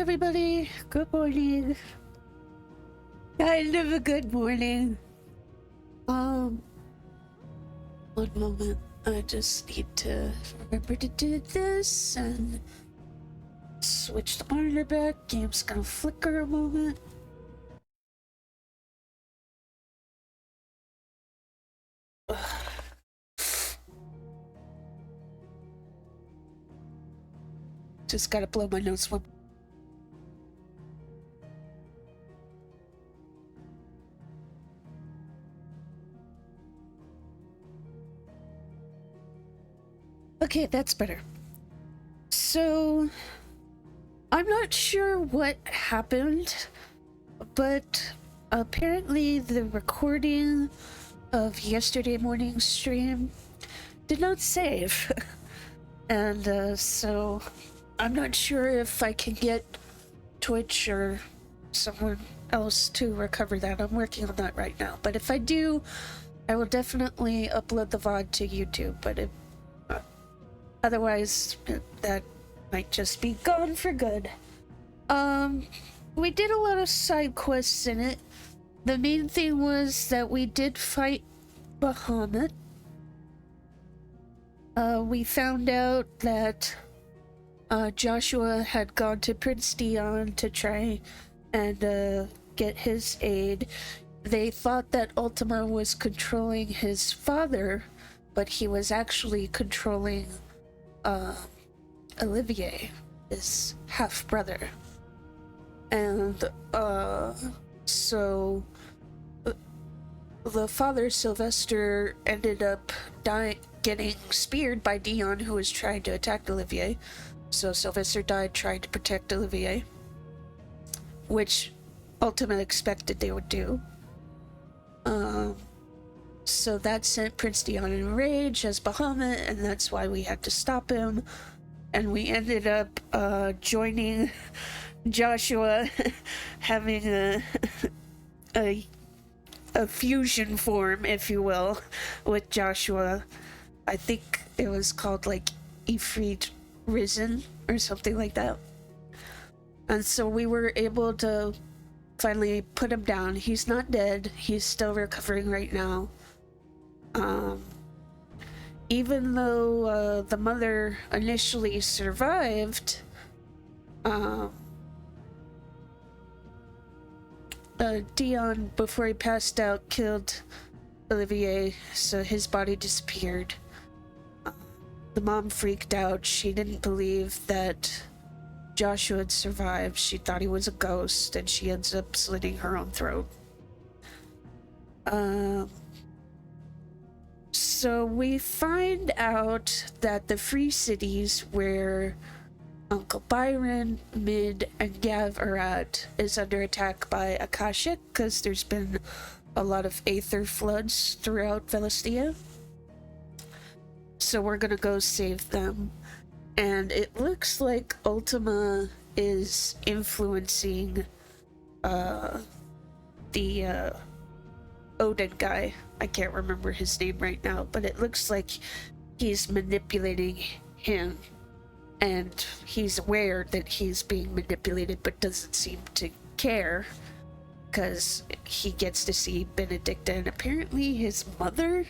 everybody. Good morning. Kind of a good morning. One moment. I just need to remember to do this and switch the monitor back. Game's gonna flicker a moment. Just gotta blow my nose one. Okay, that's better. So, I'm not sure what happened, but apparently the recording of yesterday morning's stream did not save. And so I'm not sure if I can get Twitch or someone else to recover that. I'm working on that right now. But if I do, I will definitely upload the VOD to YouTube. But otherwise, that might just be gone for good. We did a lot of side quests in it. The main thing was that we did fight Bahamut. We found out that Joshua had gone to Prince Dion to try and get his aid. They thought that Ultima was controlling his father, but he was actually controlling Olivier, his half-brother. And so the father, Sylvester, ended up getting speared by Dion, who was trying to attack Olivier. So Sylvester died trying to protect Olivier, which Ultima expected they would do. So that sent Prince Dion in a rage as Bahamut, and that's why we had to stop him. And we ended up joining Joshua, having a fusion form, if you will, with Joshua. I think it was called like Ifrit Risen or something like that. And so we were able to finally put him down. He's not dead. He's still recovering right now. Even though the mother initially survived, Dion, before he passed out, killed Olivier, so his body disappeared. The mom freaked out. She didn't believe that Joshua had survived. She thought he was a ghost, and she ends up slitting her own throat. So we find out that the free cities where Uncle Byron, Mid, and Gav are at is under attack by Akashic, because there's been a lot of Aether floods throughout Velistia. So we're gonna go save them. And it looks like Ultima is influencing the Odin guy. I can't remember his name right now, but it looks like he's manipulating him. And he's aware that he's being manipulated, but doesn't seem to care, because he gets to see Benedicta and apparently his mother.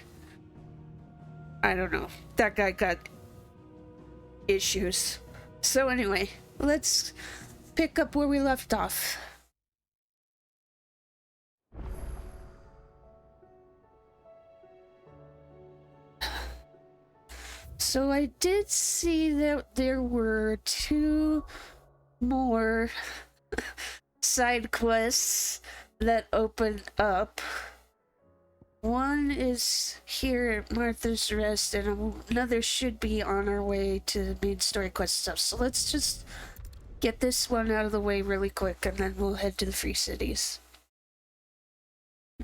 I don't know. That guy got issues. So anyway, let's pick up where we left off. So I did see that there were 2 more side quests that opened up. One is here at Martha's Rest, and another should be on our way to the main story quest stuff. So let's just get this one out of the way really quick, and then we'll head to the free cities.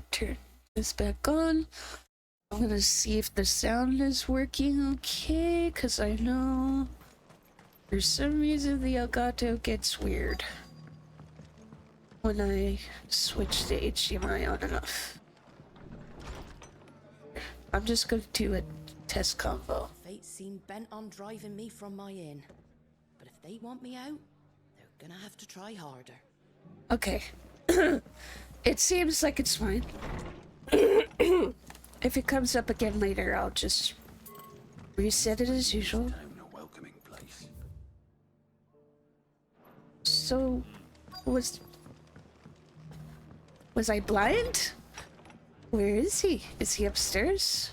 Turn this back on. I'm gonna see if the sound is working okay, because I know for some reason the Elgato gets weird when I switch the HDMI on and off. I'm just gonna do a test convo. Fate seem bent on driving me from my inn. But if they want me out, they're Gonna have to try harder. Okay. It seems like it's fine. If it comes up again later, I'll just reset it as usual. A welcoming place. So, was I blind? Where is he? Is he upstairs?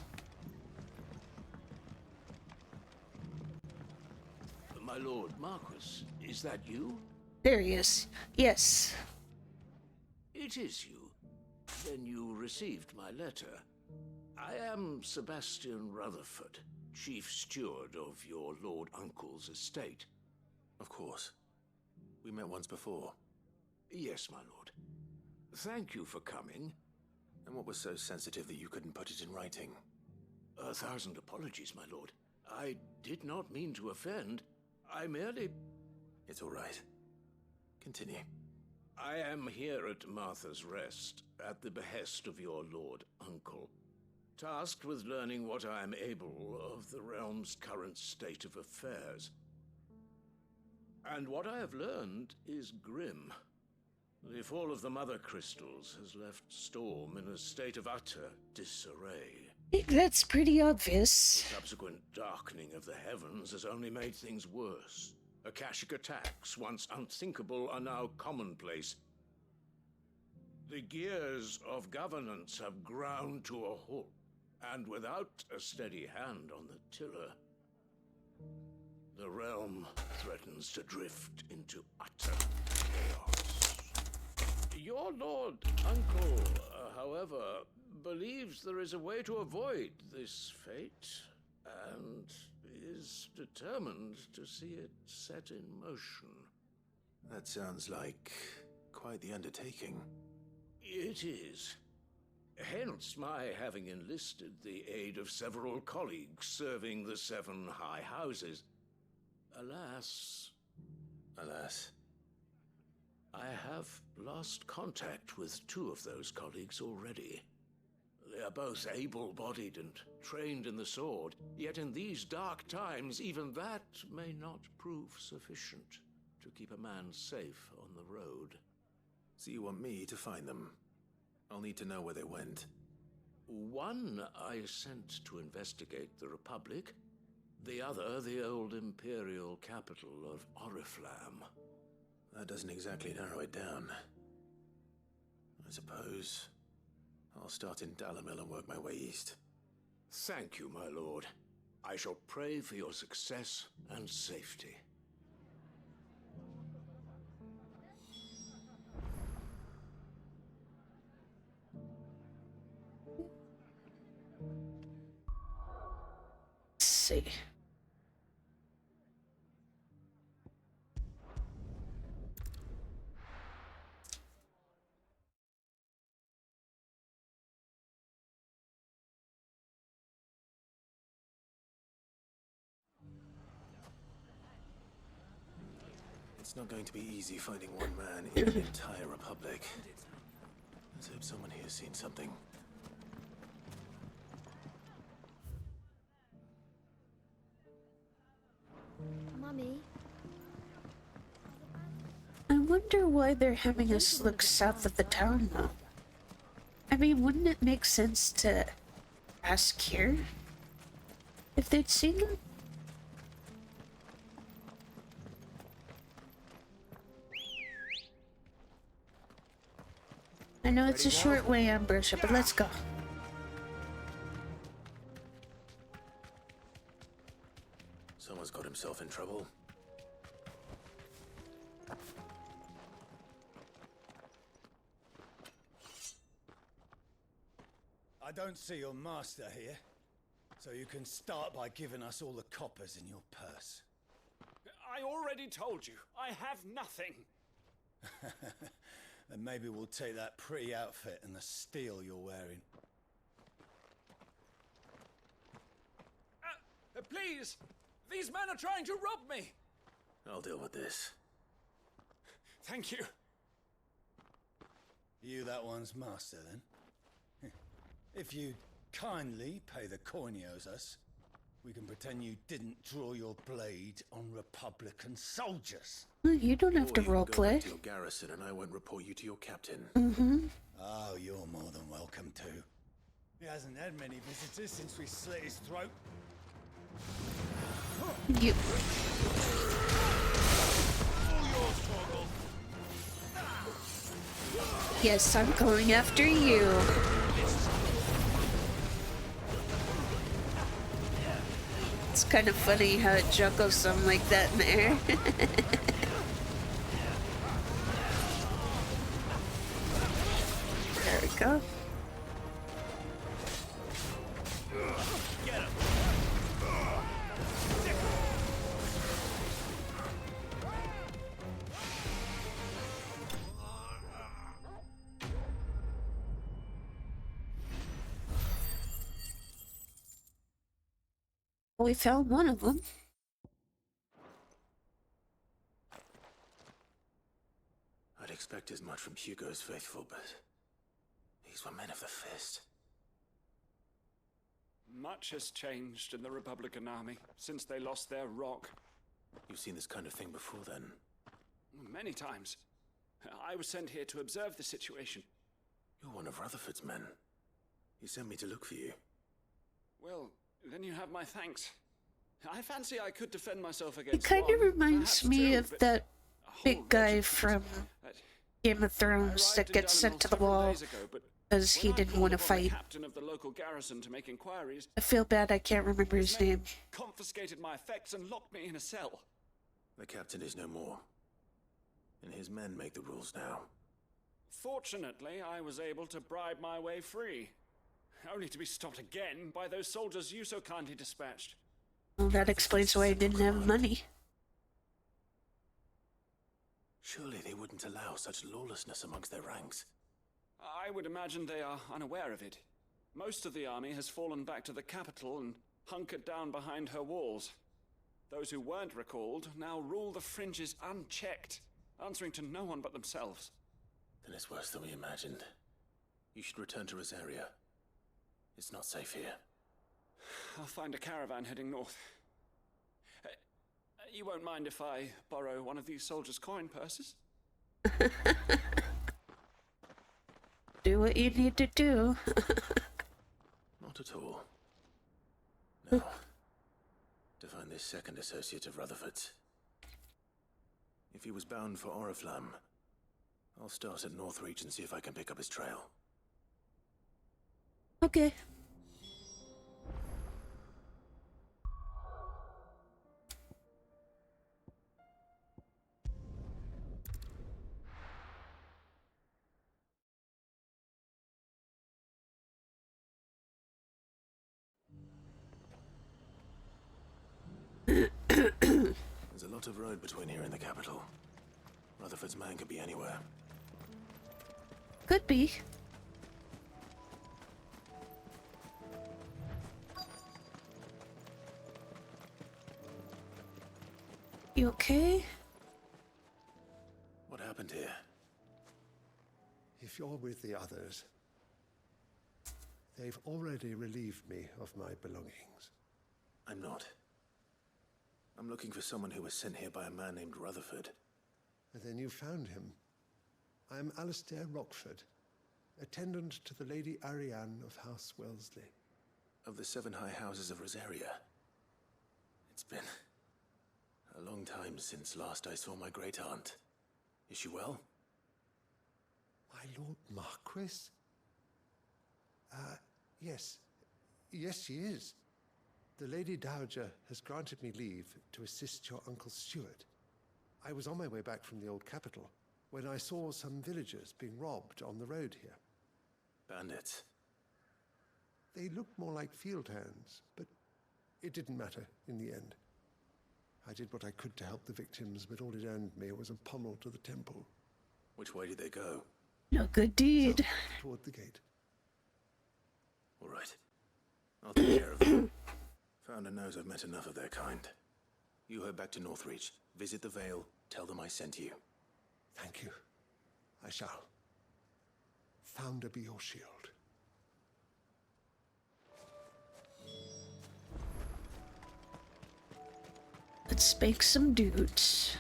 My lord Marquis, is that you? There he is. Yes. It is you. Then you received my letter. I am Sebastian Rutherford, chief steward of your lord uncle's estate. Of course. We met once before. Yes, my lord. Thank you for coming. And what was so sensitive that you couldn't put it in writing? 1,000 apologies, my lord. I did not mean to offend. I merely... It's all right. Continue. I am here at Martha's Rest, at the behest of your lord uncle, tasked with learning what I am able of the realm's current state of affairs. And what I have learned is grim. The fall of the Mother Crystals has left Storm in a state of utter disarray. That's pretty obvious. Subsequent darkening of the heavens has only made things worse. Akashic attacks, once unthinkable, are now commonplace. The gears of governance have ground to a halt, and without a steady hand on the tiller, the realm threatens to drift into utter chaos. Your lord uncle, however, believes there is a way to avoid this fate, and is determined to see it set in motion. That sounds like quite the undertaking. It is. Hence my having enlisted the aid of several colleagues serving the 7 high houses. Alas, I have lost contact with 2 of those colleagues already. They are both able-bodied and trained in the sword, yet in these dark times, even that may not prove sufficient to keep a man safe on the road. So you want me to find them? I'll need to know where they went. One I sent to investigate the Republic, the other the old Imperial capital of Oriflamme. That doesn't exactly narrow it down. I suppose I'll start in Dalamil and work my way east. Thank you, my lord. I shall pray for your success and safety. Let's see. It's not going to be easy finding one man in the entire Republic. Let's hope someone here's seen something. Mummy? I wonder why they're having us look south of the town now. I mean, wouldn't it make sense to ask here if they'd seen them? I know it's a short way, Ambrosia, but let's go. Someone's got himself in trouble. I don't see your master here, so you can start by giving us all the coppers in your purse. I already told you, I have nothing. Then maybe we'll take that pretty outfit and the steel you're wearing. Please! These men are trying to rob me! I'll deal with this. Thank you. You that one's master, then? If you'd kindly pay the coin he owes us, We can pretend you didn't draw your blade on Republican soldiers. Well, you don't have to Or you can go roleplay. back to your garrison and I won't report you to your captain. Oh, you're more than welcome to. He hasn't had many visitors since we slit his throat. You. Yes, I'm going after you. It's kind of funny how it juggles some like that in the air. There we go. We found one of them. I'd expect as much from Hugo's faithful, but these were men of the fist. Much has changed in the Republican Army since they lost their rock. You've seen this kind of thing before, then? Many times. I was sent here to observe the situation. You're one of Rutherford's men. He sent me to look for you. Well, then you have my thanks. I fancy I could defend myself It against kind of one, reminds perhaps me two, of but that a whole big guy regiment. from That- Game of I Thrones that arrived in gets sent to the several wall days ago, but because he when I didn't called want to upon the fight. captain of the local garrison to make inquiries, I feel bad I can't remember his men name. confiscated my effects and locked me in a cell. The captain is no more. And his men make the rules now. Fortunately, I was able to bribe my way free, only to be stopped again by those soldiers you so kindly dispatched. Well, that explains why he didn't have money. Surely they wouldn't allow such lawlessness amongst their ranks. I would imagine they are unaware of it. Most of the army has fallen back to the capital and hunkered down behind her walls. Those who weren't recalled now rule the fringes unchecked, answering to no one but themselves. Then it's worse than we imagined. You should return to Rosaria. It's not safe here. I'll find a caravan heading north. You won't mind if I borrow one of these soldiers' coin purses? Do what you need to do. Not at all. No. To find this second associate of Rutherford's. If he was bound for Oriflamme, I'll start at Northreach and see if I can pick up his trail. Okay. There's a lot of road between here and the capital. Rutherford's man could be anywhere. Could be. You okay? What happened here? If you're with the others, they've already relieved me of my belongings. I'm not. I'm looking for someone who was sent here by a man named Rutherford. And then you found him. I am Alistair Rockford, attendant to the Lady Ariane of House Wellesley. Of the 7 high houses of Rosaria. It's been a long time since last I saw my great-aunt. Is she well? My Lord Marquis? Yes. Yes, she is. The Lady Dowager has granted me leave to assist your Uncle Stuart. I was on my way back from the old capital when I saw some villagers being robbed on the road here. Bandits. They looked more like field hands, but it didn't matter in the end. I did what I could to help the victims, but all it earned me was a pommel to the temple. Which way did they go? No good deed. Toward the gate. All right. I'll take care of them. Founder knows I've met enough of their kind. You head back to Northreach, visit the Vale, tell them I sent you. Thank you. I shall. Founder be your shield. Let's make some dudes.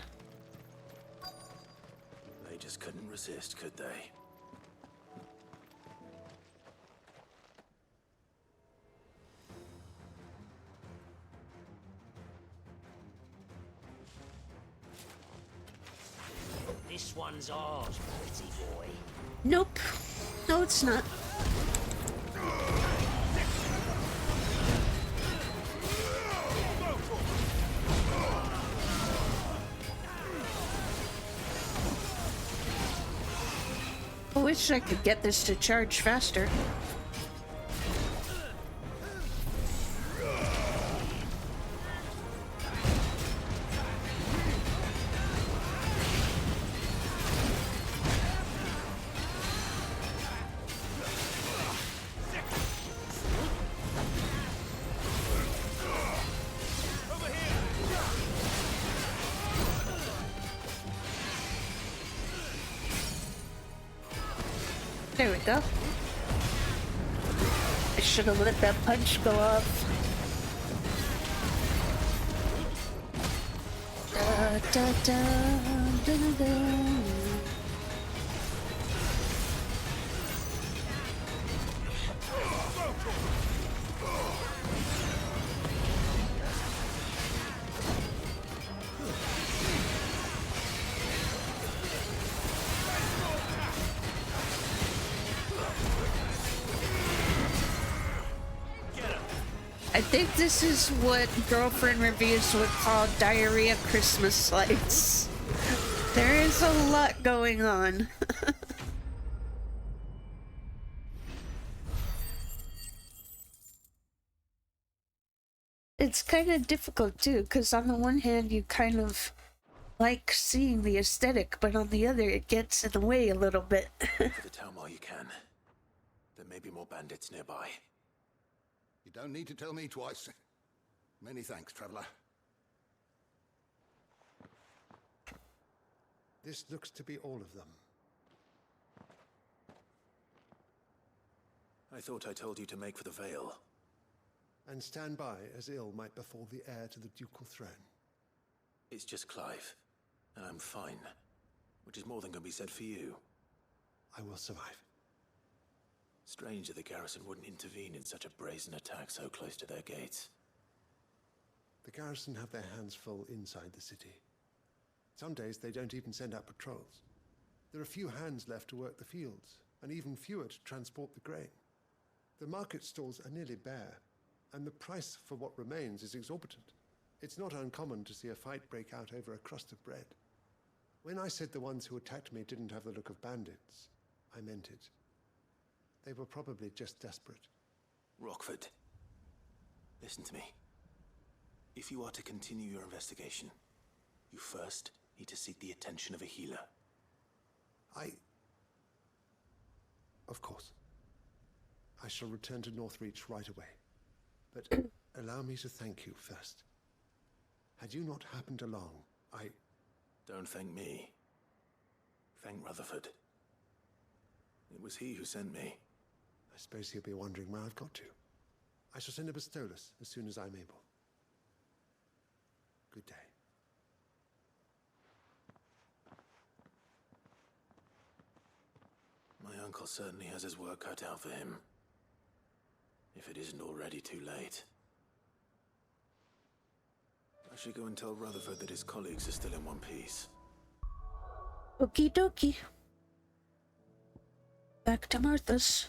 They just couldn't resist, could they? This one's ours, pretty boy. Nope. No, it's not. I wish I could get this to charge faster. There we go. I should have let that punch go off. Da, da, da, da, da, da. I think this is what girlfriend reviews would call diarrhea Christmas lights. There is a lot going on. It's kind of difficult too, because on the one hand you kind of like seeing the aesthetic, but on the other it gets in the way a little bit. For the town while you can. There may be more bandits nearby. You don't need to tell me twice. Many thanks, traveler. This looks to be all of them. I thought I told you to make for the Vale. And stand by as ill might befall the heir to the ducal throne. It's just Clive, and I'm fine. Which is more than can be said for you. I will survive. Strange that the garrison wouldn't intervene in such a brazen attack so close to their gates. The garrison have their hands full inside the city. Some days they don't even send out patrols. There are few hands left to work the fields, and even fewer to transport the grain. The market stalls are nearly bare, and the price for what remains is exorbitant. It's not uncommon to see a fight break out over a crust of bread. When I said the ones who attacked me didn't have the look of bandits, I meant it. They were probably just desperate. Rockford, listen to me. If you are to continue your investigation, you first need to seek the attention of a healer. Of course. I shall return to Northreach right away. But allow me to thank you first. Had you not happened along, Don't thank me. Thank Rutherford. It was he who sent me. I suppose he'll be wondering where I've got to. I shall send a Bastolus as soon as I'm able. Good day. My uncle certainly has his work cut out for him. If it isn't already too late. I should go and tell Rutherford that his colleagues are still in one piece. Okie dokie. Back to Martha's.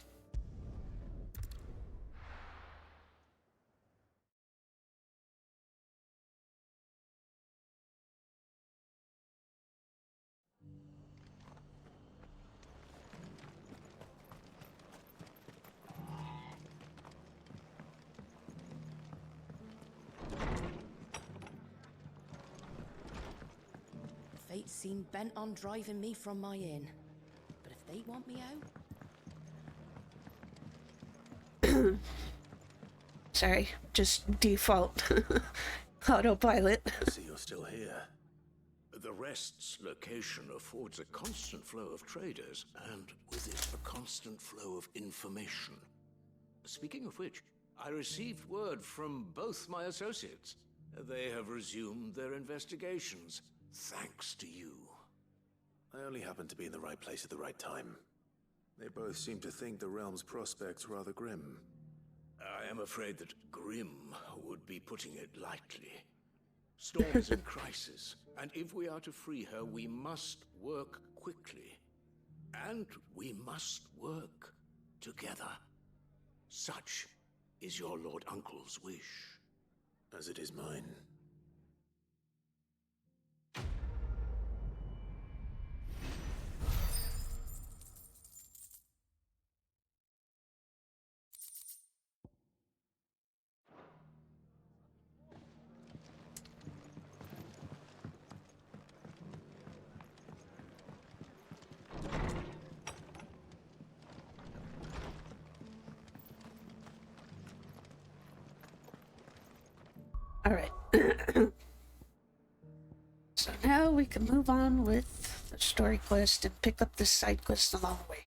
Fate seemed bent on driving me from my inn. But if they want me out... Sorry, just default. Autopilot. I see you're still here. The Rest's location affords a constant flow of traders, and with it a constant flow of information. Speaking of which, I received word from both my associates. They have resumed their investigations, thanks to you. I only happened to be in the right place at the right time. They both seem to think the realm's prospects rather grim. I am afraid that grim would be putting it lightly. Storm is in crisis, and if we are to free her, we must work quickly. And we must work together. Such is your Lord Uncle's wish. As it is mine. Alright. So now we can move on with the story quest and pick up the side quest along the way.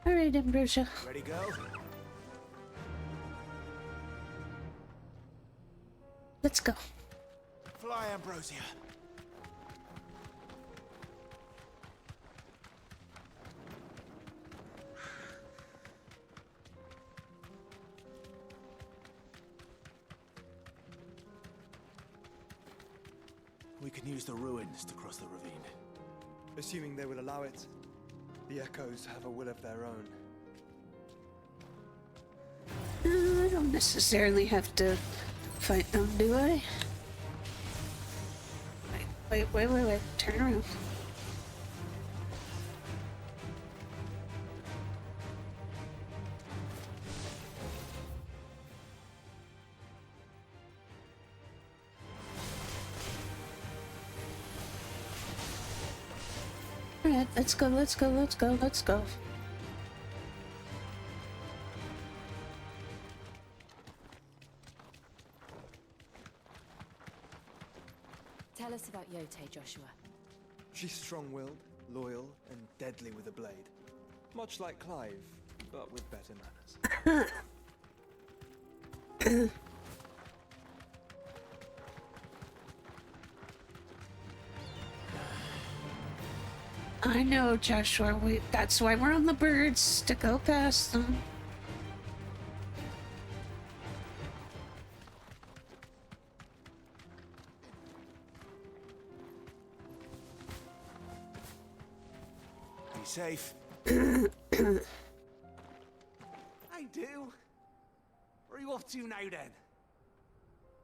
Alright, Ambrosia. Ready, go? Let's go. Fly, Ambrosia. We can use the ruins to cross the ravine. Assuming they will allow it. The Echoes have a will of their own. I don't necessarily have to fight them, do I? Wait. Turn around. Alright, let's go. Tell us about Yote, Joshua. She's strong-willed, loyal, and deadly with a blade. Much like Clive, but with better manners. I know, Joshua. That's why we're on the birds, to go past them. Be safe. I do. Where are you off to now, then?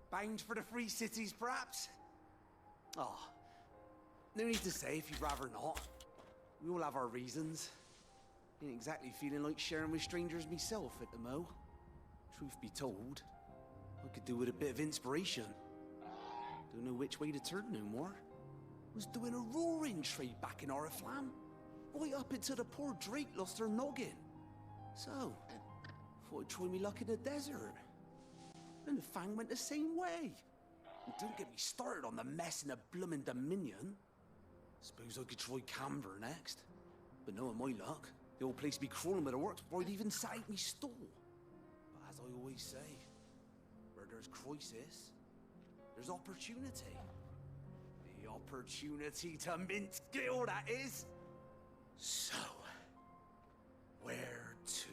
Bound for the Free Cities, perhaps? Oh, no need to say if you'd rather not. We all have our reasons. Ain't exactly feeling like sharing with strangers myself at the mo. Truth be told, I could do with a bit of inspiration. Don't know which way to turn no more. Was doing a roaring trade back in Oriflamme. Right up until the poor Drake lost her noggin. So, thought I'd try me luck in the desert. And the Fang went the same way. And don't get me started on the mess in the bloomin' Dominion. Suppose I could try Camber next. But knowing my luck, the old place be crawling with the works before I'd even sat out me stall. But as I always say, where there's crisis, there's opportunity. The opportunity to mint skill, that is. So, where to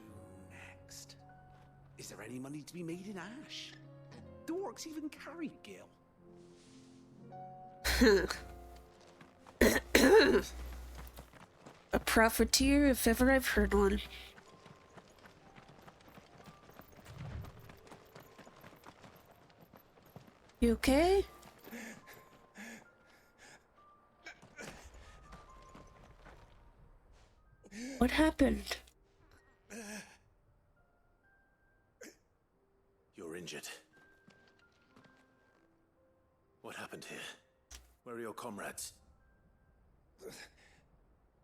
next? Is there any money to be made in Ash? Do orcs even carry gil? A profiteer, if ever I've heard one. You okay? What happened? You're injured. What happened here? Where are your comrades?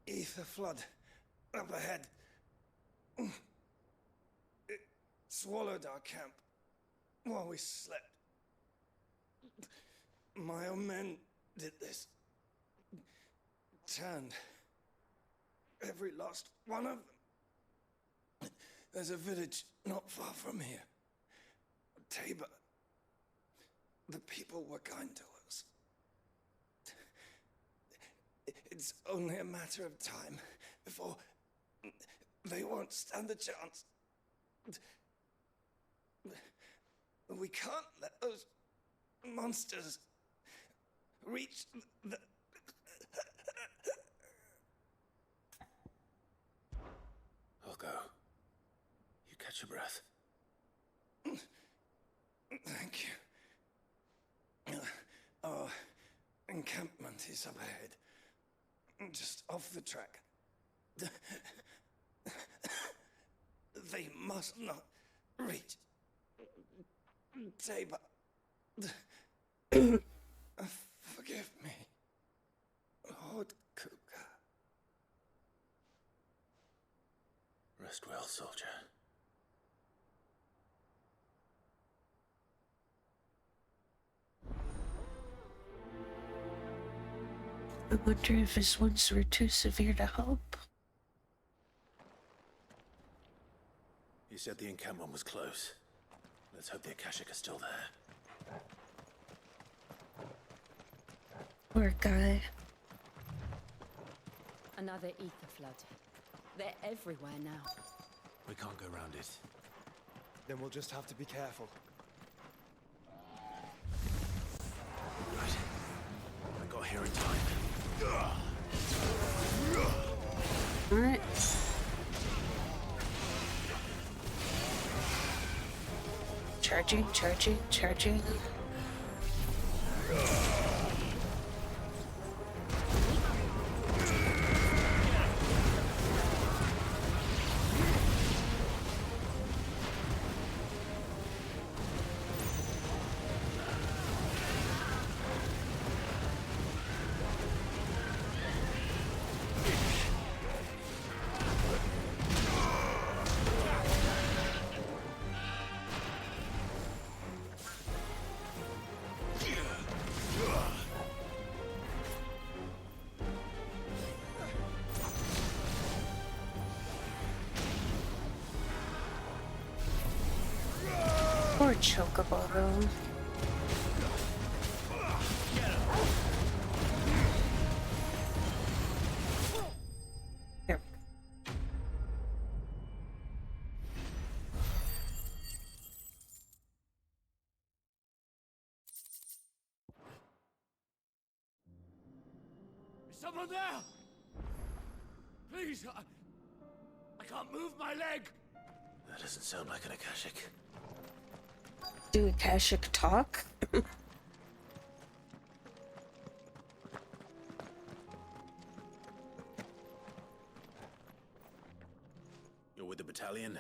Ether flood up ahead. It swallowed our camp while we slept. My own men did this. returned. Every last one of them. There's a village not far from here. Tabor. The people were kind to us. It's only a matter of time before they won't stand a chance. We can't let those monsters reach the... I'll go. You catch your breath. Thank you. Our encampment is up ahead. Just off the track. They must not reach Tabor. Forgive me, Lord Kuka. Rest well, soldier. I wonder if his wounds were too severe to help. You said the encampment was close. Let's hope the Akashic are still there. Poor guy. Another ether flood. They're everywhere now. We can't go around it. Then we'll just have to be careful. Right. I got here in time. Alright. Charging, charging, charging. Poor Chocobo though. Here. Is someone there? Please, I can't move my leg. That doesn't sound like an Akashic. Do Akashic talk? You're with the battalion?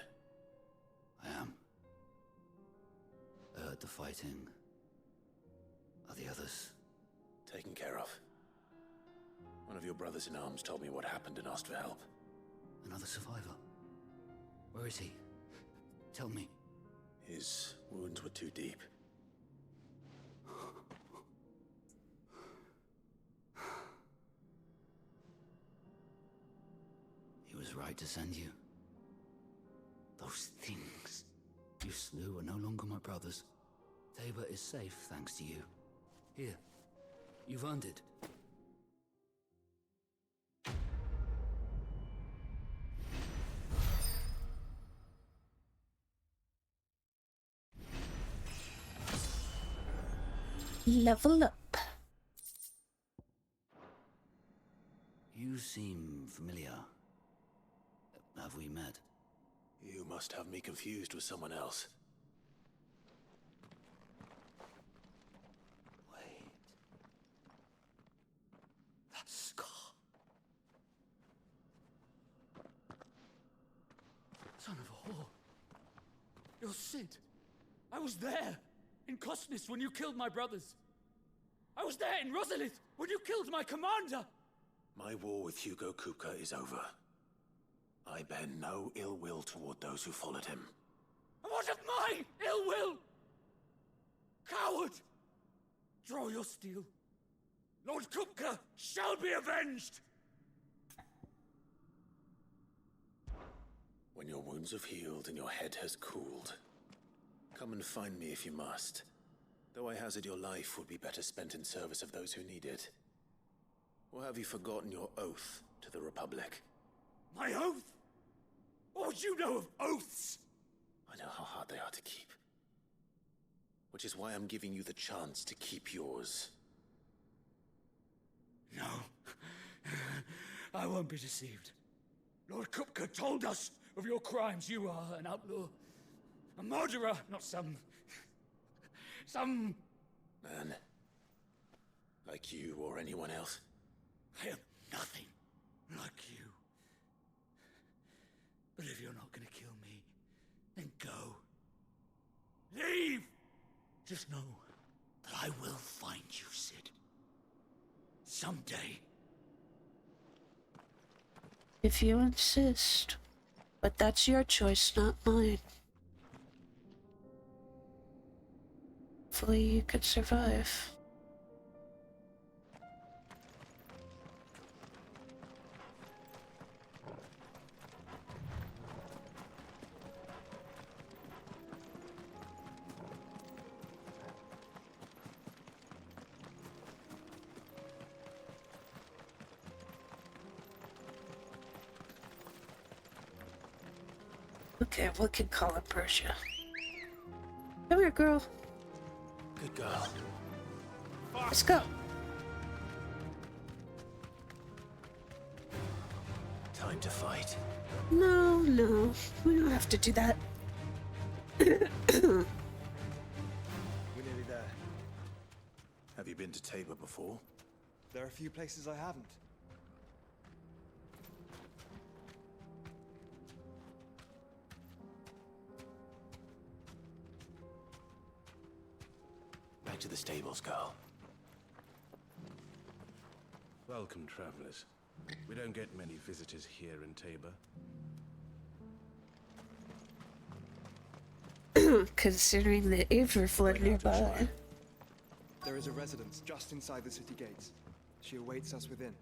I am. I heard the fighting. Are the others? Taken care of. One of your brothers in arms told me what happened and asked for help. Another survivor? Where is he? Tell me. His wounds were too deep. He was right to send you. Those things you slew are no longer my brothers. Tabor is safe thanks to you. Here, you've earned it. Level up. You seem familiar. Have we met? You must have me confused with someone else. Wait. That scar. Son of a whore. You're Sid. I was there. In Cosnis when you killed my brothers. I was there in Rosalith when you killed my commander. My war with Hugo Kupka is over. I bear no ill will toward those who followed him. And what of my ill will? Coward! Draw your steel. Lord Kupka shall be avenged! When your wounds have healed and your head has cooled, come and find me if you must. Though I hazard your life would be better spent in service of those who need it. Or have you forgotten your oath to the Republic? My oath? What would you know of oaths? I know how hard they are to keep. Which is why I'm giving you the chance to keep yours. No. I won't be deceived. Lord Kupka told us of your crimes. You are an outlaw. A murderer, not some man. Like you or anyone else. I am nothing like you. But if you're not gonna kill me, then go. Leave! Just know that I will find you, Sid. Someday. If you insist. But that's your choice, not mine. Hopefully you could survive. Okay, we can call it Persia. Come here, girl. Good girl. Let's go. Time to fight. No, we don't have to do that. We're nearly there. Have you been to Tabor before? There are a few places I haven't. Back to the stables, girl. Welcome, travelers. We don't get many visitors here in Tabor. Considering the Averflood nearby. There is a residence just inside the city gates. She awaits us within.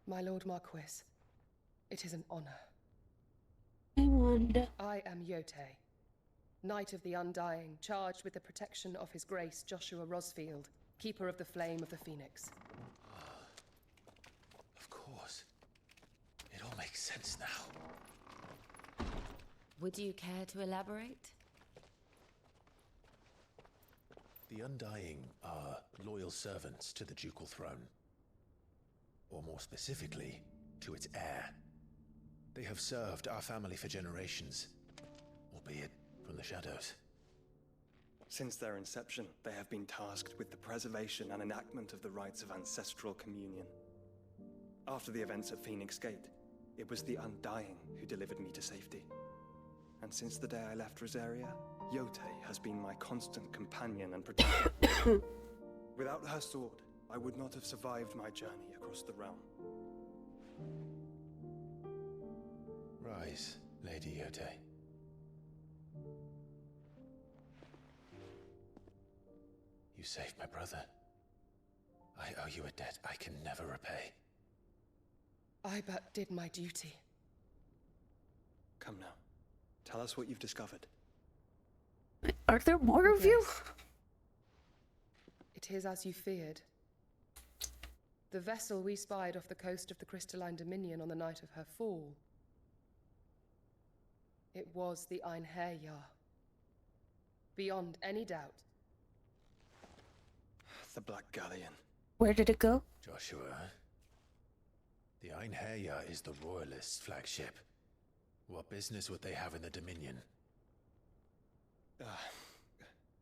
My Lord Marquis, it is an honor. I wonder. I am Yotei, Knight of the Undying, charged with the protection of His Grace Joshua Rosfield, Keeper of the Flame of the Phoenix. Of course. It all makes sense now. Would you care to elaborate? The Undying are loyal servants to the ducal throne. Or more specifically, to its heir. They have served our family for generations, albeit from the shadows. Since their inception, they have been tasked with the preservation and enactment of the rites of ancestral communion. After the events at Phoenix Gate, it was the Undying who delivered me to safety. And since the day I left Rosaria, Yotei has been my constant companion and protector. Without her sword, I would not have survived my journey across the realm. Rise, Lady Yotei. You saved my brother. I owe you a debt I can never repay. I but did my duty. Come now. Tell us what you've discovered. Are there more of you? It is as you feared. The vessel we spied off the coast of the Crystalline Dominion on the night of her fall. It was the Einherjar. Beyond any doubt. The Black Galleon. Where did it go? Joshua, the Einherjar is the Royalists' flagship. What business would they have in the Dominion?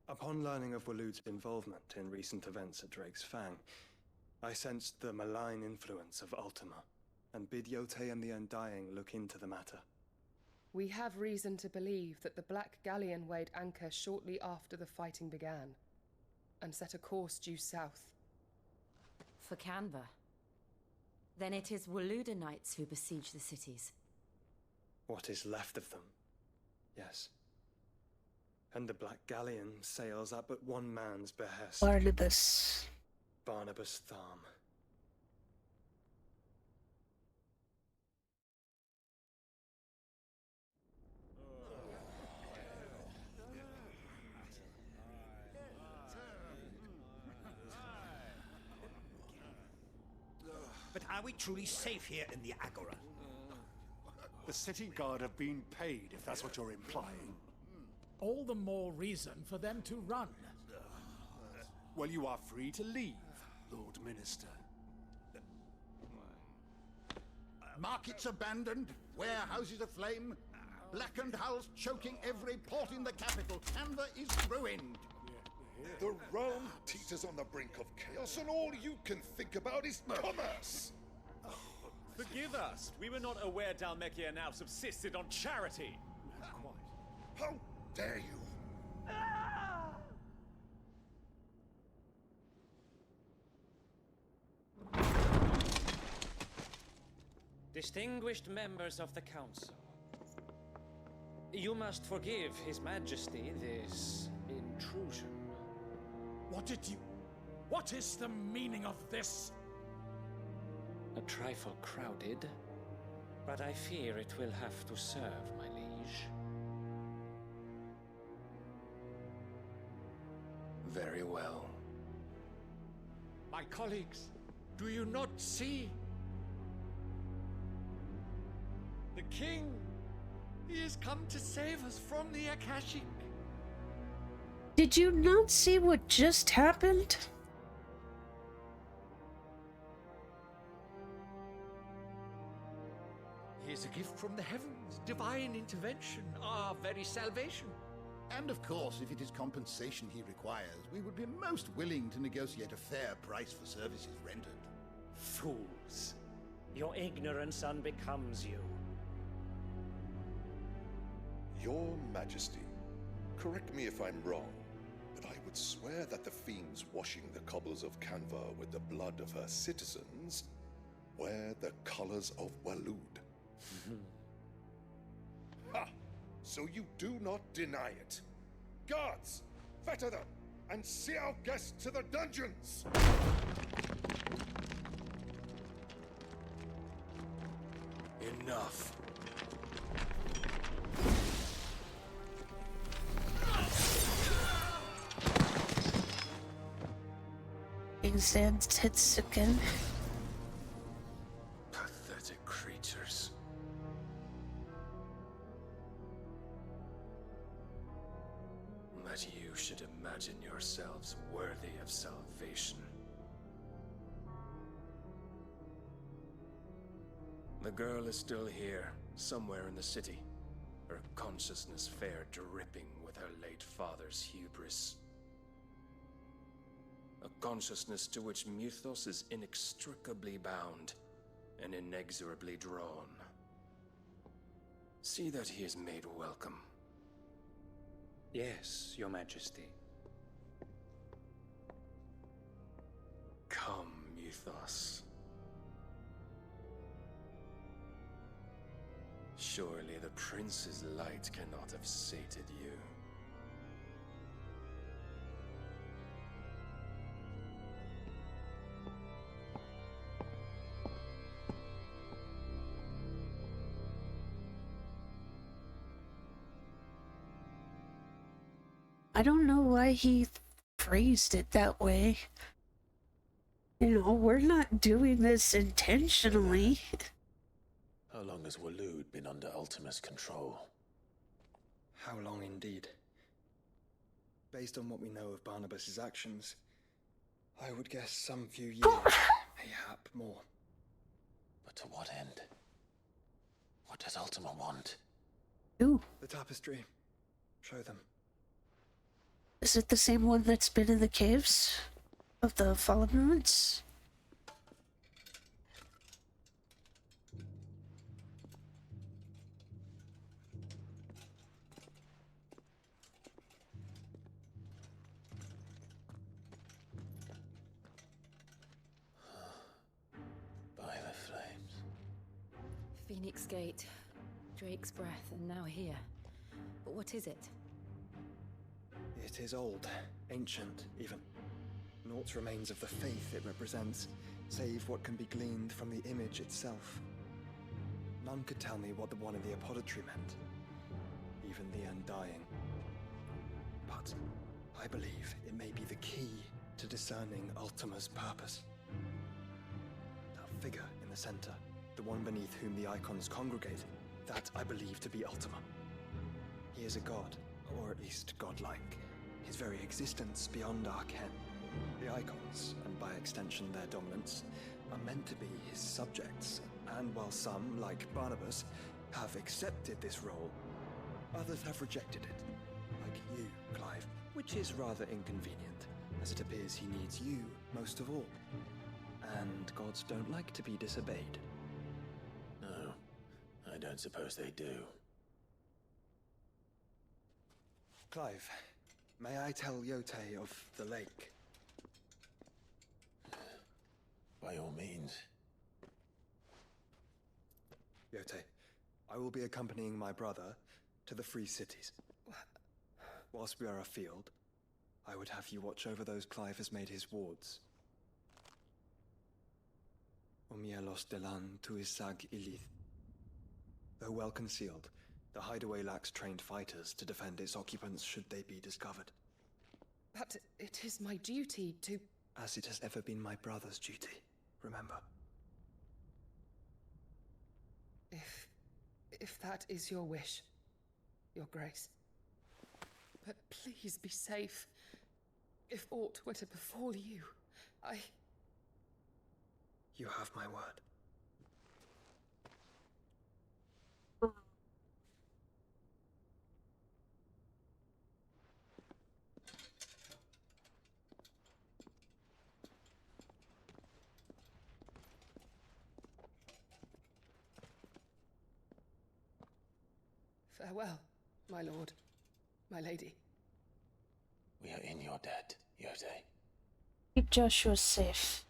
Upon learning of Waloed's involvement in recent events at Drake's Fang, I sensed the malign influence of Ultima, and bid Yote and the Undying look into the matter. We have reason to believe that the Black Galleon weighed anchor shortly after the fighting began, and set a course due south. For Canva. Then it is Waloed knights who besiege the cities. What is left of them, yes. And the Black Galleon sails at but one man's behest. Barnabas. Barnabas Tharm. But are we truly safe here in the Agora? The city guard have been paid, if that's what you're implying. All the more reason for them to run. Well, you are free to leave, Lord Minister. Markets abandoned, warehouses aflame, blackened hulls choking every port in the capital. Canva is ruined. The realm teeters on the brink of chaos, and all you can think about is commerce! Forgive us. We were not aware Dhalmekia now subsisted on charity. How dare you? Distinguished members of the Council, you must forgive His Majesty this intrusion. What is the meaning of this? A trifle crowded, but I fear it will have to serve, my liege. Very well. My colleagues, do you not see? The king, he has come to save us from the Akashic. Did you not see what just happened? He is a gift from the heavens, divine intervention, our very salvation. And of course, if it is compensation he requires, we would be most willing to negotiate a fair price for services rendered. Fools. Your ignorance unbecomes you. Your Majesty, correct me if I'm wrong, but I would swear that the fiends washing the cobbles of Canva with the blood of her citizens wear the colors of Waloed. Ha! So you do not deny it. Guards, fetter them, and see our guests to the dungeons! Enough. Exam Tetsuken. Pathetic creatures. That you should imagine yourselves worthy of salvation. The girl is still here, somewhere in the city. Her consciousness fair dripping with her late father's hubris. A consciousness to which Mythos is inextricably bound and inexorably drawn. See that he is made welcome. Yes, Your Majesty. Come, Mythos. Surely the prince's light cannot have sated you. I don't know why he phrased it that way. You know, we're not doing this intentionally. How long has Waloed been under Ultima's control? How long indeed? Based on what we know of Barnabas's actions, I would guess some few years, mayhap more. But to what end? What does Ultima want? Ooh. The tapestry. Show them. Is it the same one that's been in the caves of the Fallen Ruins? By the flames. Phoenix Gate, Drake's Breath, and now here. But what is it? It is old, ancient, even. Naught remains of the faith it represents, save what can be gleaned from the image itself. None could tell me what the one in the apothecary meant, even the Undying. But I believe it may be the key to discerning Ultima's purpose. That figure in the center, the one beneath whom the icons congregate, that I believe to be Ultima. He is a god, or at least godlike. His very existence beyond our ken. The icons, and by extension their dominance, are meant to be his subjects, and while some, like Barnabas, have accepted this role, others have rejected it, like you, Clive, which is rather inconvenient, as it appears he needs you most of all. And gods don't like to be disobeyed. No, I don't suppose they do. Clive, may I tell Yote of the lake? By all means. Yote, I will be accompanying my brother to the Free Cities. Whilst we are afield, I would have you watch over those Clive has made his wards. Omielos delan tuisag ilith. Though well concealed, the hideaway lacks trained fighters to defend its occupants should they be discovered. But it is my duty to... As it has ever been my brother's duty, remember. If that is your wish, Your Grace. But please be safe. If aught were to befall you, You have my word. Farewell, my lord, my lady. We are in your debt, Yote. Keep Joshua safe.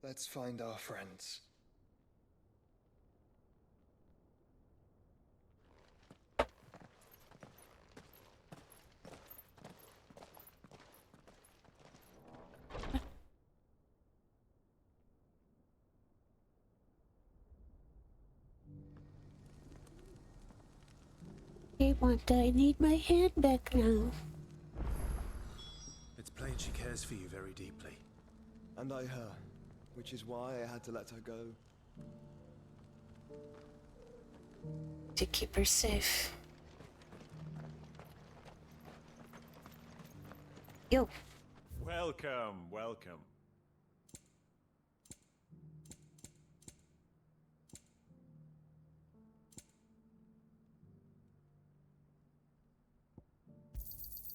Let's find our friends. Hey, Wanda, I need my hand back now. It's plain she cares for you very deeply. And I her, which is why I had to let her go. To keep her safe. Yo. Welcome, welcome.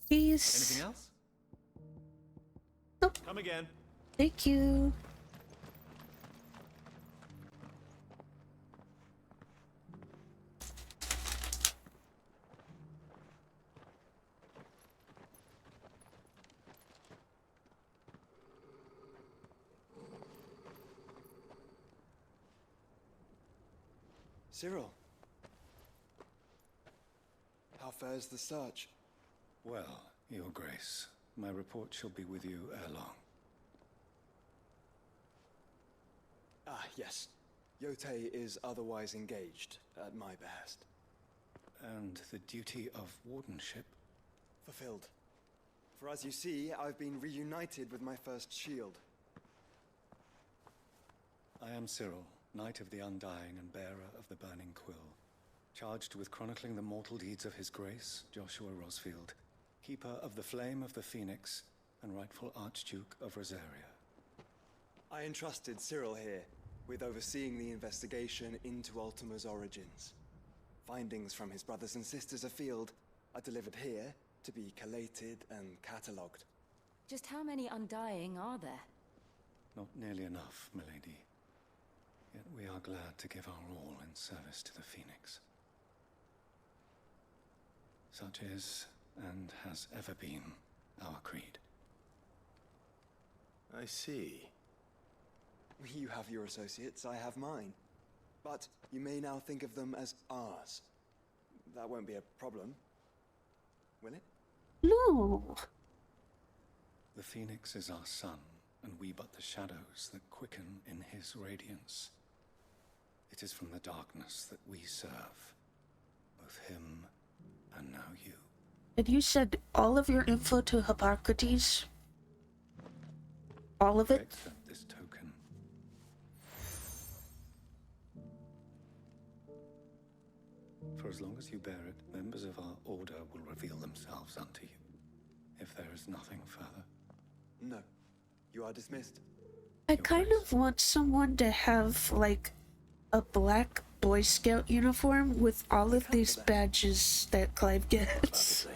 Please. Anything else? Nope. Come again. Thank you. Cyril. How fares the search? Well, Your Grace, my report shall be with you ere long. Ah, yes. Yote is otherwise engaged, at my behest. And the duty of wardenship? Fulfilled. For as you see, I've been reunited with my first shield. I am Cyril, Knight of the Undying and bearer of the Burning Quill, charged with chronicling the mortal deeds of His Grace, Joshua Rosfield, keeper of the Flame of the Phoenix and rightful Archduke of Rosaria. I entrusted Cyril here with overseeing the investigation into Ultima's origins. Findings from his brothers and sisters afield are delivered here to be collated and catalogued. Just how many Undying are there? Not nearly enough, milady. Yet we are glad to give our all in service to the Phoenix. Such is, and has ever been, our creed. I see. You have your associates, I have mine. But you may now think of them as ours. That won't be a problem, will it? No. The Phoenix is our sun, and we but the shadows that quicken in his radiance. It is from the darkness that we serve, both him and now you. And you sent all of your info to Hippocrates? All of it? Accept this token. For as long as you bear it, members of our order will reveal themselves unto you. If there is nothing further. No. You are dismissed. I kind of want someone to have, like, a black Boy Scout uniform with all of these badges that Clive gets.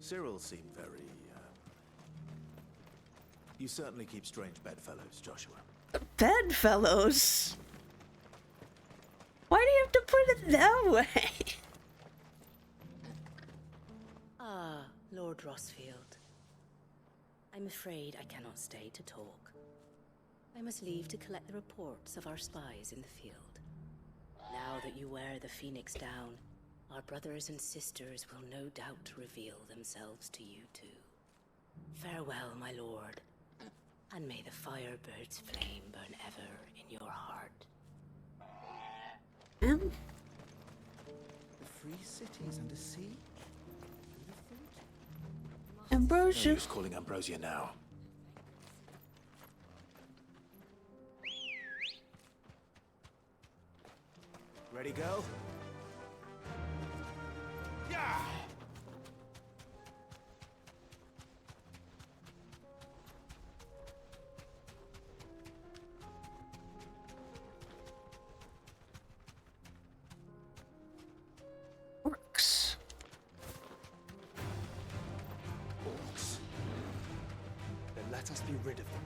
Cyril seemed very, You certainly keep strange bedfellows, Joshua. Bedfellows? Why do you have to put it that way? Ah, Lord Rosfield. I'm afraid I cannot stay to talk. I must leave to collect the reports of our spies in the field. Now that you wear the Phoenix down, our brothers and sisters will no doubt reveal themselves to you too. Farewell, my lord, and may the Firebird's flame burn ever in your heart. The free cities under siege? Ambrosia. No use calling Ambrosia now. Ready, go? Yeah! Orcs. Orcs. Then let us be rid of them.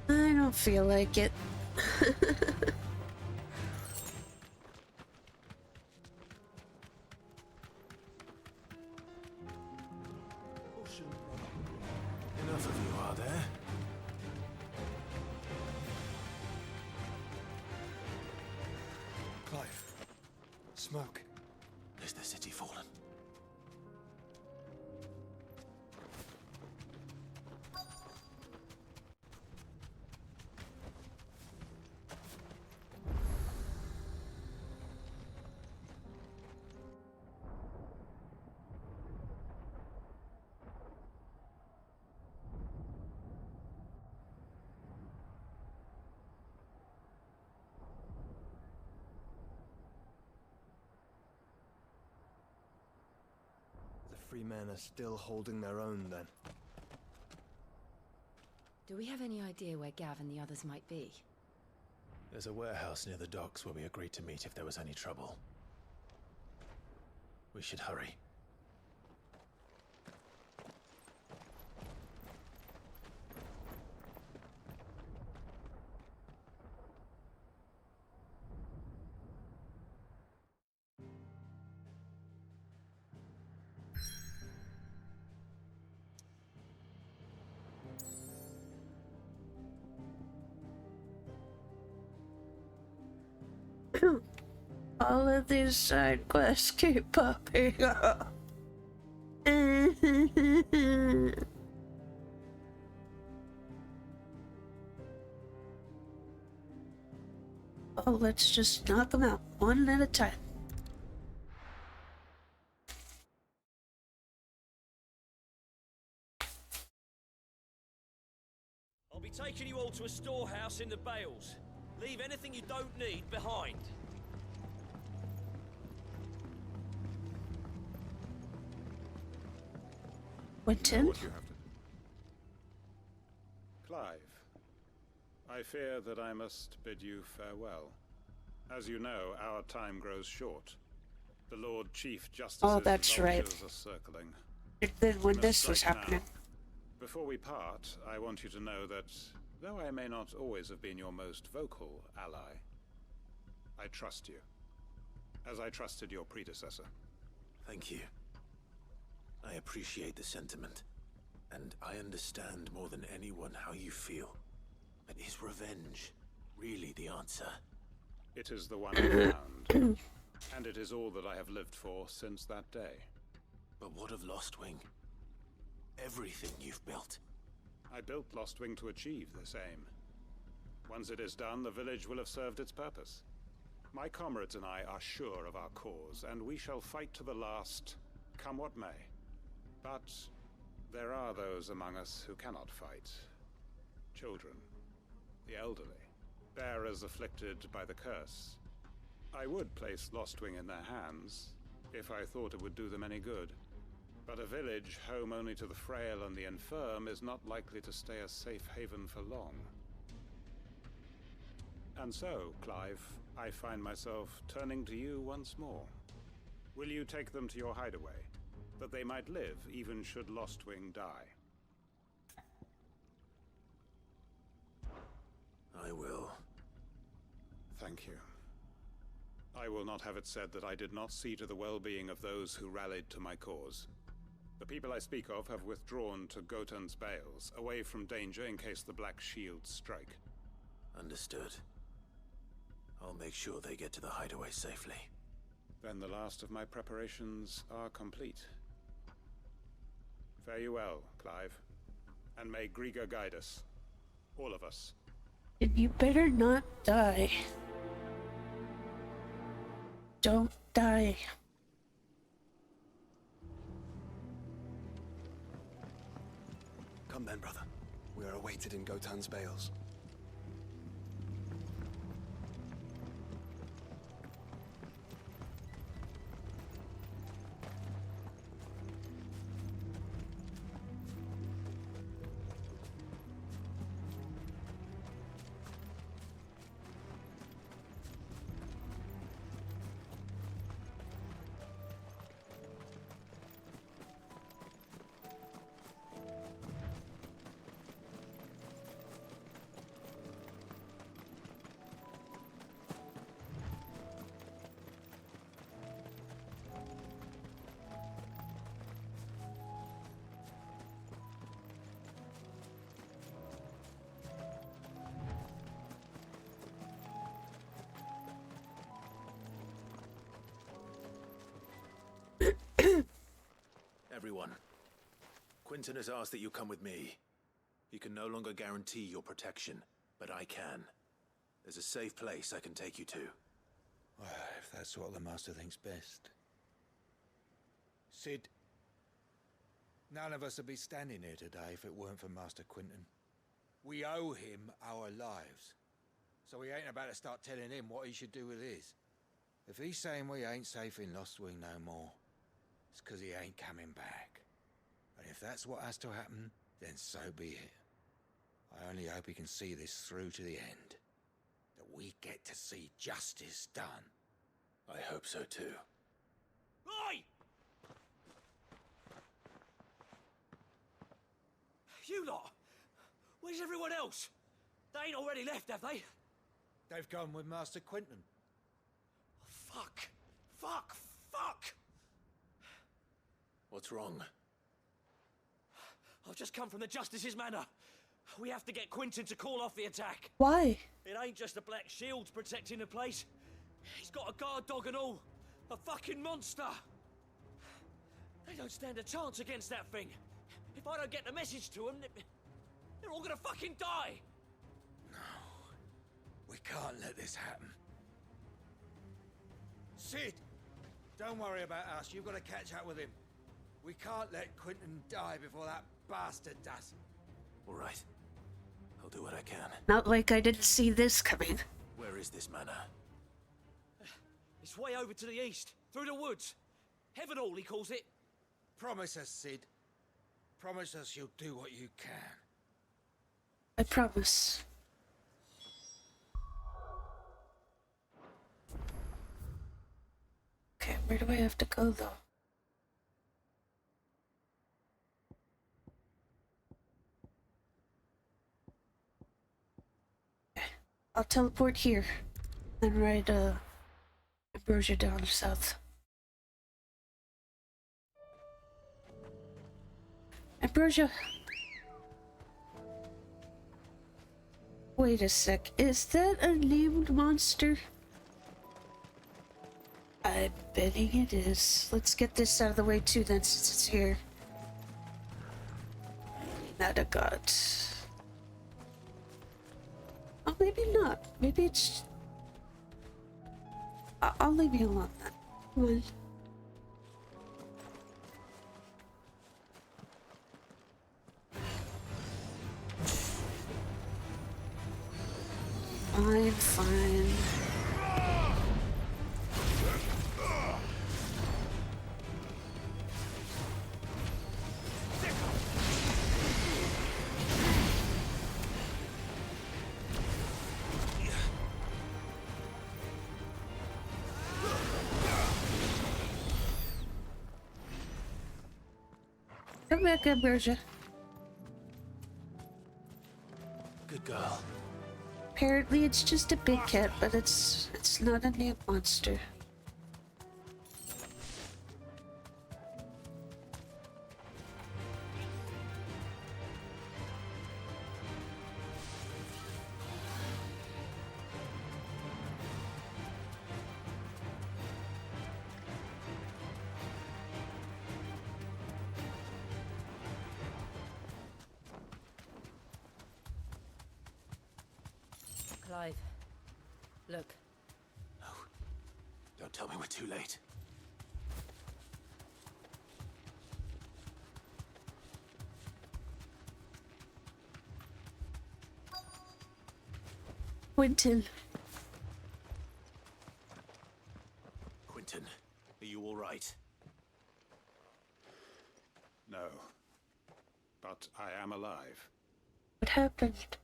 I don't feel like it. Enough of you, are there? Clive. Smoke. Is the city fallen? The free men are still holding their own, then. Do we have any idea where Gav and the others might be? There's a warehouse near the docks where we agreed to meet if there was any trouble. We should hurry. All of these side quests keep popping up. Oh, let's just knock them out one at a time. be taking you all to a storehouse in the Bales. Leave anything you don't need behind. Quentin? What you have to... Clive, I fear that I must bid you farewell. As you know, our time grows short. The Lord Chief Justice's that's right. vultures are circling. Then when We this must was strike happening. now. Before we part, I want you to know that, though I may not always have been your most vocal ally, I trust you, as I trusted your predecessor. Thank you. I appreciate the sentiment, and I understand more than anyone how you feel. But is revenge really the answer? It is the one I found, and it is all that I have lived for since that day. But what of Lostwing? Everything you've built. I built Lostwing to achieve this aim. Once it is done, the village will have served its purpose. My comrades and I are sure of our cause, and we shall fight to the last, come what may. But there are those among us who cannot fight. Children, the elderly, bearers afflicted by the curse. I would place Lostwing in their hands, if I thought it would do them any good. But a village home only to the frail and the infirm is not likely to stay a safe haven for long. And so, Clive, I find myself turning to you once more. Will you take them to your hideaway, that they might live even should Lostwing die? I will. Thank you. I will not have it said that I did not see to the well-being of those who rallied to my cause. The people I speak of have withdrawn to Gotan's Bales, away from danger in case the Black Shields strike. Understood. I'll make sure they get to the hideaway safely. Then the last of my preparations are complete. Fare you well, Clive. And may Griga guide us. All of us. And you better not die. Don't die. Come then, brother. We are awaited in Gotan's Bales. Everyone, Quentin has asked that you come with me. He can no longer guarantee your protection, but I can. There's a safe place I can take you to. Well, if that's what the Master thinks best. Sid, none of us would be standing here today if it weren't for Master Quentin. We owe him our lives. So we ain't about to start telling him what he should do with his. If he's saying we ain't safe in Lostwing no more, it's 'cause he ain't coming back. And if that's what has to happen, then so be it. I only hope he can see this through to the end. That we get to see justice done. I hope so too. Oi! You lot! Where's everyone else? They ain't already left, have they? They've gone with Master Quentin. Fuck! Fuck! Fuck! What's wrong? I've just come from the Justice's manor. We have to get Quentin to call off the attack. Why? It ain't just the Black Shields protecting the place. He's got a guard dog and all. A fucking monster. They don't stand a chance against that thing. If I don't get the message to them, they're all gonna fucking die. We can't let this happen. Sid! Don't worry about us. You've got to catch up with him. We can't let Quentin die before that bastard does. All right. I'll do what I can. Not like I didn't see this coming. Where is this manor? It's way over to the east, through the woods. Heaven Hall, he calls it. Promise us, Sid. Promise us you'll do what you can. I promise. Okay, where do I have to go though? Okay, I'll teleport here. Then ride Ambrosia down south. Ambrosia! Wait a sec, is that a named monster? I'm betting it is. Let's get this out of the way too then, since it's here. Not a god. Oh, maybe not. Maybe it's... I'll leave you alone then. Come on. Fine, fine. Come back, Ambrosia. Good girl. Apparently it's just a big cat, but it's not a named monster. Clive, look. No. Don't tell me we're too late. Quentin. Quentin, are you all right? No. But I am alive. What happened?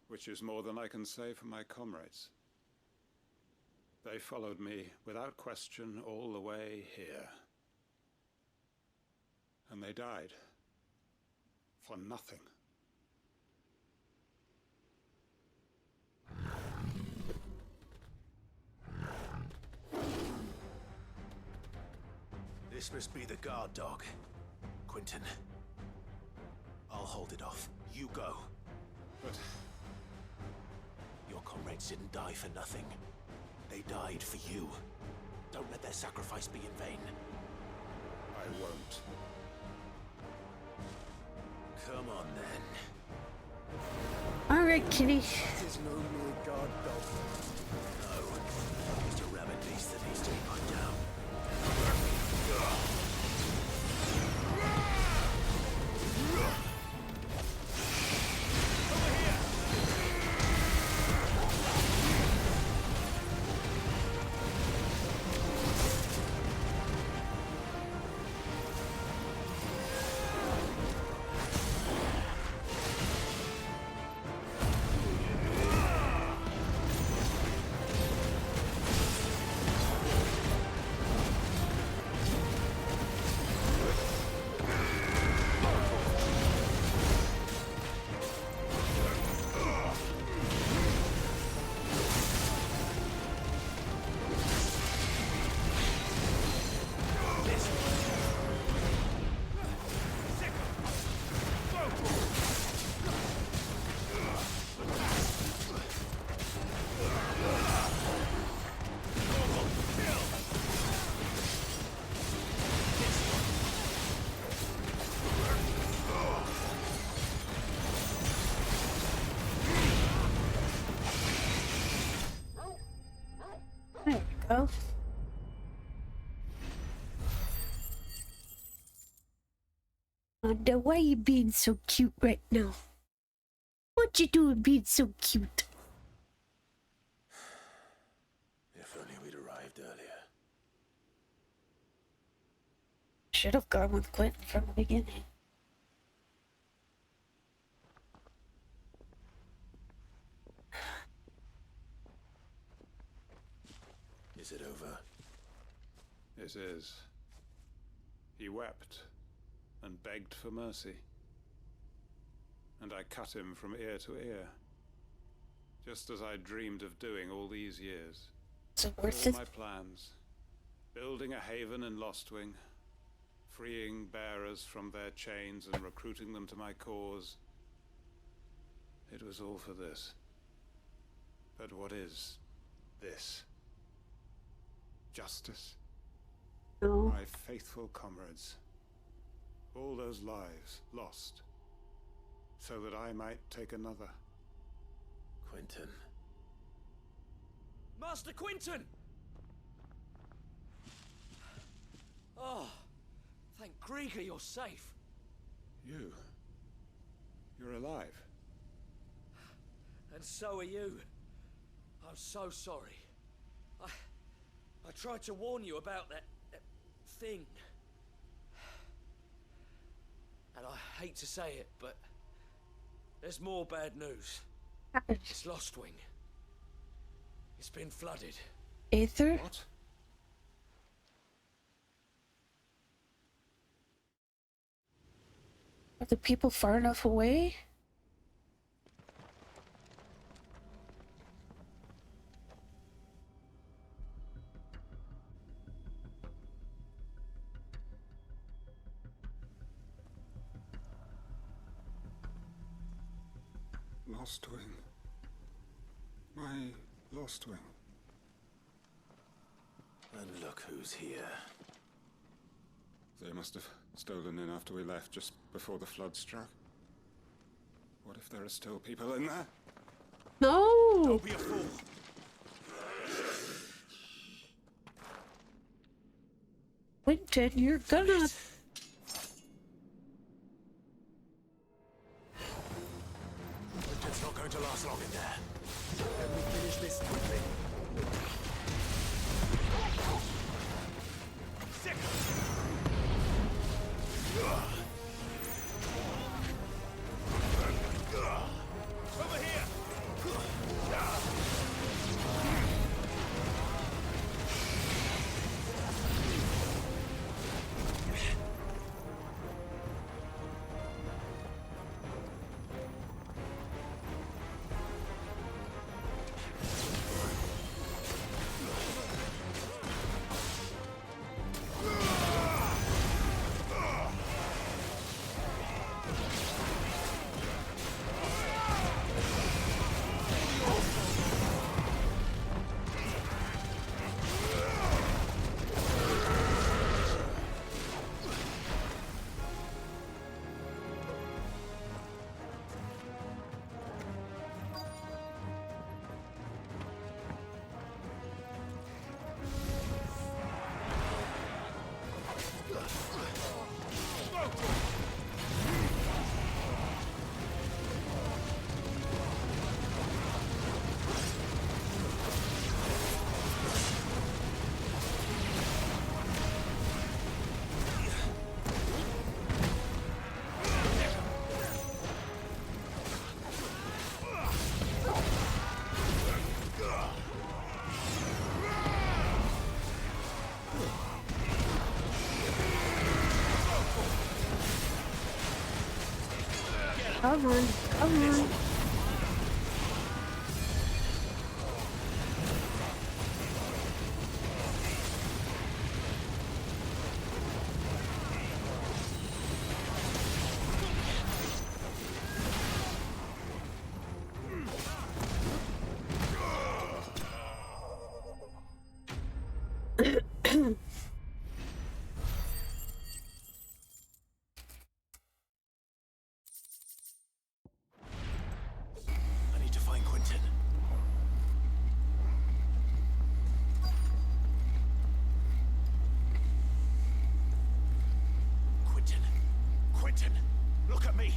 Which is more than I can say for my comrades. They followed me without question all the way here. And they died. For nothing. This must be the guard dog. Quentin. I'll hold it off. You go. But... your comrades didn't die for nothing. They died for you. Don't let their sacrifice be in vain. I won't. Come on, then. Alright, kitty. That is no mere guard dog. No. Just a rabid beast that needs to be put down. Oh. Wanda, why are you being so cute right now? What you doing being so cute? If only we'd arrived earlier. Should have gone with Quentin from the beginning. Is it over? It is. He wept and begged for mercy. And I cut him from ear to ear. Just as I dreamed of doing all these years. So worth all it? my plans. Building a haven in Lostwing. Freeing bearers from their chains and recruiting them to my cause. It was all for this. But what is this? Justice? No. My faithful comrades. All those lives lost. So that I might take another. Quentin. Master Quentin! Oh, thank Grieger you're safe. You're alive. And so are you. I'm so sorry. I tried to warn you about that thing. And I hate to say it, but there's more bad news. It's Lostwing. It's been flooded. Aether? What? Are the people far enough away? Lostwing. My Lostwing. And look who's here. They must have stolen in after we left, just before the flood struck. What if there are still people in there? No! Don't be a fool. Quentin, you're gonna... Quentin's not going to last long in there. Let me finish this quickly. Over here! Come on, come on. I need to find Quentin. Quentin! Quentin! Look at me!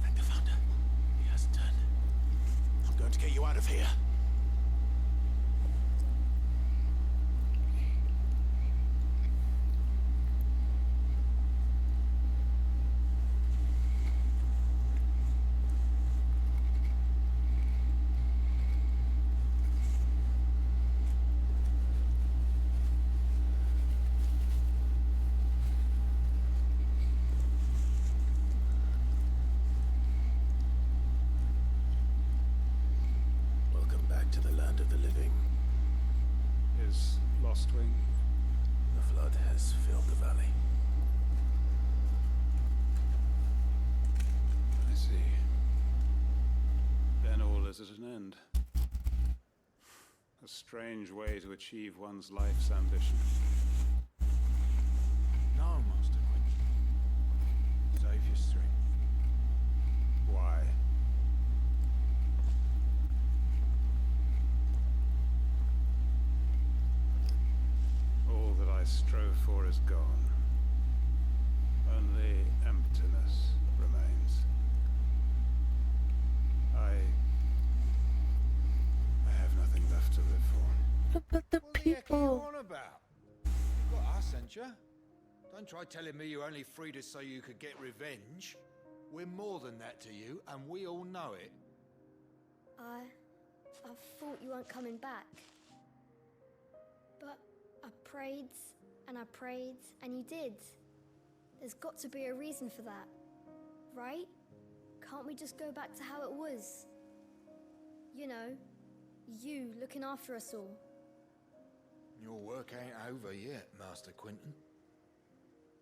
Thank the Founder. of here. Welcome back to the land of the living. Is Lostwing? The flood has filled the valley. I see. Then all is at an end. A strange way to achieve one's life's ambition. No, Master Quinton. Save your strength. Why? All that I strove for is gone. Only emptiness remains. I have nothing left to live for. What about the What the heck are you people? on about? You've got us, ain't ya? Don't try telling me you only freed us so you could get revenge. We're more than that to you, and we all know it. I thought you weren't coming back. But I prayed, and you did. There's got to be a reason for that, right? Can't we just go back to how it was? You know, you looking after us all. Your work ain't over yet, Master Quinton.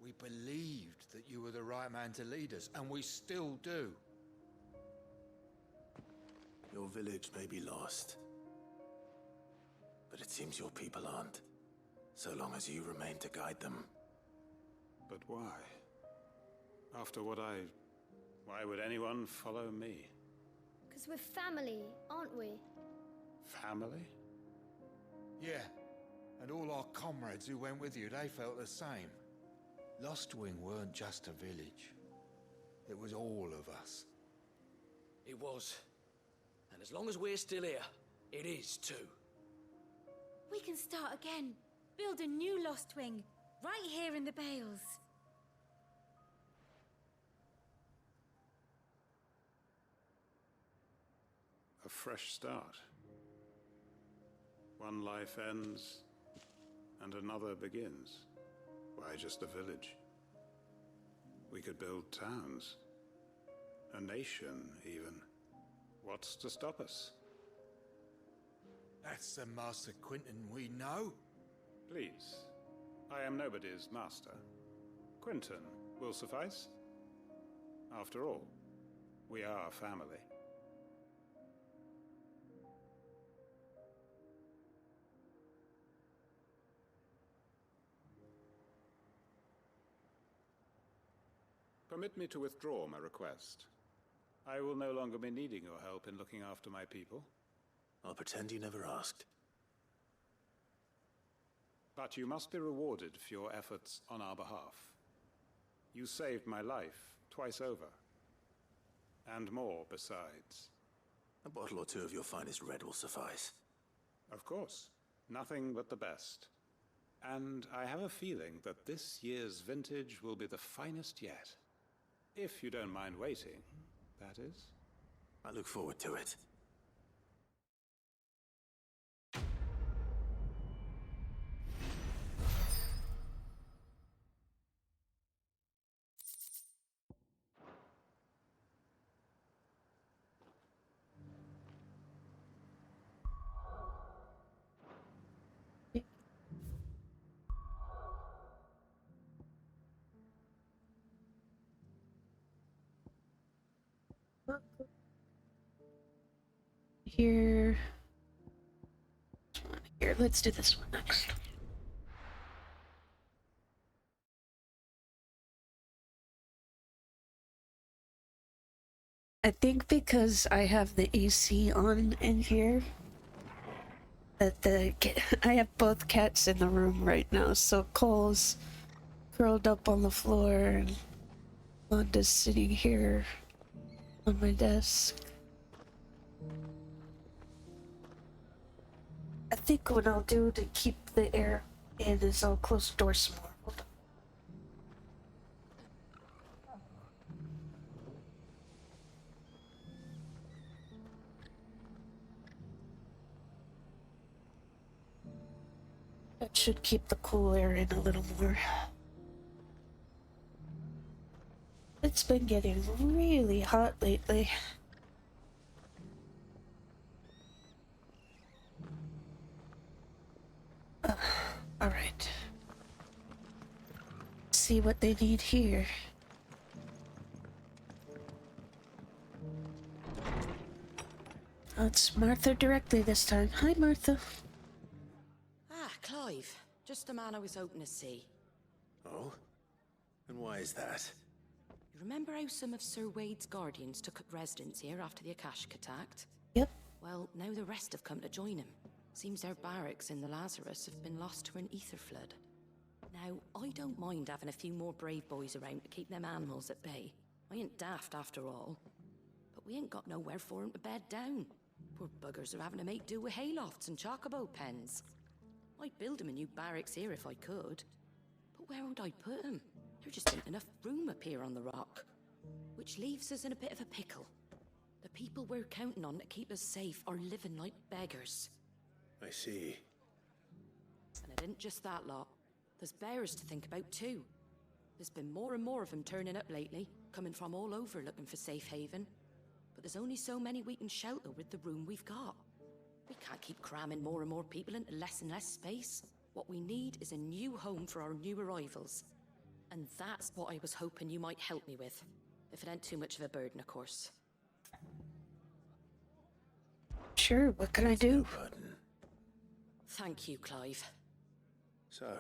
We believed that you were the right man to lead us, and we still do. Your village may be lost, but it seems your people aren't, so long as you remain to guide them. But why? After what why would anyone follow me? 'Cause we're family, aren't we? Family? Yeah, and all our comrades who went with you, they felt the same. Lostwing weren't just a village. It was all of us. It was. And as long as we're still here, it is too. We can start again. Build a new Lost Wing, right here in the Bales. A fresh start. One life ends, and another begins. Why just a village? We could build towns. A nation, even. What's to stop us? That's the Master Quinton we know. Please. I am nobody's master. Quinton will suffice. After all, we are family. Permit me to withdraw my request. I will no longer be needing your help in looking after my people. I'll pretend you never asked. But you must be rewarded for your efforts on our behalf. You saved my life twice over. And more besides. A bottle or two of your finest red will suffice. Of course. Nothing but the best. And I have a feeling that this year's vintage will be the finest yet. If you don't mind waiting, that is. I look forward to it. Here. Here, let's do this one next. I think because I have the AC on in here, that I have both cats in the room right now, so Cole's curled up on the floor and Wanda's sitting here on my desk. think what I'll do to keep the air in is I'll close the door some more. Hold on. That should keep the cool air in a little more. It's been getting really hot lately. Alright. See what they need here. It's Martha directly this time. Hi, Martha. Ah, Clive. Just the man I was hoping to see. Oh? And why is that? You remember how some of Sir Wade's guardians took up residence here after the Akashic attacked? Yep. Well, now the rest have come to join him. Seems their barracks in the Lazarus have been lost to an ether flood. Now, I don't mind having a few more brave boys around to keep them animals at bay. I ain't daft after all. But we ain't got nowhere for 'em to bed down. Poor buggers are having to make do with haylofts and chocobo pens. I'd build 'em a new barracks here if I could. But where would I put 'em? There just ain't enough room up here on the rock. Which leaves us in a bit of a pickle. The people we're counting on to keep us safe are living like beggars. I see. And it isn't just that lot. There's bears to think about too. There's been more and more of them turning up lately, coming from all over looking for safe haven. But there's only so many we can shelter with the room we've got. We can't keep cramming more and more people into less and less space. What we need is a new home for our new arrivals. And that's what I was hoping you might help me with. If it ain't too much of a burden, of course. Sure, what can I do? Thank you, Clive. So,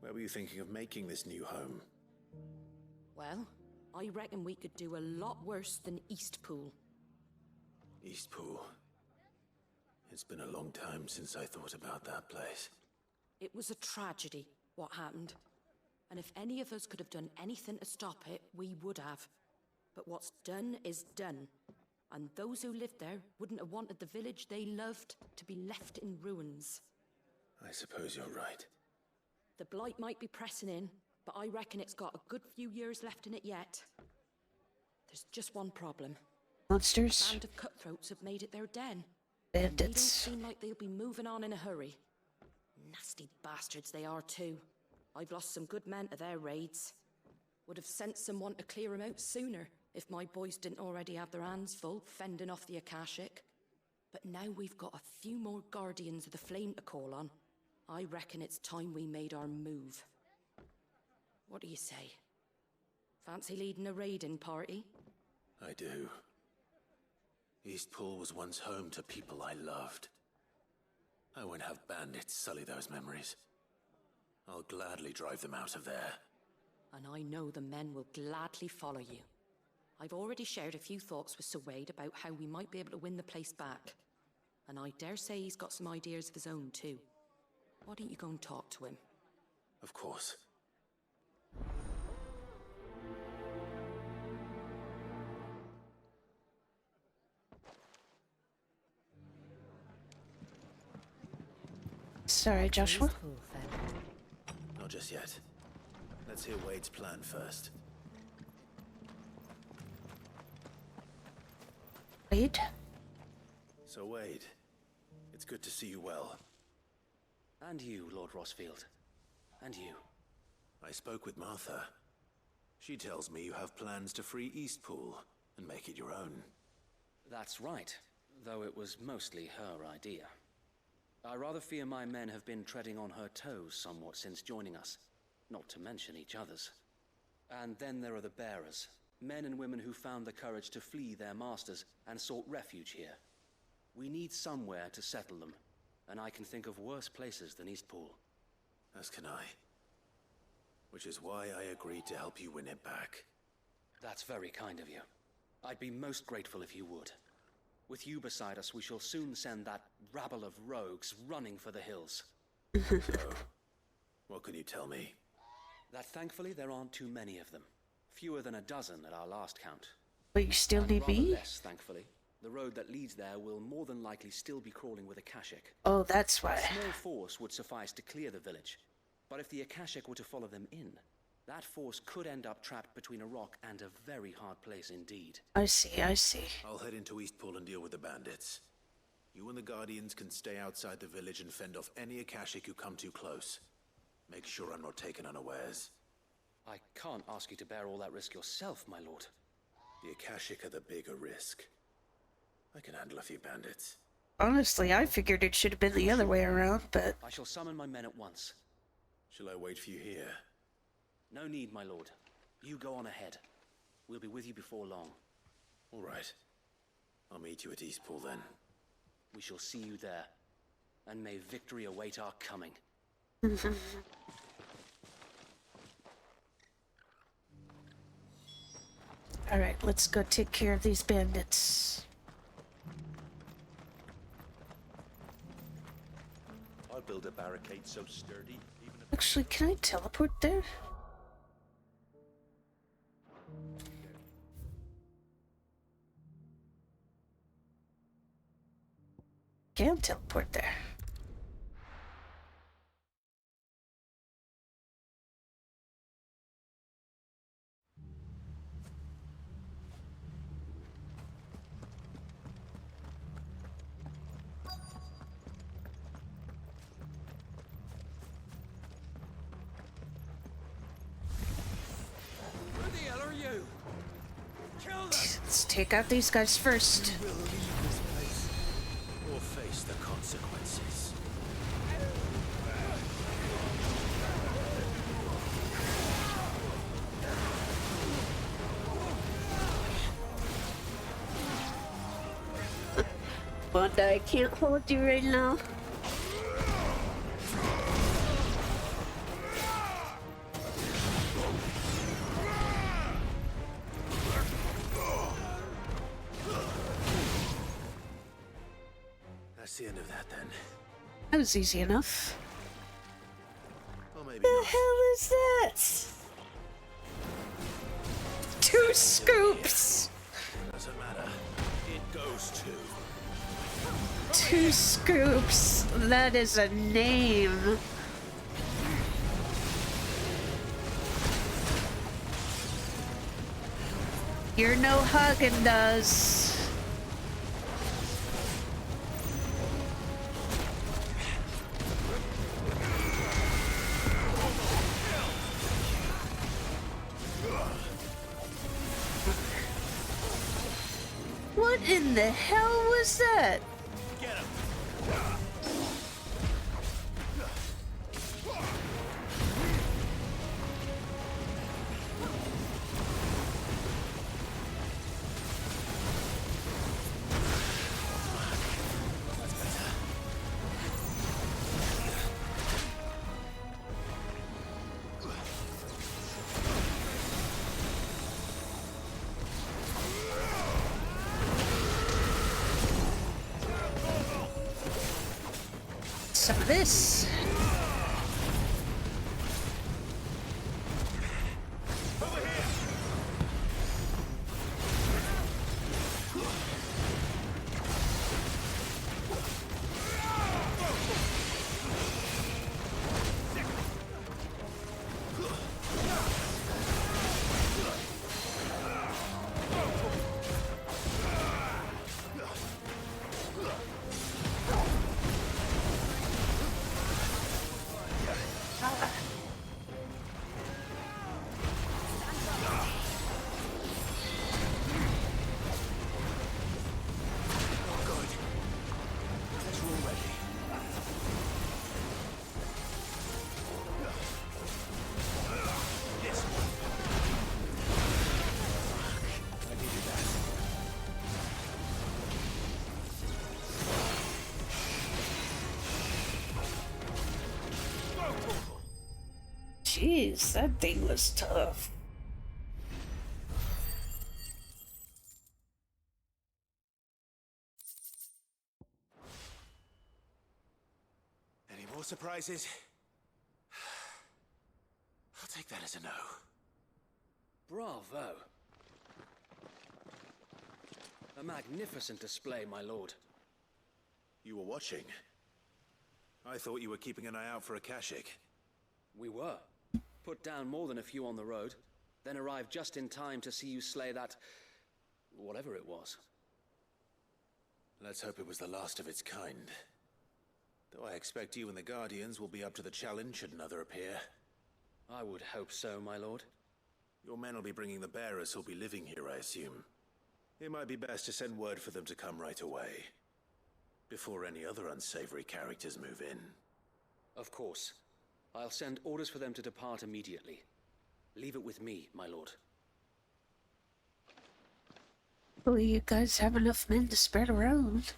where were you thinking of making this new home? Well, I reckon we could do a lot worse than Eastpool. Eastpool. It's been a long time since I thought about that place. It was a tragedy, what happened. And if any of us could have done anything to stop it, we would have. But what's done is done. And those who lived there wouldn't have wanted the village they loved to be left in ruins. I suppose you're right. The blight might be pressing in, but I reckon it's got a good few years left in it yet. There's just one problem. Monsters? A band of cutthroats have made it their den. Bandits. And they don't seem like they'll be moving on in a hurry. Nasty bastards they are too. I've lost some good men to their raids. Would have sent someone to clear them out sooner if my boys didn't already have their hands full fending off the Akashic. But now we've got a few more Guardians of the Flame to call on. I reckon it's time we made our move. What do you say? Fancy leading a raiding party? I do. Eastpool was once home to people I loved. I won't have bandits sully those memories. I'll gladly drive them out of there. And I know the men will gladly follow you. I've already shared a few thoughts with Sir Wade about how we might be able to win the place back. And I dare say he's got some ideas of his own too. Why don't you go and talk to him? Of course. Sorry, Joshua. Not just yet. Let's hear Wade's plan first. Wade? So, Wade, it's good to see you well. And you, Lord Rosfield. And you. I spoke with Martha. She tells me you have plans to free Eastpool and make it your own. That's right, though it was mostly her idea. I rather fear my men have been treading on her toes somewhat since joining us, not to mention each other's. And then there are the bearers, men and women who found the courage to flee their masters and sought refuge here. We need somewhere to settle them, and I can think of worse places than Eastpool. As can I. Which is why I agreed to help you win it back. That's very kind of you. I'd be most grateful if you would. With you beside us, we shall soon send that rabble of rogues running for the hills. So, what can you tell me? That thankfully there aren't too many of them. Fewer than a dozen at our last count. But you still need rather me? less, thankfully, the road that leads there will more than likely still be crawling with Akashic. Oh, that's why. A small force would suffice to clear the village, but if the Akashic were to follow them in, that force could end up trapped between a rock and a very hard place indeed. I see, I see. I'll head into Eastpool and deal with the bandits. You and the Guardians can stay outside the village and fend off any Akashic who come too close. Make sure I'm not taken unawares. I can't ask you to bear all that risk yourself, my lord. The Akashic are the bigger risk. I can handle a few bandits. Honestly, I figured it should have been the other way around, but... I shall summon my men at once. Shall I wait for you here? No need, my lord. You go on ahead. We'll be with you before long. All right. I'll meet you at Eastpool then. We shall see you there. And may victory await our coming. Alright, let's go take care of these bandits. I'll build a barricade so sturdy. Actually, can I teleport there? Can't teleport there. Who the hell are you? Kill them! Let's take out these guys first. You will leave this place, or face the consequences. Wanda, I can't hold you right now. That's the end of that then. That was easy enough. Or maybe The not. hell is that? 2 scoops! Doesn't matter. It goes to. 2 scoops. That is a name. You're no Haagen-Dazs. What in the hell was that? Get him! Some of this. Jeez, that thing was tough. Any more surprises? I'll take that as a no. Bravo. A magnificent display, my lord. You were watching? I thought you were keeping an eye out for a Kashik. We were. Put down more than a few on the road, then arrived just in time to see you slay that... whatever it was. Let's hope it was the last of its kind. Though I expect you and the Guardians will be up to the challenge should another appear. I would hope so, my lord. Your men will be bringing the bearers who'll be living here, I assume. It might be best to send word for them to come right away, before any other unsavory characters move in. Of course. I'll send orders for them to depart immediately. Leave it with me, my lord. Well, you guys have enough men to spread around.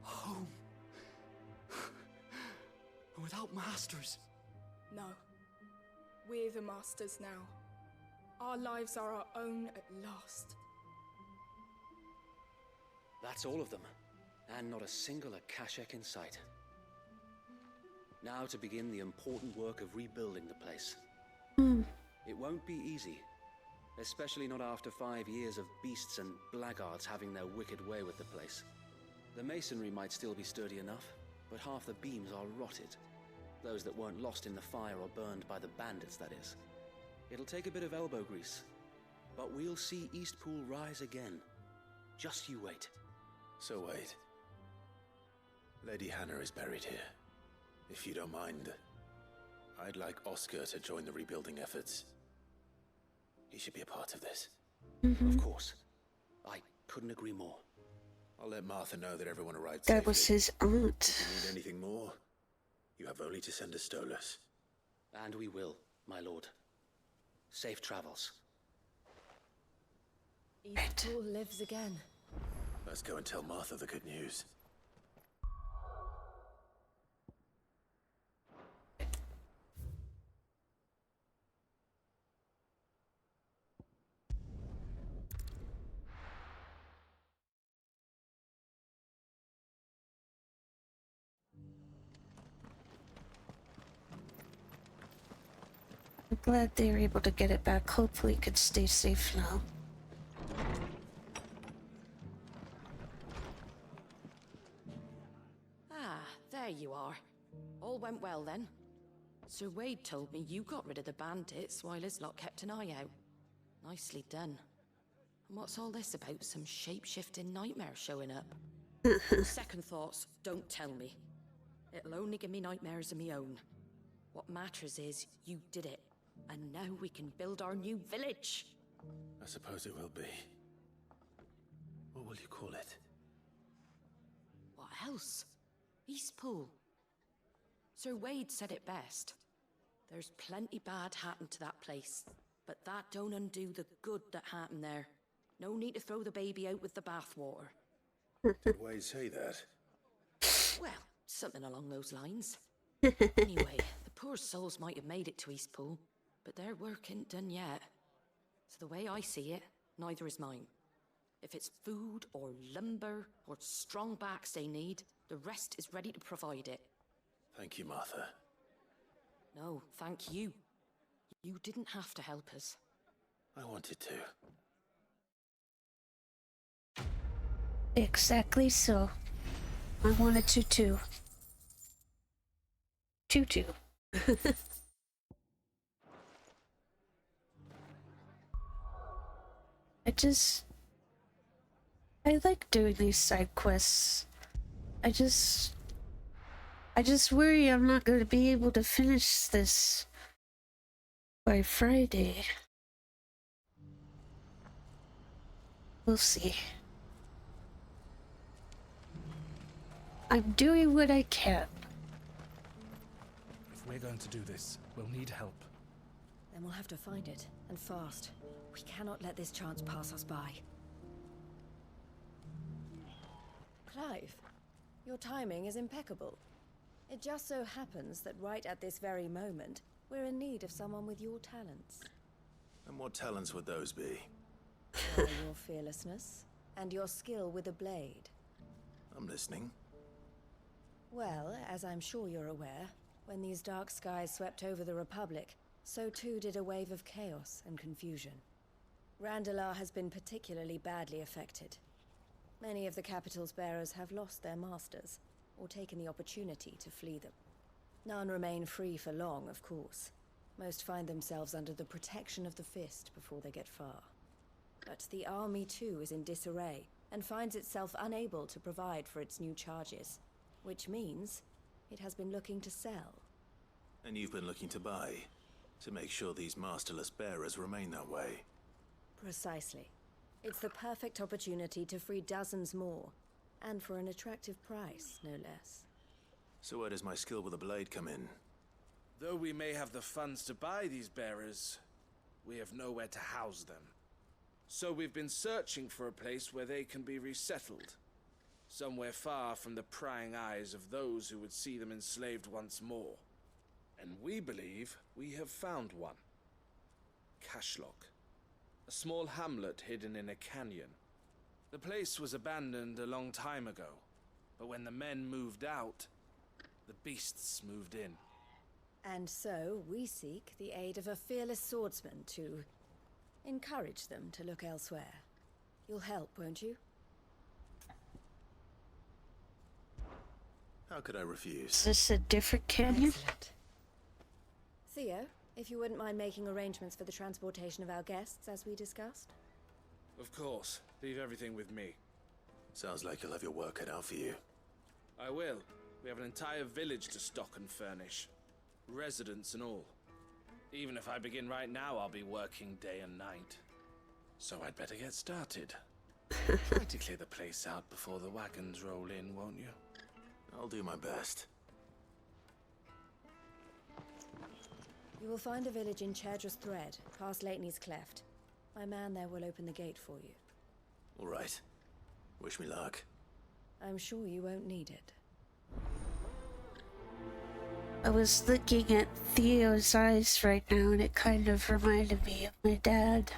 Home. Without masters. No. We're the masters now. Our lives are our own at last. That's all of them. And not a single Akashek in sight. Now to begin the important work of rebuilding the place. It won't be easy. Especially not after 5 years of beasts and blackguards having their wicked way with the place. The masonry might still be sturdy enough, but half the beams are rotted. Those that weren't lost in the fire or burned by the bandits, that is. It'll take a bit of elbow grease, but we'll see Eastpool rise again. Just you wait. So wait. Lady Hannah is buried here. If you don't mind, I'd like Oscar to join the rebuilding efforts. He should be a part of this. Of course. I couldn't agree more. I'll let Martha know that everyone arrived That safely. was his aunt. If you need anything more, you have only to send a Stolas. And we will, my lord. Safe travels. Eastpool lives again. Let's go and tell Martha the good news. I'm glad they were able to get it back. Hopefully it could stay safe now. Ah, there you are. All went well then. Sir Wade told me you got rid of the bandits while his lot kept an eye out. Nicely done. And what's all this about some shape-shifting nightmare showing up? Second thoughts, don't tell me. It'll only give me nightmares of me own. What matters is you did it. And now we can build our new village. I suppose it will be. What will you call it? What else? Eastpool. Sir Wade said it best. There's plenty bad happened to that place, but that don't undo the good that happened there. No need to throw the baby out with the bathwater. Did Wade say that? Well, something along those lines. Anyway, the poor souls might have made it to Eastpool, but their work ain't done yet. So the way I see it, neither is mine. If it's food or lumber or strong backs they need, the rest is ready to provide it. Thank you, Martha. No, thank you. You didn't have to help us. I wanted to. Exactly so. I wanted to too. Choo-choo. I like doing these side quests. I just worry I'm not going to be able to finish this by Friday. We'll see. I'm doing what I can. If we're going to do this, we'll need help. Then we'll have to find it, and fast. We cannot let this chance pass us by. Clive, your timing is impeccable. It just so happens that right at this very moment, we're in need of someone with your talents. And what talents would those be? Your fearlessness, and your skill with a blade. I'm listening. Well, as I'm sure you're aware, When these dark skies swept over the Republic, so too did a wave of chaos and confusion. Randalar has been particularly badly affected. Many of the capital's bearers have lost their masters, or taken the opportunity to flee them. None remain free for long, of course. Most find themselves under the protection of the Fist before they get far. But the army too is in disarray, and finds itself unable to provide for its new charges. Which means it has been looking to sell. And you've been looking to buy, to make sure these masterless bearers remain that way. Precisely. It's the perfect opportunity to free dozens more, and for an attractive price, no less. So where does my skill with a blade come in? Though we may have the funds to buy these bearers, we have nowhere to house them. So we've been searching for a place where they can be resettled. Somewhere far from the prying eyes of those who would see them enslaved once more. And we believe we have found one. Cashlock. A small hamlet hidden in a canyon. The place was abandoned a long time ago, but when the men moved out, the beasts moved in. And so we seek the aid of a fearless swordsman to encourage them to look elsewhere. You'll help, won't you? How could I refuse? Is this a different canyon? Excellent. Theo, if you wouldn't mind making arrangements for the transportation of our guests, as we discussed. Of course. Leave everything with me. Sounds like you'll have your work cut out for you. I will. We have an entire village to stock and furnish. Residents and all. Even if I begin right now, I'll be working day and night. So I'd better get started. Try to clear the place out before the wagons roll in, won't you? I'll do my best. You will find a village in Chadra's Thread, past Lateney's Cleft. My man there will open the gate for you. All right. Wish me luck. I'm sure you won't need it. I was looking at Theo's eyes right now, and it kind of reminded me of my dad.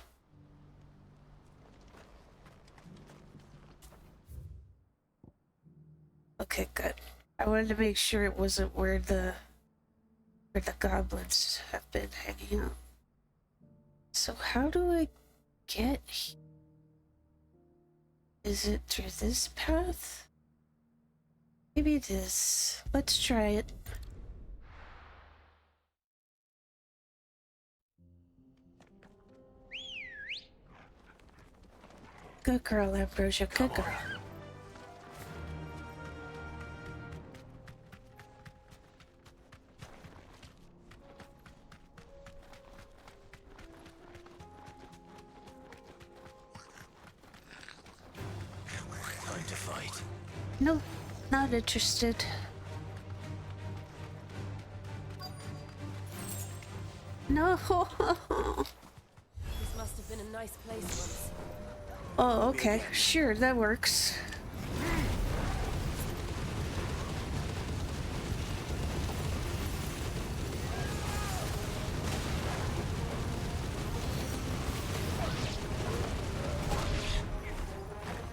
Okay, good. I wanted to make sure it wasn't where the goblins have been hanging out. So how do I get here? Is it through this path? Maybe this. Let's try it. Good girl, Ambrosia. Good girl. Time to fight. No, not interested. No. This must have been a nice place once. Oh, okay. Sure, that works.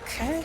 Okay.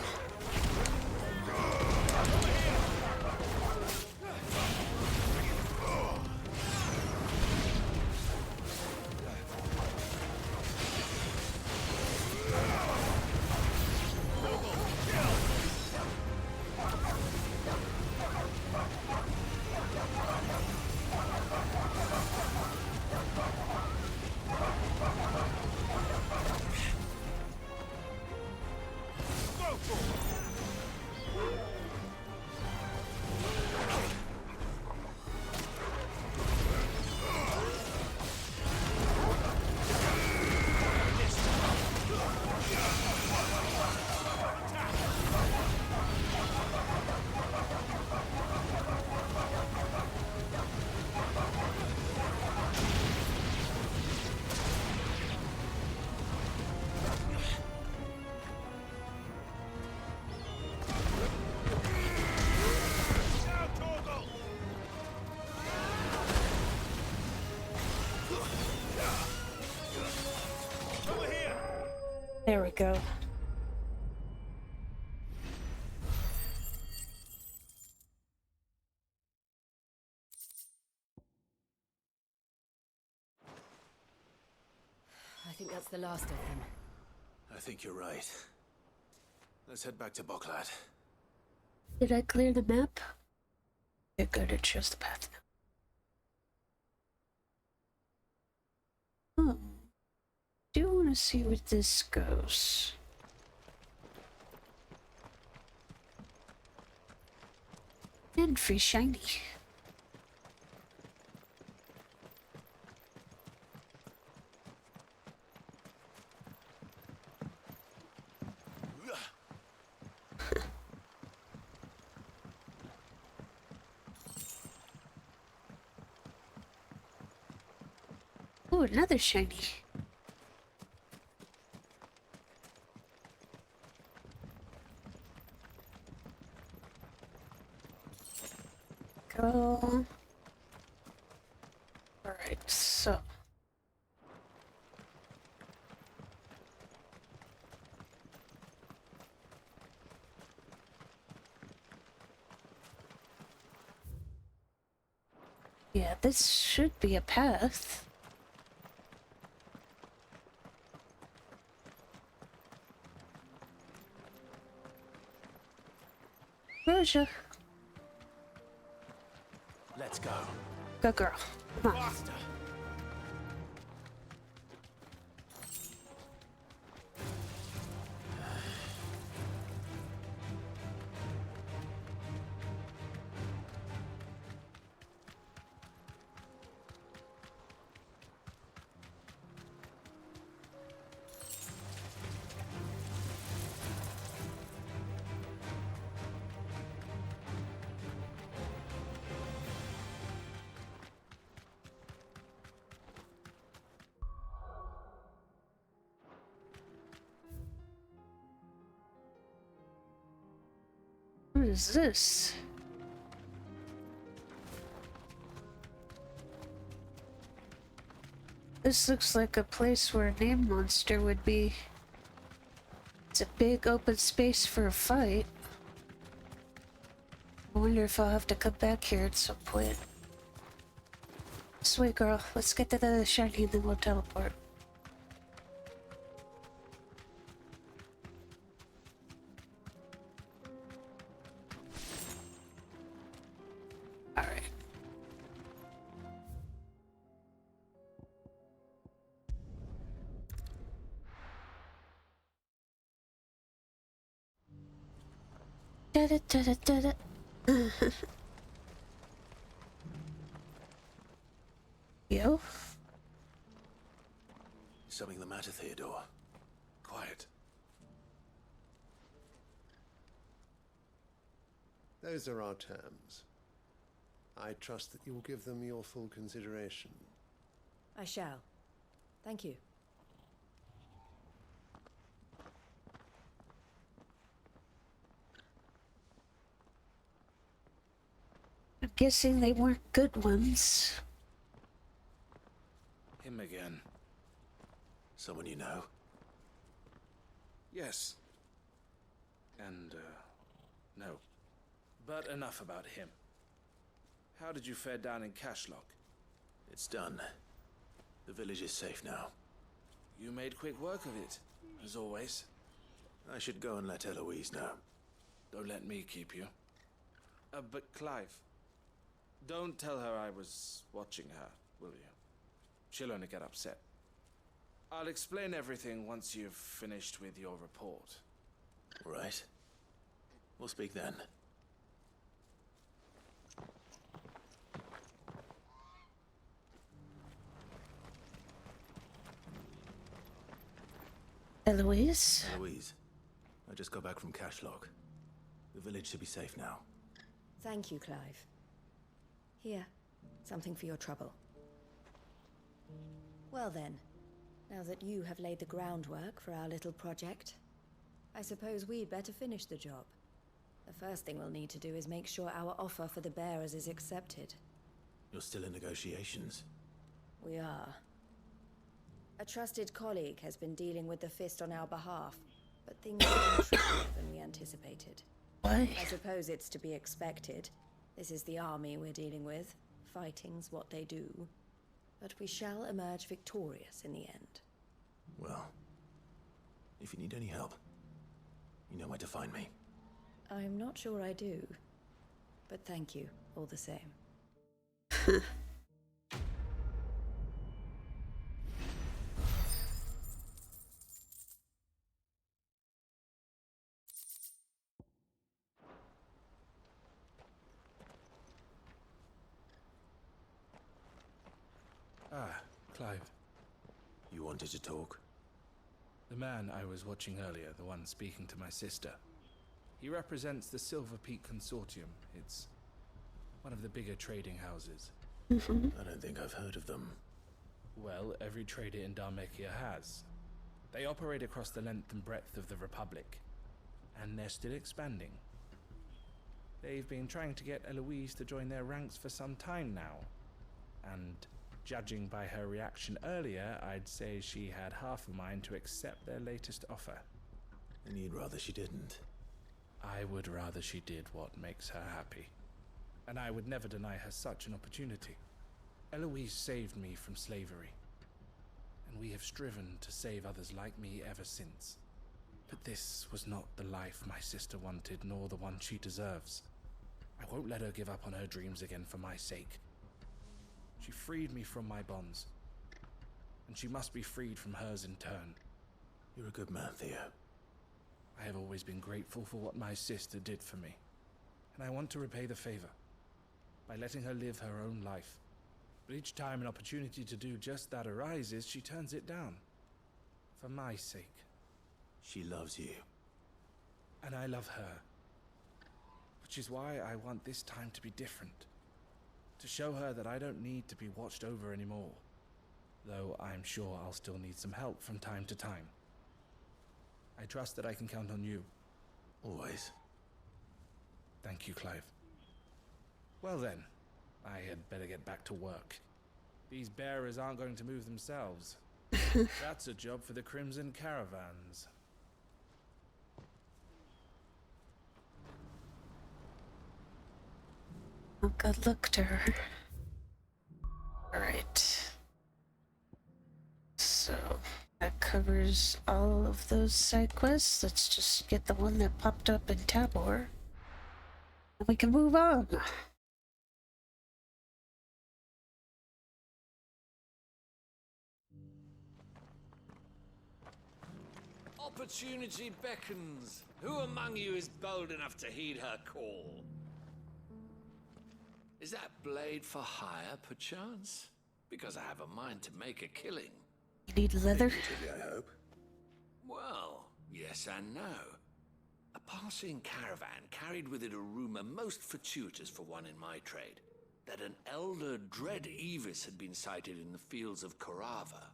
There we go. That's the last of them. I think you're right. Let's head back to Boklat. Did I clear the map? Yeah, good, it shows the path now. Oh. Do want to see where this goes. And free shiny. Oh, another shiny. Go. Alright, so. Yeah, this should be a path. Roja. Let's go. Good girl. Come on. Faster. What is this? This looks like a place where a name monster would be. It's a big open space for a fight. I wonder if I'll have to come back here at some point. Sweet girl, let's get to the shiny and then we'll teleport. Alright. Da-da-da-da-da-da. Yo? Something the matter, Theodore? Quiet. Those are our terms. I trust that you'll give them your full consideration. I shall. Thank you. I'm guessing they weren't good ones. Him again. Someone you know? Yes. And, no. But enough about him. How did you fare down in Cashlock? It's done. The village is safe now. You made quick work of it, as always. I should go and let Eloise know. Don't let me keep you. But Clive, don't tell her I was watching her, will you? She'll only get upset. I'll explain everything once you've finished with your report. Right. We'll speak then. Eloise? Eloise, I just got back from Cashlock. The village should be safe now. Thank you, Clive. Here, something for your trouble. Well then, now that you have laid the groundwork for our little project, I suppose we'd better finish the job. The first thing we'll need to do is make sure our offer for the bearers is accepted. You're still in negotiations? We are. A trusted colleague has been dealing with the Fist on our behalf, but things have been trickier than we anticipated. Why? I suppose it's to be expected. This is the army we're dealing with. Fighting's what they do. But we shall emerge victorious in the end. Well, if you need any help, you know where to find me. I'm not sure I do, but thank you all the same. Ah, Clive. You wanted to talk? The man I was watching earlier, the one speaking to my sister. He represents the Silver Peak Consortium. It's one of the bigger trading houses. I don't think I've heard of them. Well, every trader in Dhalmekia has. They operate across the length and breadth of the Republic, and they're still expanding. They've been trying to get Eloise to join their ranks for some time now, and judging by her reaction earlier, I'd say she had half a mind to accept their latest offer. And you'd rather she didn't? I would rather she did what makes her happy. And I would never deny her such an opportunity. Eloise saved me from slavery, and we have striven to save others like me ever since. But this was not the life my sister wanted, nor the one she deserves. I won't let her give up on her dreams again for my sake. She freed me from my bonds, and she must be freed from hers in turn. You're a good man, Theo. I have always been grateful for what my sister did for me, and I want to repay the favor by letting her live her own life. But each time an opportunity to do just that arises, she turns it down. For my sake. She loves you. And I love her. Which is why I want this time to be different. To show her that I don't need to be watched over anymore. Though I'm sure I'll still need some help from time to time. I trust that I can count on you. Always. Thank you, Clive. Well then, I had better get back to work. These bearers aren't going to move themselves. That's a job for the Crimson Caravans. Oh, good luck to her. Alright. So, that covers all of those side quests. Let's just get the one that popped up in Tabor. And we can move on. Opportunity beckons. Who among you is bold enough to heed her call? Is that blade for hire, perchance? Because I have a mind to make a killing. You need leather? Figuratively, I hope. Well, yes and no. A passing caravan carried with it a rumor most fortuitous for one in my trade, that an elder Dread Evis had been sighted in the fields of Korava.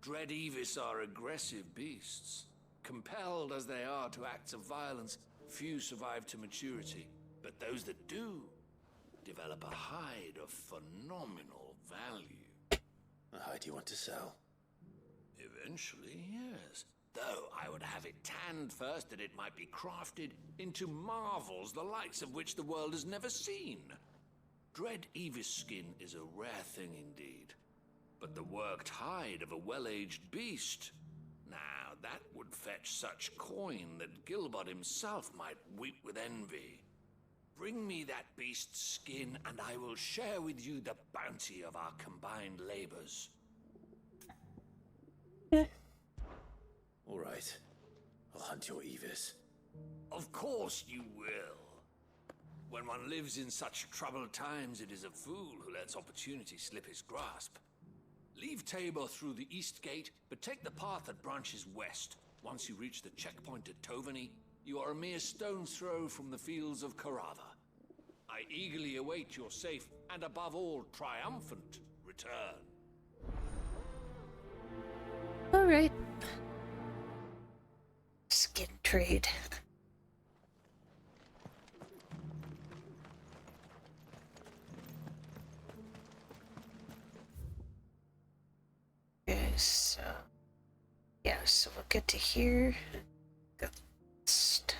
Dread Evis are aggressive beasts. Compelled as they are to acts of violence, few survive to maturity, but those that do develop a hide of phenomenal value. A hide you want to sell? Eventually, yes. Though I would have it tanned first that it might be crafted into marvels the likes of which the world has never seen. Dread Evis skin is a rare thing indeed. But the worked hide of a well-aged beast, now that would fetch such coin that Gilbert himself might weep with envy. Bring me that beast's skin, and I will share with you the bounty of our combined labors. All right. I'll hunt your Evis. Of course you will. When one lives in such troubled times, it is a fool who lets opportunity slip his grasp. Leave Tabor through the east gate, but take the path that branches west. Once you reach the checkpoint at Tovani, you are a mere stone's throw from the fields of Korava. I eagerly await your safe, and above all, triumphant return. Alright. Skin trade. Okay, so yeah, so we'll get to here. Go west.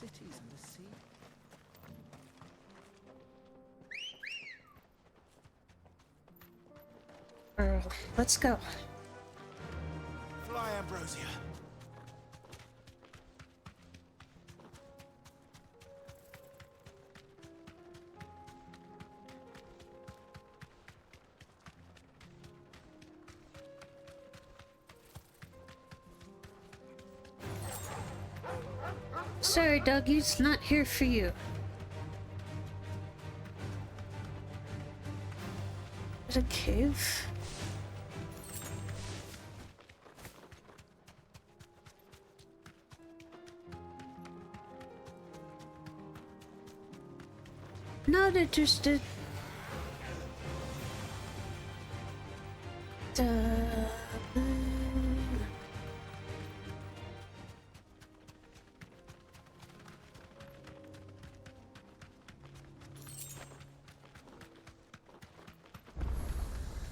cities and the sea. Let's go. Fly, Ambrosia. Sorry, doggy, it's not here for you. Is it a cave? Not interested.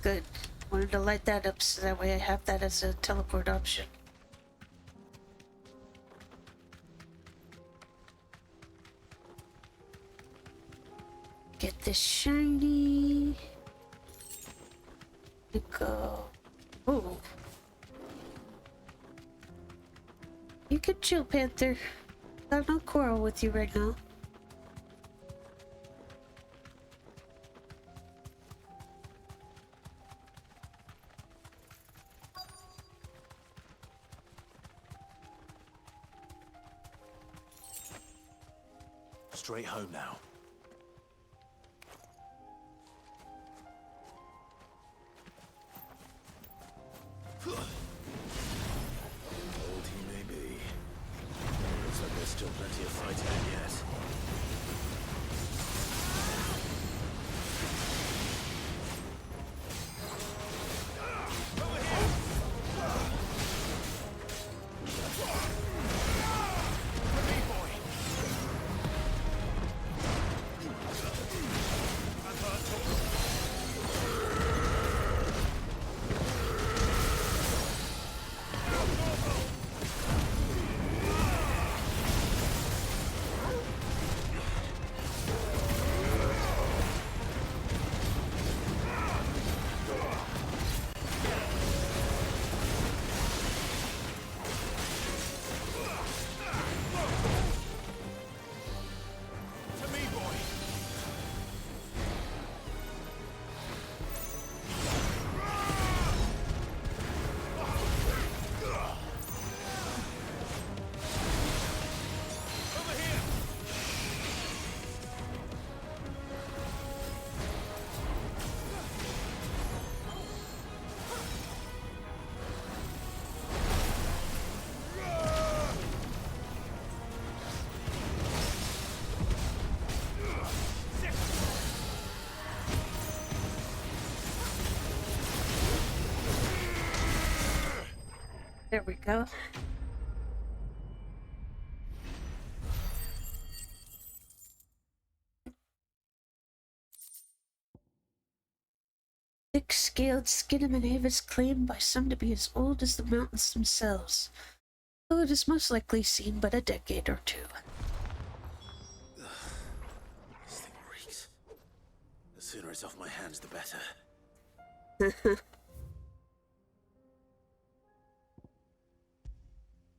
Good. Wanted to light that up so that way I have that as a teleport option. Get this shiny. Go. Oh. You can chill, Panther. Got no quarrel with you right now. Straight home now. Old he may be. Looks like there's still plenty of fighting yet. There we go. Thick-scaled Skinnaminave is claimed by some to be as old as the mountains themselves, though it is most likely seen but a decade or two. This thing reeks. The sooner it's off my hands, the better.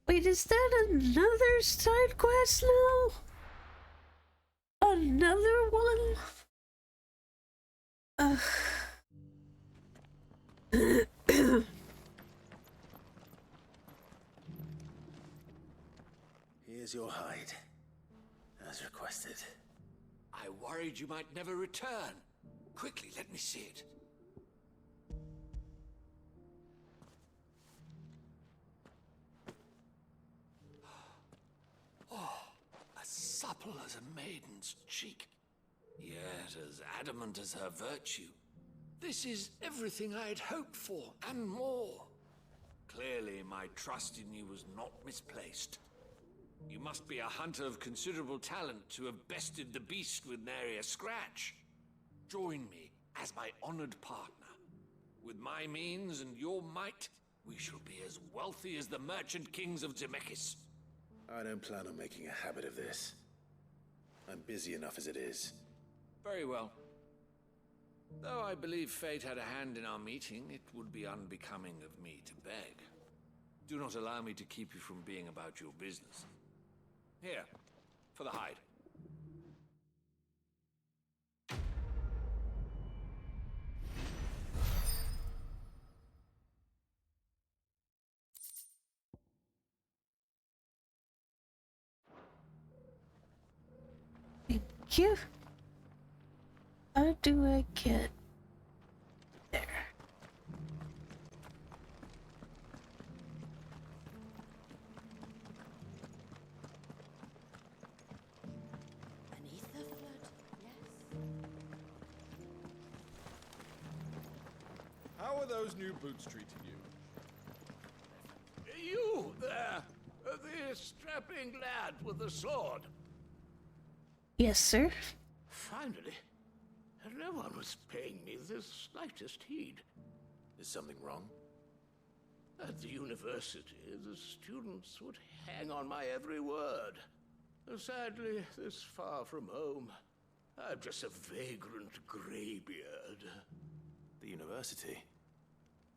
Wait, is that another side quest now? Another one? Here's your hide, as requested. I worried you might never return. Quickly, let me see it. Oh, as supple as a maiden's cheek, yet as adamant as her virtue. This is everything I'd hoped for, and more. Clearly, my trust in you was not misplaced. You must be a hunter of considerable talent to have bested the beast with nary a scratch. Join me as my honored partner. With my means and your might, we shall be as wealthy as the merchant kings of Zemeckis. I don't plan on making a habit of this. I'm busy enough as it is. Very well. Though I believe fate had a hand in our meeting, it would be unbecoming of me to beg. Do not allow me to keep you from being about your business. Here, for the hide. Thank you. How do I get there? Beneath the flood, yes. How are those new boots treating you? You there! The strapping lad with the sword. Yes, sir. Finally. No one was paying me the slightest heed. Is something wrong? At the university, the students would hang on my every word. Sadly, this far from home, I'm just a vagrant greybeard. The university?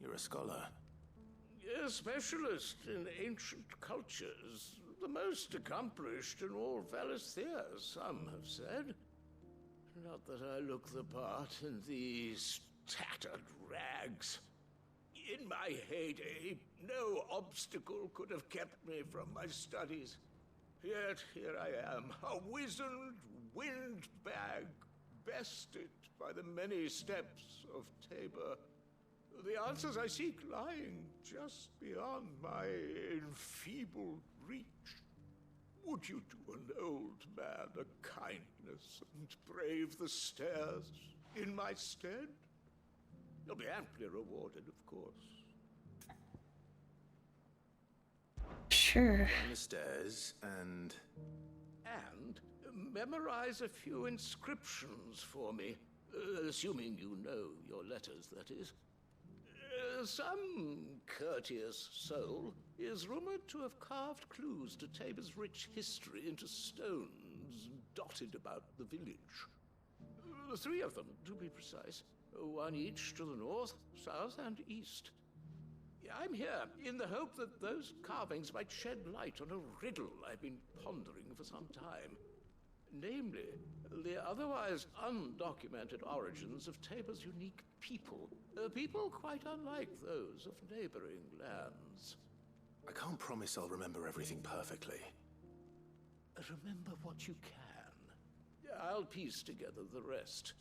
You're a scholar. A specialist in ancient cultures. The most accomplished in all Valisthea, some have said. Not that I look the part in these tattered rags. In my heyday, no obstacle could have kept me from my studies. Yet here I am, a wizened windbag, bested by the many steps of Tabor. The answers I seek lying just beyond my enfeebled reach. Would you do an old man a kindness and brave the stairs in my stead? You'll be amply rewarded, of course. Sure. Down the stairs and memorize a few inscriptions for me, assuming you know your letters, that is. Some courteous soul is rumored to have carved clues to Tabor's rich history into stones dotted about the village. 3 of them, to be precise. One each to the north, south, and east. I'm here in the hope that those carvings might shed light on a riddle I've been pondering for some time. Namely, the otherwise undocumented origins of Tabor's unique people. People quite unlike those of neighboring lands. I can't promise I'll remember everything perfectly. Remember what you can. I'll piece together the rest.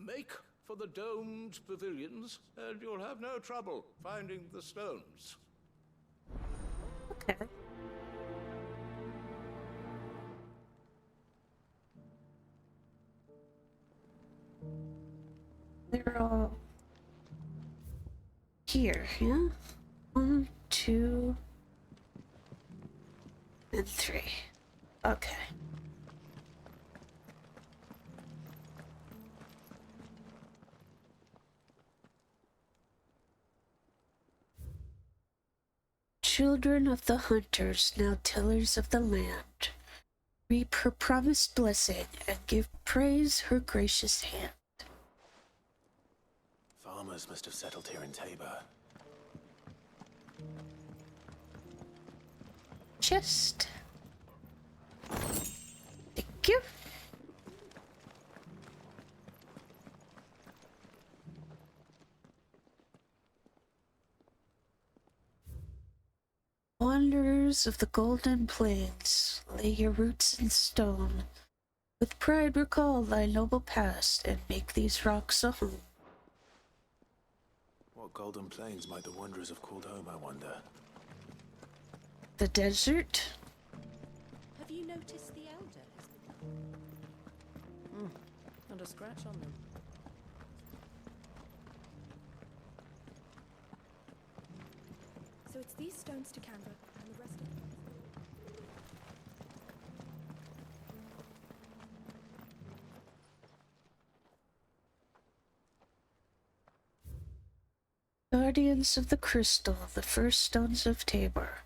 Make for the domed pavilions, and you'll have no trouble finding the stones. Okay. They're all here, yeah? 1, 2, and 3. Okay. Children of the hunters, now tillers of the land, reap her promised blessing and give praise her gracious hand. Farmers must have settled here in Tabor. Chest. Thank you. Wanderers of the Golden Plains, lay your roots in stone. With pride recall thy noble past, and make these rocks a home. What golden plains might the wanderers have called home, I wonder? The desert? Have you noticed the elder has been... Not a scratch on them. So it's these stones to Canva, and the rest of them. Guardians of the crystal, the first stones of Tabor.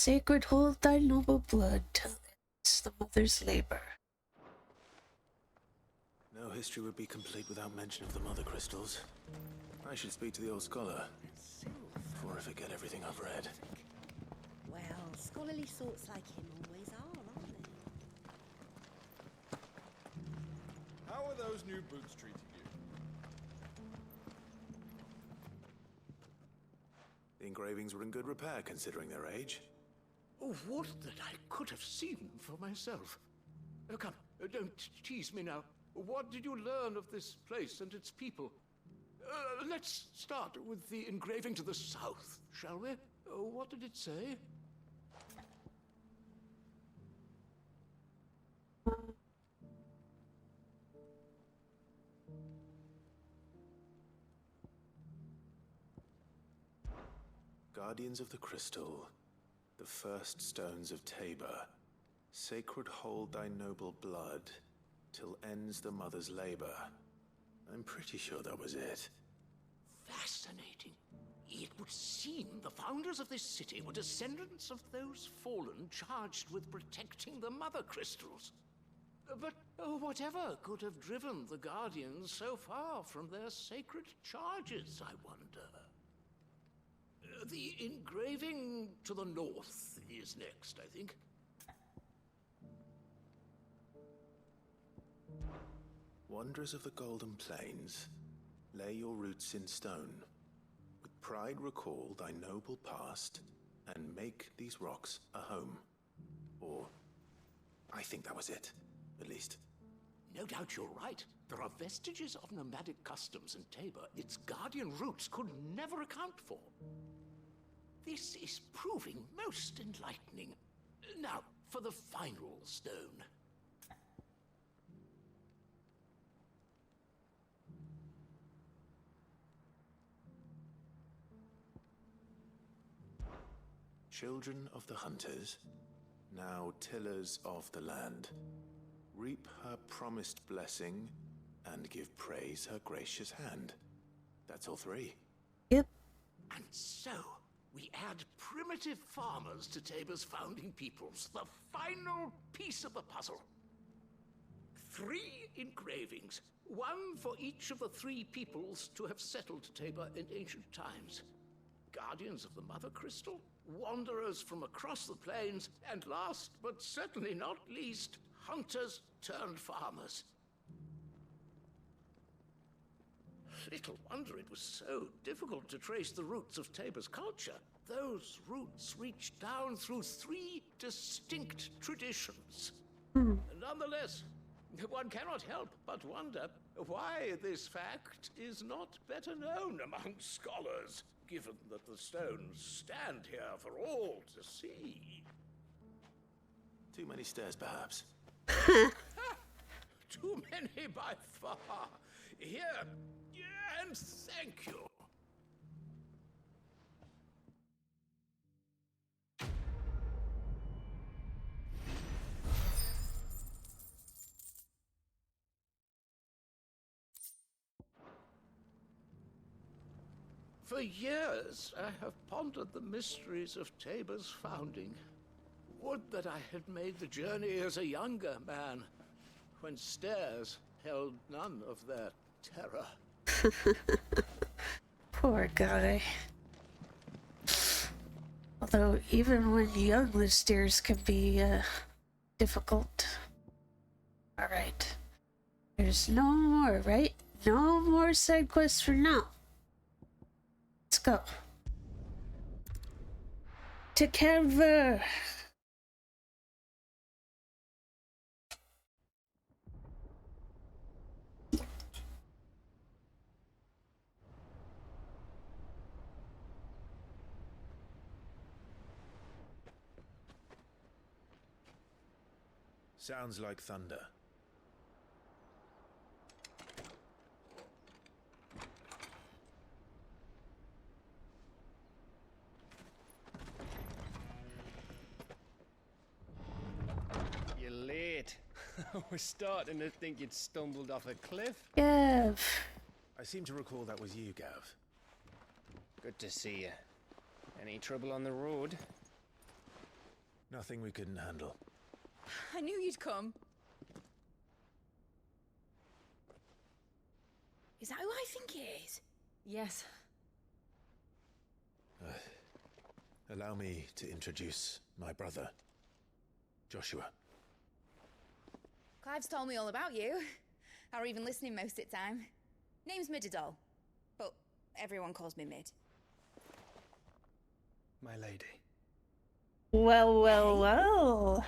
Sacred, hold thy noble blood till ends the mother's labor. No history would be complete without mention of the mother crystals. I should speak to the old scholar before I forget everything I've read. Well, scholarly sorts like him always are, aren't they? How are those new boots treating you? The engravings were in good repair considering their age. Oh, would that I could have seen for myself. Oh, come, don't tease me now. What did you learn of this place and its people? Let's start with the engraving to the south, shall we? What did it say? Guardians of the Crystal, the first stones of Tabor, sacred hold thy noble blood, till ends the mother's labor. I'm pretty sure that was it. Fascinating. It would seem the founders of this city were descendants of those fallen charged with protecting the mother crystals. But whatever could have driven the Guardians so far from their sacred charges, I wonder? The engraving to the north is next, I think. Wanderers of the Golden Plains, lay your roots in stone. With pride recall thy noble past, and make these rocks a home. Or, I think that was it, at least. No doubt you're right. There are vestiges of nomadic customs in Tabor its guardian roots could never account for. This is proving most enlightening. Now, for the final stone. Children of the hunters, now tillers of the land, reap her promised blessing and give praise her gracious hand. That's all three. Yep. And so, we add primitive farmers to Tabor's founding peoples, the final piece of the puzzle. 3 engravings, one for each of the 3 peoples to have settled Tabor in ancient times. Guardians of the Mother Crystal, wanderers from across the plains, and last but certainly not least, hunters turned farmers. Little wonder it was so difficult to trace the roots of Tabor's culture. Those roots reach down through 3 distinct traditions. Nonetheless, one cannot help but wonder why this fact is not better known among scholars, given that the stones stand here for all to see. Too many stairs, perhaps. Too many by far. Here, and thank you. For years, I have pondered the mysteries of Tabor's founding. Would that I had made the journey as a younger man, when stairs held none of their terror. Poor guy. Although, even when young, the stairs can be difficult. Alright. There's no more, right? No more side quests for now. Let's go. To Canva. Sounds like thunder. You're late. We're starting to think you'd stumbled off a cliff. Gav. I seem to recall that was you, Gav. Good to see you. Any trouble on the road? Nothing we couldn't handle. I knew you'd come. Is that who I think it is? Yes. Allow me to introduce my brother, Joshua. Clive's told me all about you. Or even listening most of the time. Name's Midadol, but everyone calls me Mid. My lady. Well, well, well.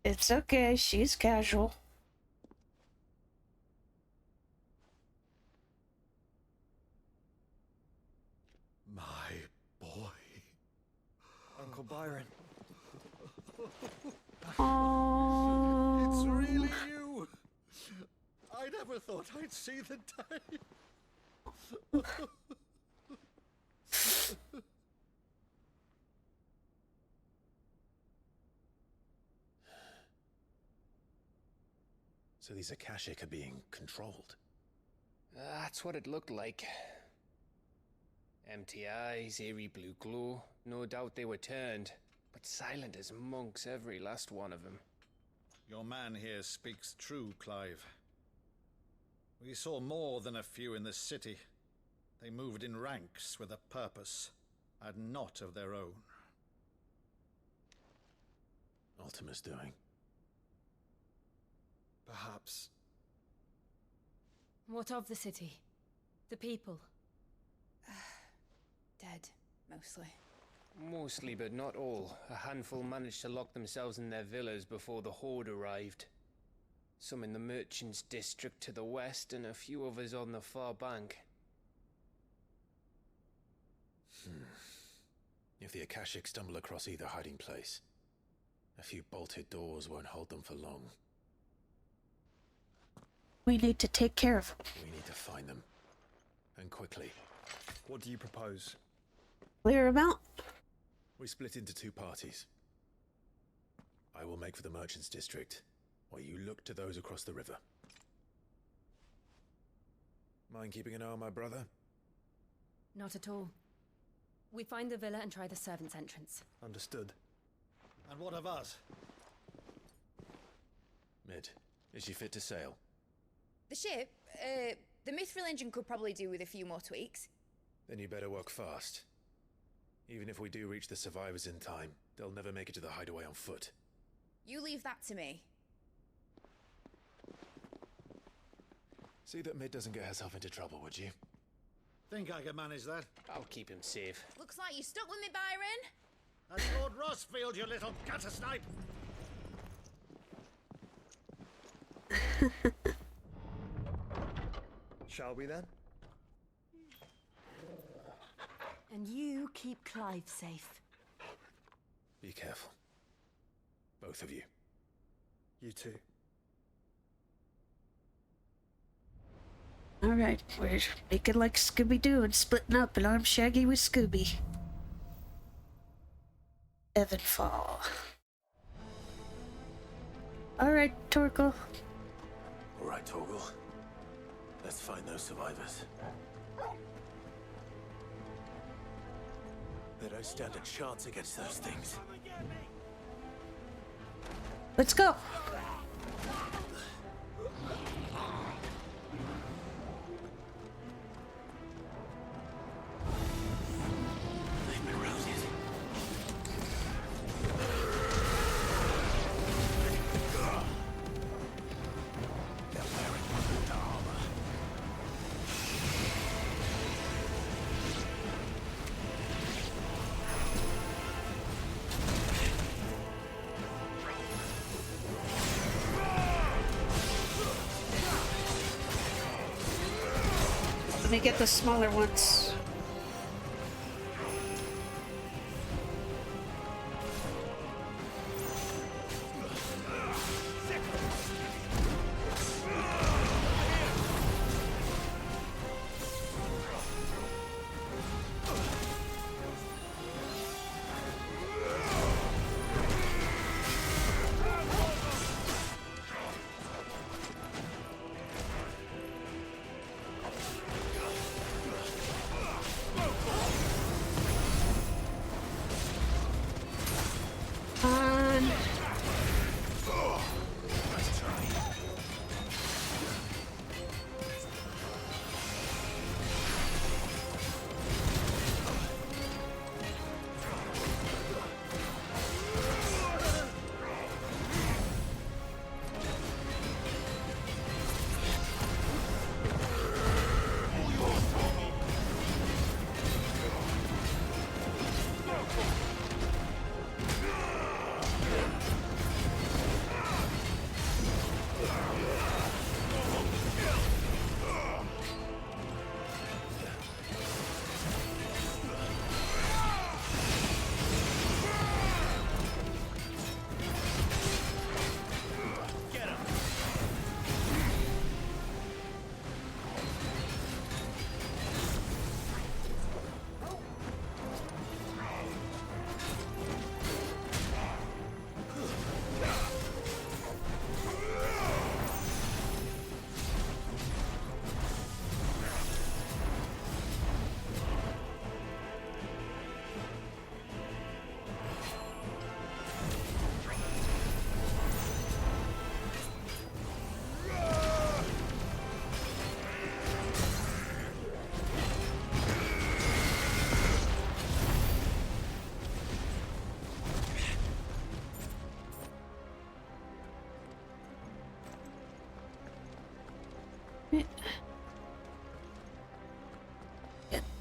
It's okay, she's casual. My boy. Uncle Byron. It's really you. I never thought I'd see the day. So these Akashic are being controlled. That's what it looked like. Empty eyes, eerie blue glow. No doubt they were turned, but silent as monks, every last one of them. Your man here speaks true, Clive. We saw more than a few in the city. They moved in ranks with a purpose, and not of their own. Ultima's doing. Perhaps. What of the city? The people? Dead, mostly. Mostly, but not all. A handful managed to lock themselves in their villas before the Horde arrived. Some in the Merchants' District to the west, and a few others on the far bank. If the Akashic stumble across either hiding place, a few bolted doors won't hold them for long. We need to take care of them. We need to find them. And quickly. What do you propose? Clear them out. We split into two parties. I will make for the Merchants' District, while you look to those across the river. Mind keeping an eye on my brother? Not at all. We find the villa and try the servants' entrance. Understood. And what of us? Mid, is she fit to sail? The ship, the Mithril engine could probably do with a few more tweaks. Then you better work fast. Even if we do reach the survivors in time, they'll never make it to the hideaway on foot. You leave that to me. See that Mid doesn't get herself into trouble, would you? Think I can manage that? I'll keep him safe. Looks like you stuck with me, Byron. That's Lord Rossfield, you little gutter snipe! Shall we then? And you keep Clive safe. Be careful. Both of you. You too. Alright, we're making like Scooby-Doo and splitting up, and I'm Shaggy with Scooby. Evanfall. Alright, Torkel. Alright, Torgal. Let's find those survivors. They don't stand a chance against those things. Let's go! They've been routed. They're wearing the armor. Let me get the smaller ones.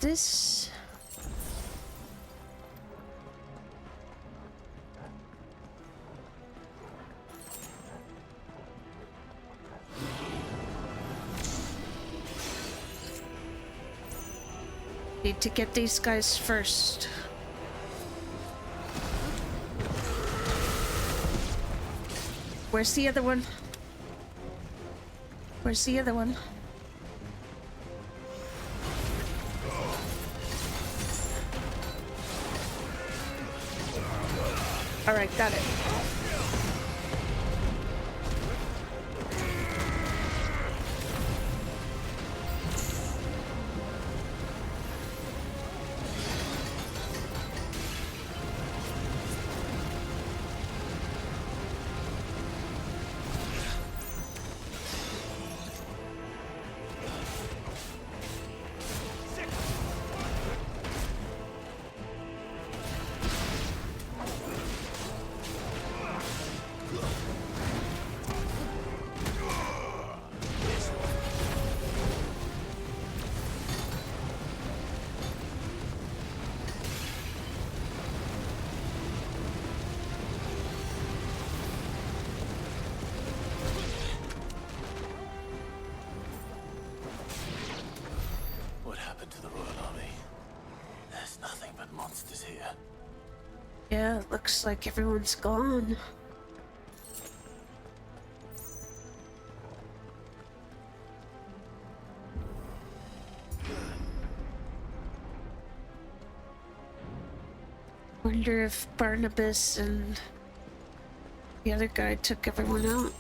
this. Need to get these guys first. Where's the other one? Where's the other one? All right, got it. Yeah, it looks like everyone's gone. Wonder if Barnabas and the other guy took everyone out.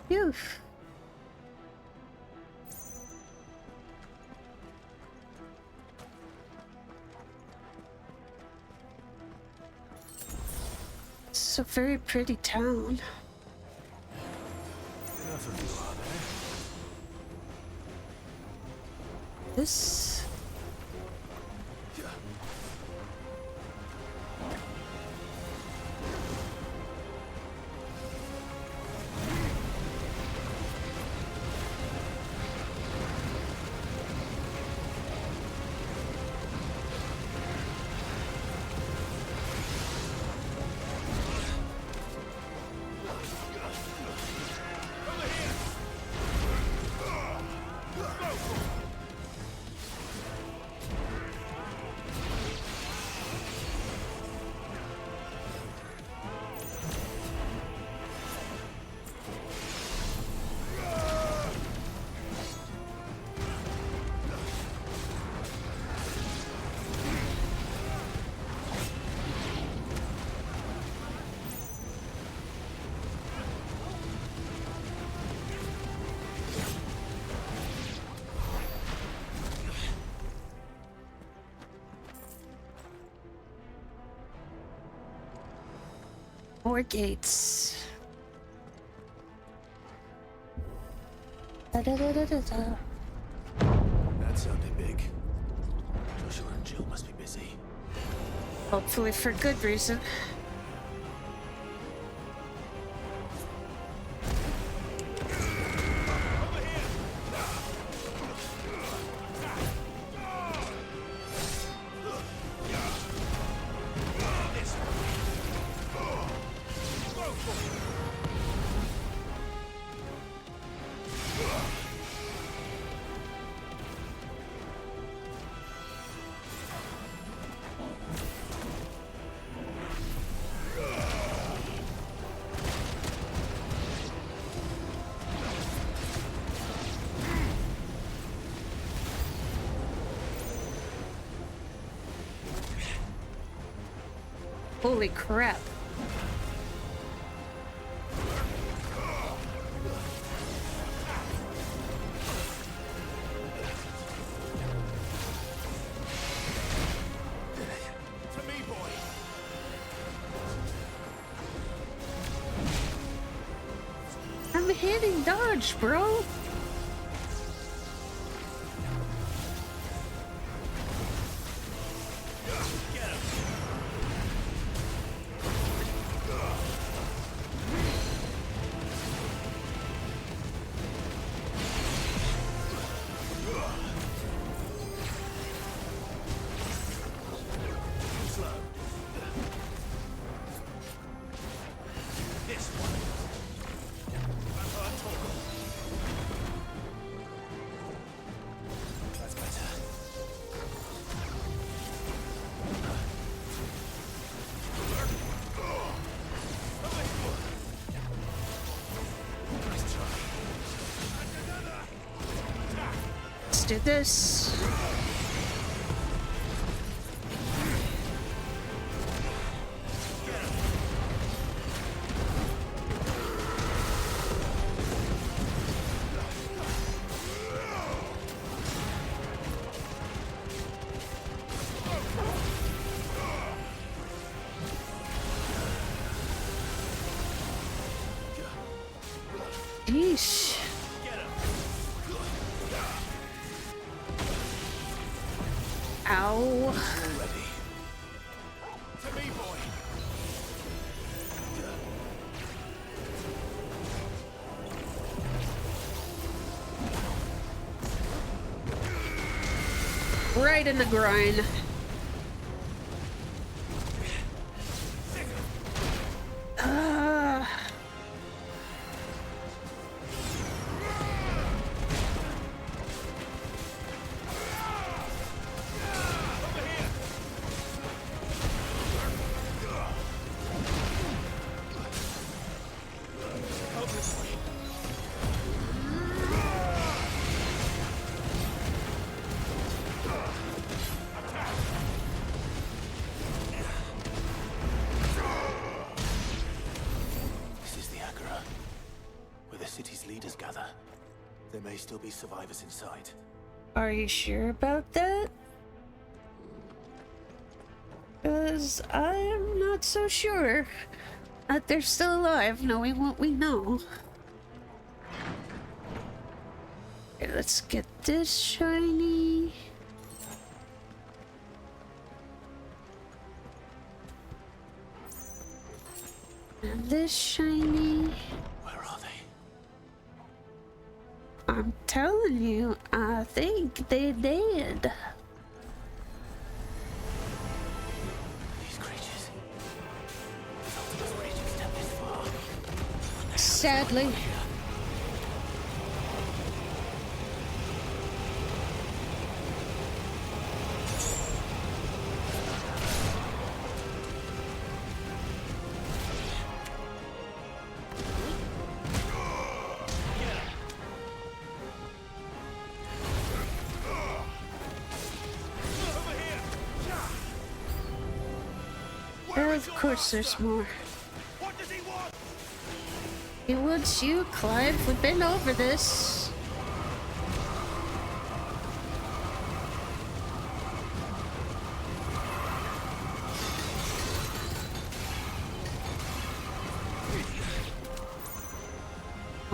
Phew. It's a very pretty town. Enough of you, are there? This... More gates. Da-da-da-da-da-da. That sounded big. Joshua and Jill must be busy. Hopefully for good reason. Holy crap. To me, boy. I'm hitting dodge, bro. Let's do this. Yeesh. Ow. To me, boy. Right in the groin. There may still be survivors inside. Are you sure about that? Because I'm not so sure that they're still alive, knowing what we know. Okay, let's get this shiny. And this shiny. Where are they? I'm telling you, I think they did. These creatures. Ultima's rage extend this far. Sadly. Of course there's more. What does he want? He wants you, Clive. We've been over this.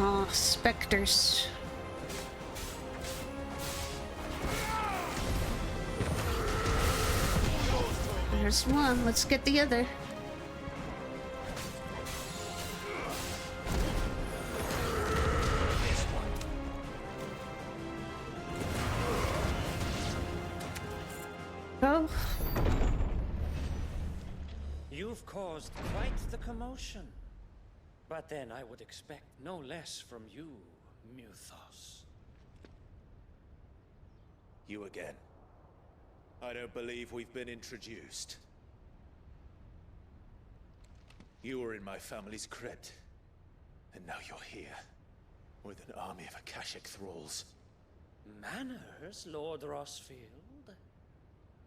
Aw, specters. There's one, let's get the other. Go. You've caused quite the commotion. But then I would expect no less from you, Muthos. You again. I don't believe we've been introduced. You were in my family's crypt, and now you're here, with an army of Akashic thralls. Manners, Lord Rosfield?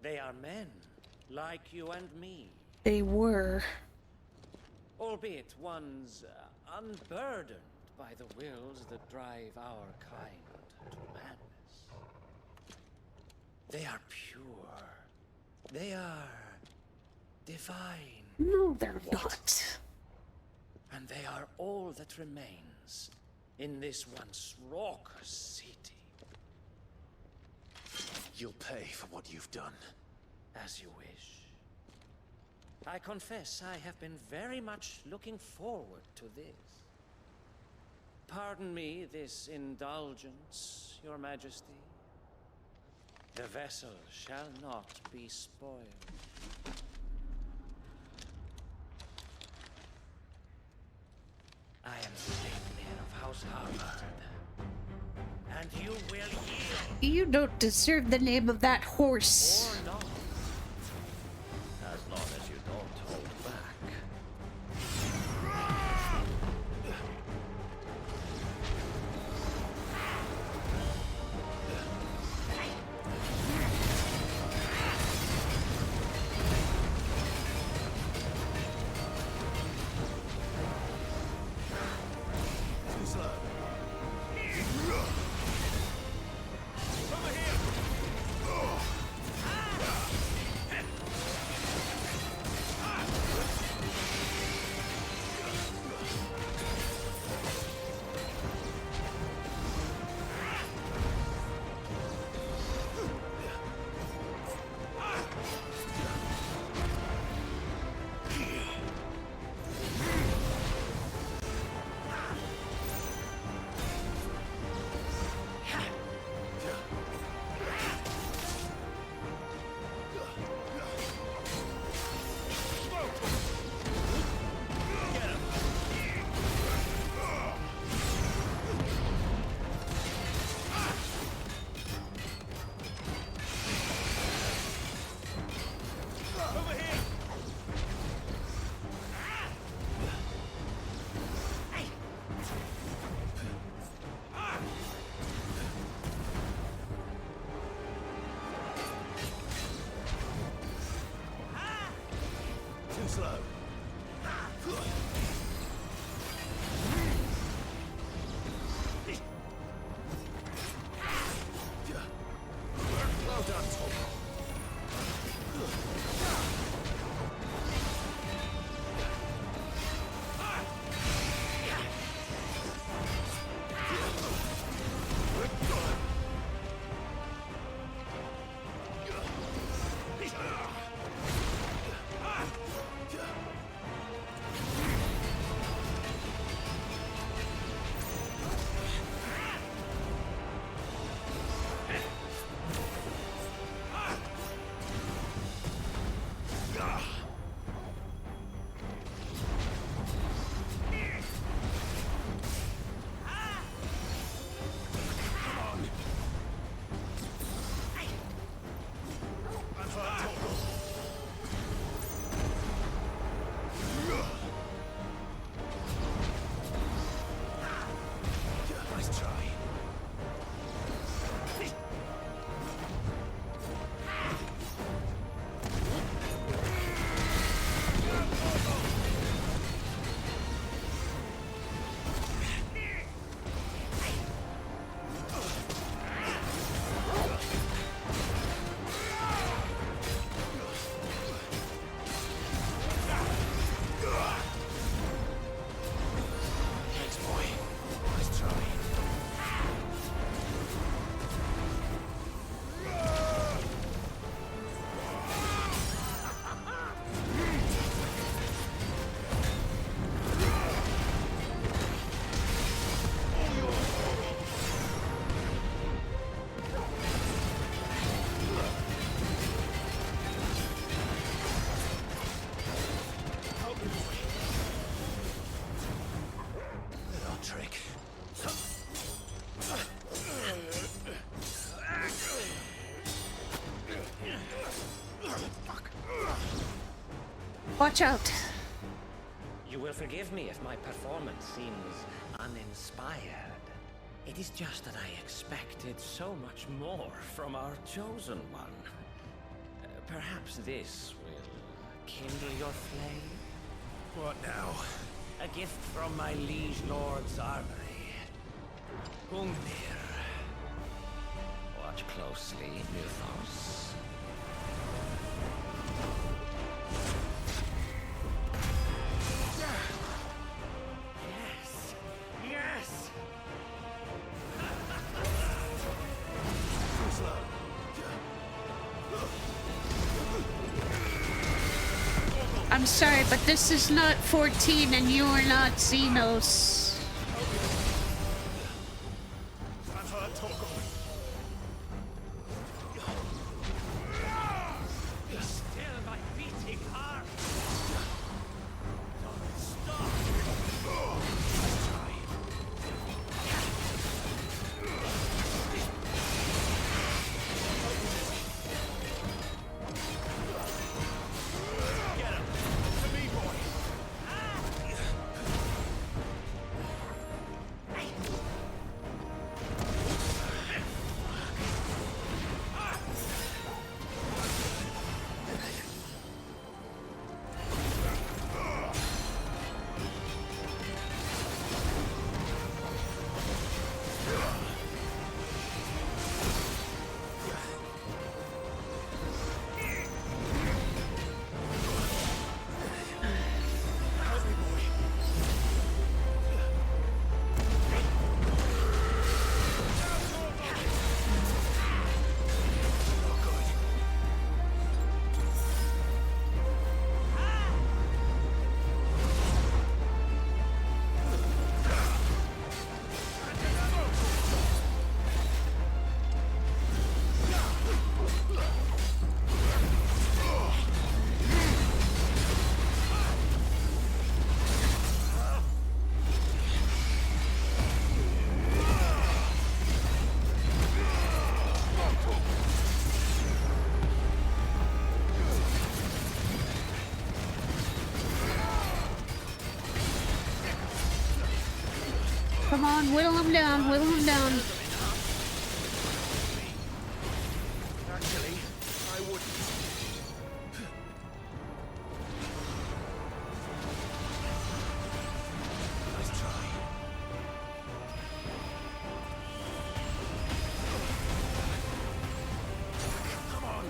They are men, like you and me. They were. Albeit ones unburdened by the wills that drive our kind to madness. They are pure. They are divine. No, they're not. And they are all that remains in this once raucous city. You'll pay for what you've done. As you wish. I confess I have been very much looking forward to this. Pardon me this indulgence, Your Majesty. The vessel shall not be spoiled. I am Sleipnir of House Harvard, and you will yield. You don't deserve the name of that horse. Or not. As long as you don't hold back. Watch out. You will forgive me if my performance seems uninspired. It is just that I expected so much more from our chosen one. Perhaps this will kindle your flame? What now? A gift from my liege lord's armory. Gungnir. Watch closely, Mythos. Yes! Yes! I'm sorry, but this is not 14 and you are not Xenos. I've heard talk of Be still, my beating heart! Come on, whittle him down, whittle him down. Actually, I wouldn't. Nice try. Come on.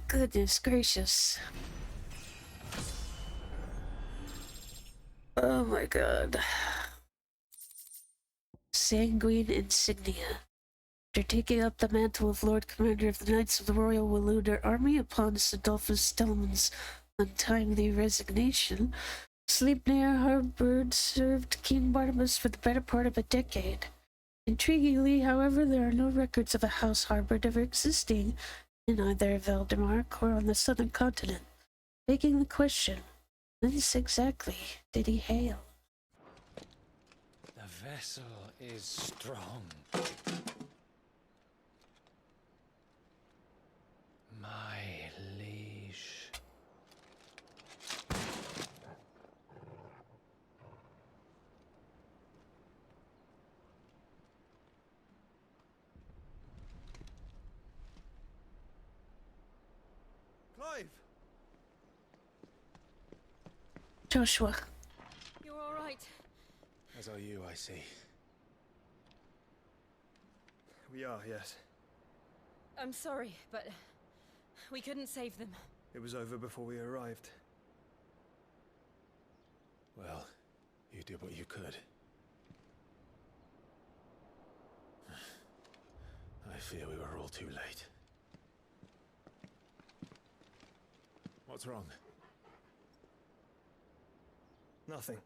Goodness gracious. Oh my god. Sanguine insignia. After taking up the mantle of Lord Commander of the Knights of the Royal Waluder Army upon Sidolphus Stillman's untimely resignation, Sleipnir Harbored served King Barnabas for the better part of a decade. Intriguingly, however, there are no records of a house harbored ever existing in either Veldemark or on the southern continent, begging the question, whence exactly did he hail? The vessel is strong. My liege. Clive! Joshua. You're all right. As are you, I see. We are, yes. I'm sorry, but we couldn't save them. It was over before we arrived. Well, you did what you could. I fear we were all too late. What's wrong? Nothing.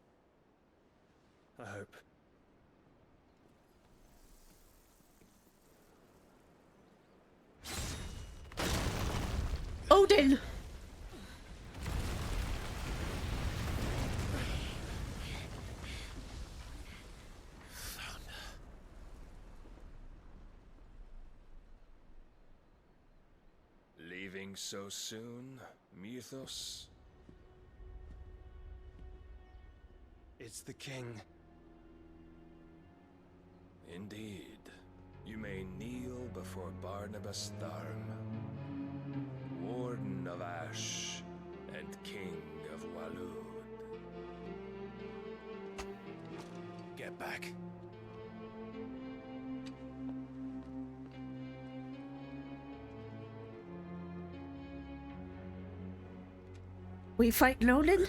I hope. Odin! Leaving so soon, Mythos? It's the king. Indeed. You may kneel before Barnabas Tharm, Warden of Ash and King of Walud. Get back. We fight Odin?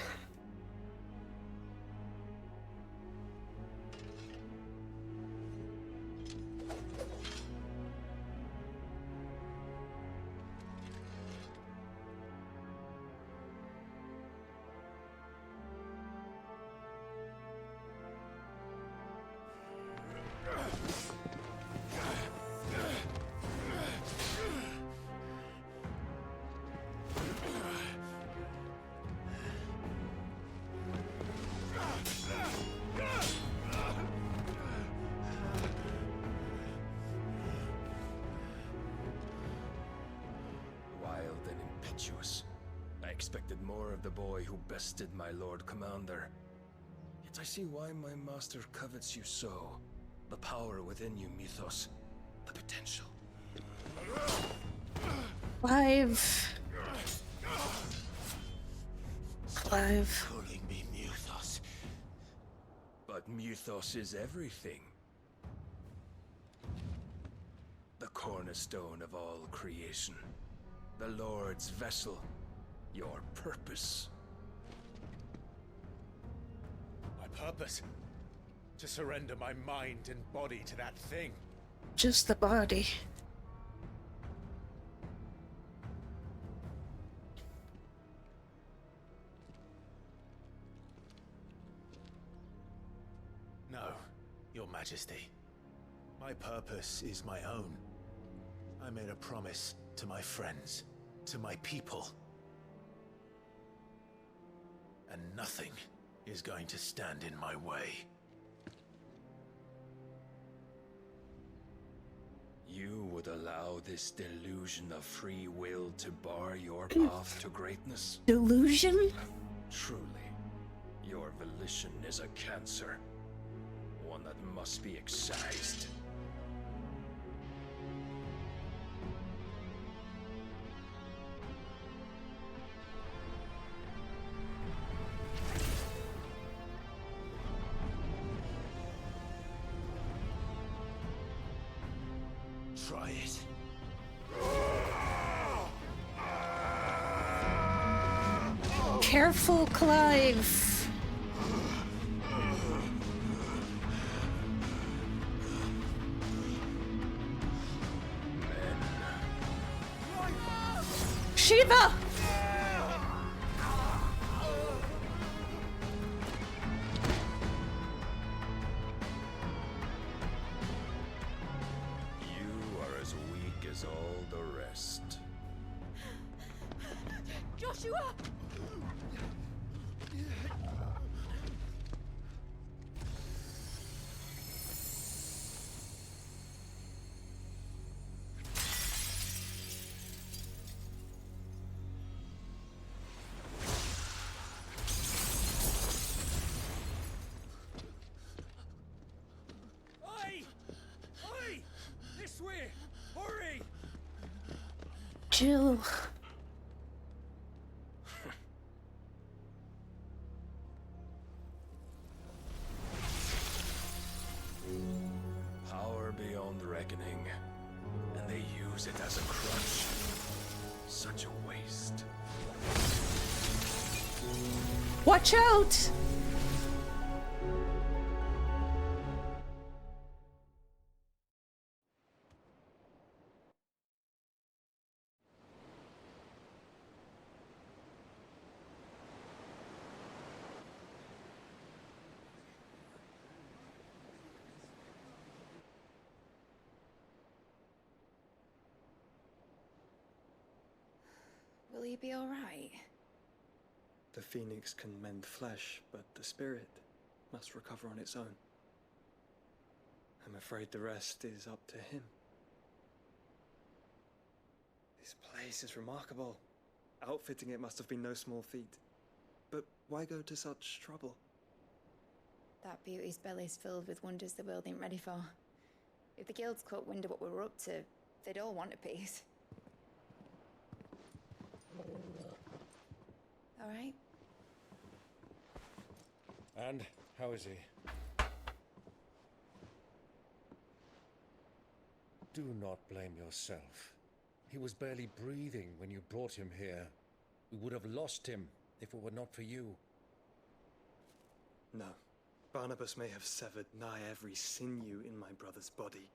I expected more of the boy who bested my Lord Commander. Yet I see why my master covets you so. The power within you, Mythos. The potential. Clive. Clive. Calling me Mythos. But Mythos is everything. The cornerstone of all creation. The Lord's vessel. Your purpose. My purpose? To surrender my mind and body to that thing. Just the body. No, Your Majesty. My purpose is my own. I made a promise to my friends, to my people. And nothing is going to stand in my way. You would allow this delusion of free will to bar your path to greatness? Delusion? Truly, your volition is a cancer. One that must be excised. Try it. Careful, Clive. Shiva! You are as weak as all the rest. Joshua! Oi! Oi! This way! Hurry! Jill. Power beyond reckoning, and they use it as a crutch. Such a waste. Watch out! Will he be alright? The phoenix can mend flesh, but the spirit must recover on its own. I'm afraid the rest is up to him. This place is remarkable. Outfitting it must have been no small feat. But why go to such trouble? That beauty's belly's filled with wonders the world ain't ready for. If the guilds caught wind of what we were up to, they'd all want a piece. All right? And how is he? Do not blame yourself. He was barely breathing when you brought him here. We would have lost him if it were not for you. No. Barnabas may have severed nigh every sinew in my brother's body.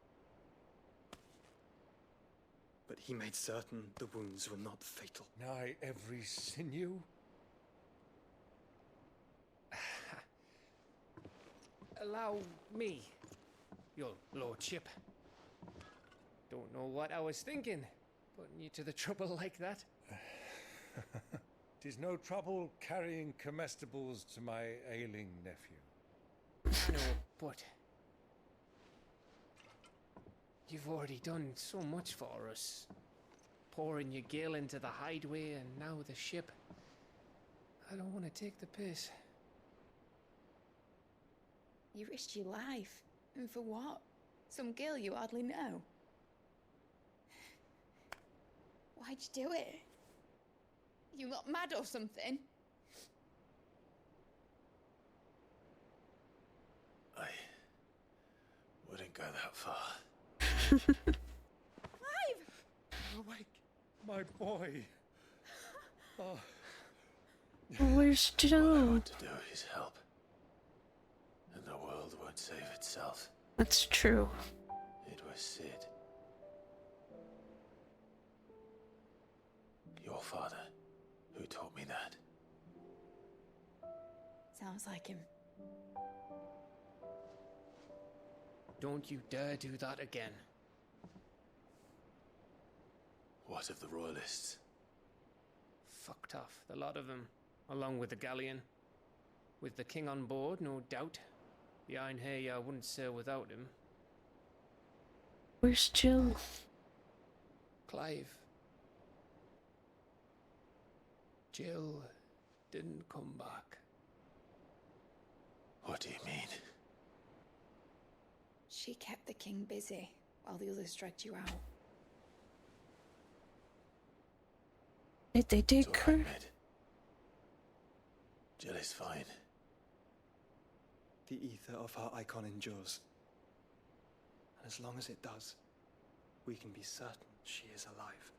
But he made certain the wounds were not fatal. Nigh every sinew? Allow me, your lordship. Don't know what I was thinking, putting you to the trouble like that. 'Tis no trouble carrying comestibles to my ailing nephew. I know, but you've already done so much for us. Pouring your gil into the hideaway and now the ship. I don't want to take the piss. You risked your life. And for what? Some girl you hardly know. Why'd you do it? You not mad or something? I wouldn't go that far. Clive! Awake, my boy. Oh. Where's All I Jill? want to do is help. And the world won't save itself. That's true. It was Sid. Your father, who taught me that. Sounds like him. Don't you dare do that again. What of the royalists? Fucked off, the lot of them, along with the galleon. With the king on board, no doubt. Behind here, I wouldn't sail without him. Where's Jill? Clive. Jill didn't come back. What do you mean? She kept the king busy while the others dragged you out. Did they take It's all her? right, Mid. Jill is fine. The ether of her icon endures. And as long as it does, we can be certain she is alive.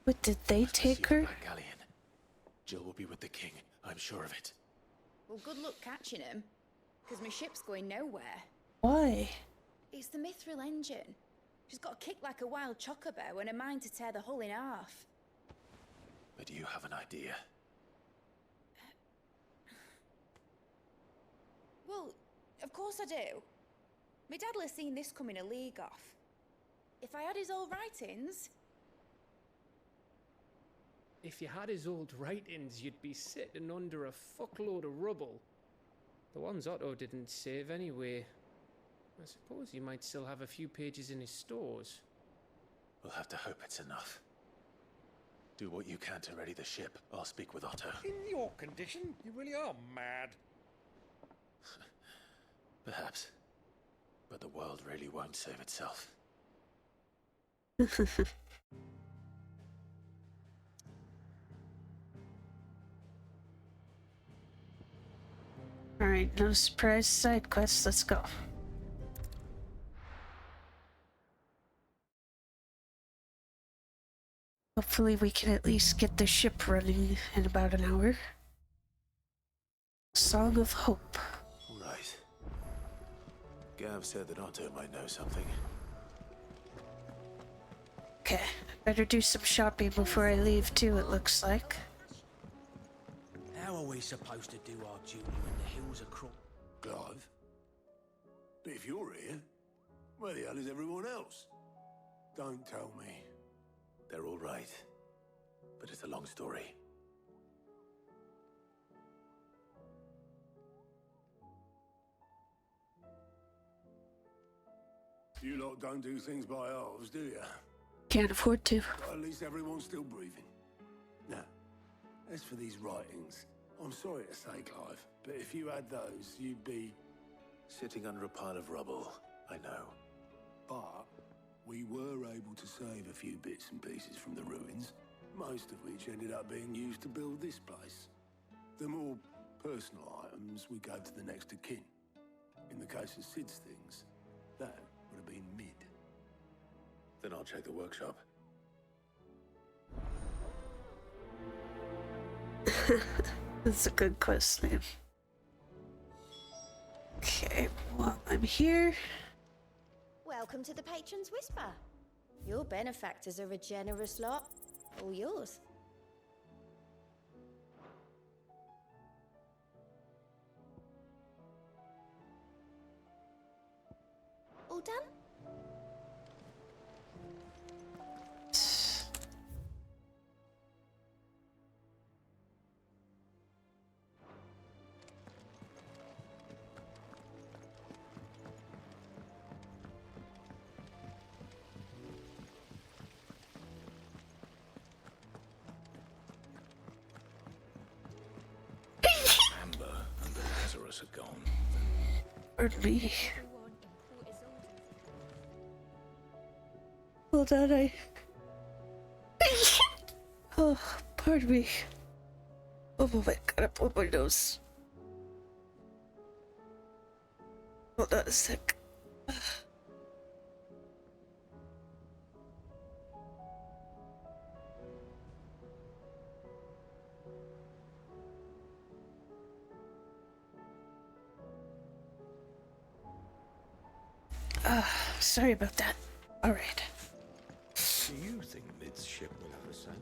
But did they take her? Galleon. Jill will be with the king, I'm sure of it. Well, good luck catching him, because my ship's going nowhere. Why? It's the Mithril engine. She's got a kick like a wild chocobo and a mind to tear the hull in half. But do you have an idea? Well, of course I do. My dad'll have seen this coming a league off. If I had his old writings... If you had his old writings, you'd be sitting under a fuckload of rubble. The ones Otto didn't save anyway. I suppose he might still have a few pages in his stores. We'll have to hope it's enough. Do what you can to ready the ship. I'll speak with Otto. In your condition, you really are mad. Perhaps. But the world really won't save itself. Alright, no surprise side quests, let's go. Hopefully we can at least get the ship running in about an hour. Song of Hope. Right. Gav said that Otto might know something. Okay, better do some shopping before I leave too, it looks like. How are we supposed to do our duty when the hills are Clive? But if you're here, where the hell is everyone else? Don't tell me. They're all right. But it's a long story. You lot don't do things by halves, do you? Can't afford to. Well, at least everyone's still breathing. Now, as for these writings, I'm sorry to say, Clive, but if you had those, you'd be... Sitting under a pile of rubble, I know. But we were able to save a few bits and pieces from the ruins, most of which ended up being used to build this place. The more personal items we gave to the next of kin. In the case of Sid's things, that would have been mid. Then I'll check the workshop. That's a good quest name. Okay, well, I'm here. Welcome to the Patron's Whisper. Your benefactors are a generous lot. All yours. All done? Amber and Lazarus are gone. Pardon me. Hold on, Oh, pardon me. Oh my god, I pulled my nose. Hold on a sec. Sorry about that. Alright. Do you think Mid's ship will have a sail?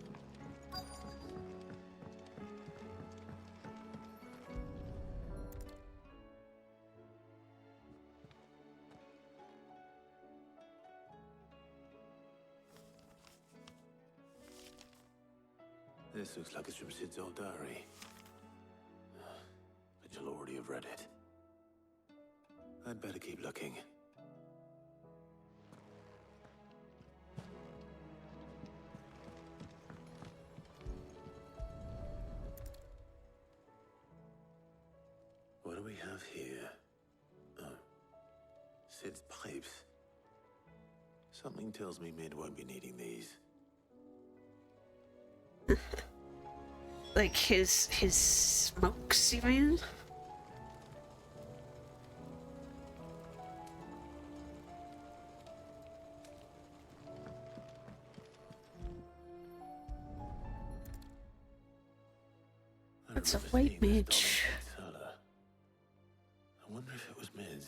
This looks like it's from Sid's old diary. But you'll already have read it. I'd better keep looking. What do we have here? Oh. Sid's pipes. Something tells me Mid won't be needing these. Like his smokes, you mean? That's a white mage. I wonder if it was Mids.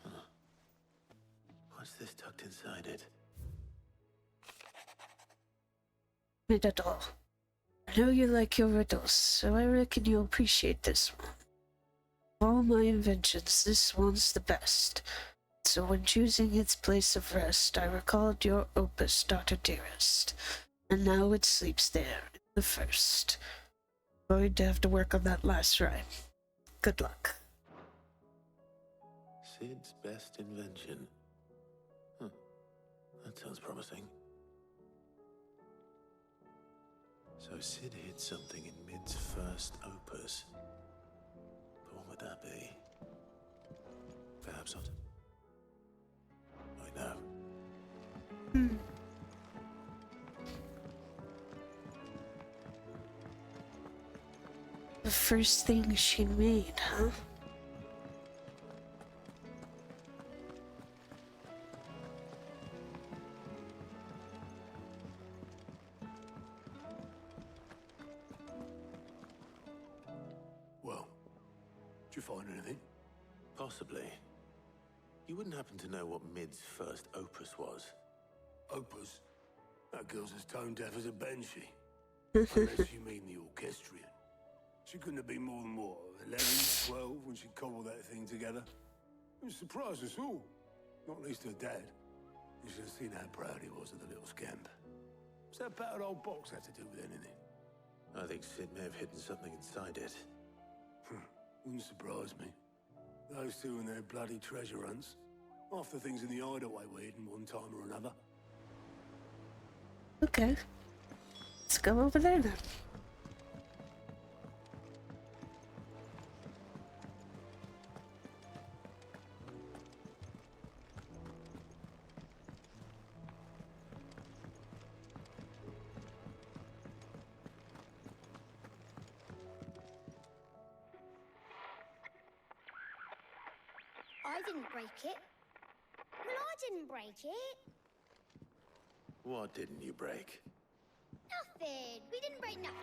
Huh. What's this tucked inside it? Not at all. I know you like your riddles, so I reckon you'll appreciate this one. Of all my inventions, this one's the best. So when choosing its place of rest, I recalled your opus, Dr. Dearest. And now it sleeps there, in the first. Going to have to work on that last rhyme. Good luck. Sid's best invention. Huh. That sounds promising. So Sid hid something in Mid's first opus. But what would that be? Perhaps not. I know. The first thing she made, huh? Well, did you find anything? Possibly. You wouldn't happen to know what Mid's first opus was? Opus? That girl's as tone deaf as a banshee. Unless you mean the orchestrion. She couldn't have been more than, what, 11, 12 when she cobbled that thing together? It surprised us all. Not least her dad. You should have seen how proud he was of the little scamp. What's that battered old box had to do with anything? I think Sid may have hidden something inside it. Wouldn't surprise me. Those two and their bloody treasure hunts. Half the things in the hideaway were hidden one time or another. Okay. Let's go over there then. I didn't break it. Well, I didn't break it. What didn't you break? Nothing. We didn't break nothing.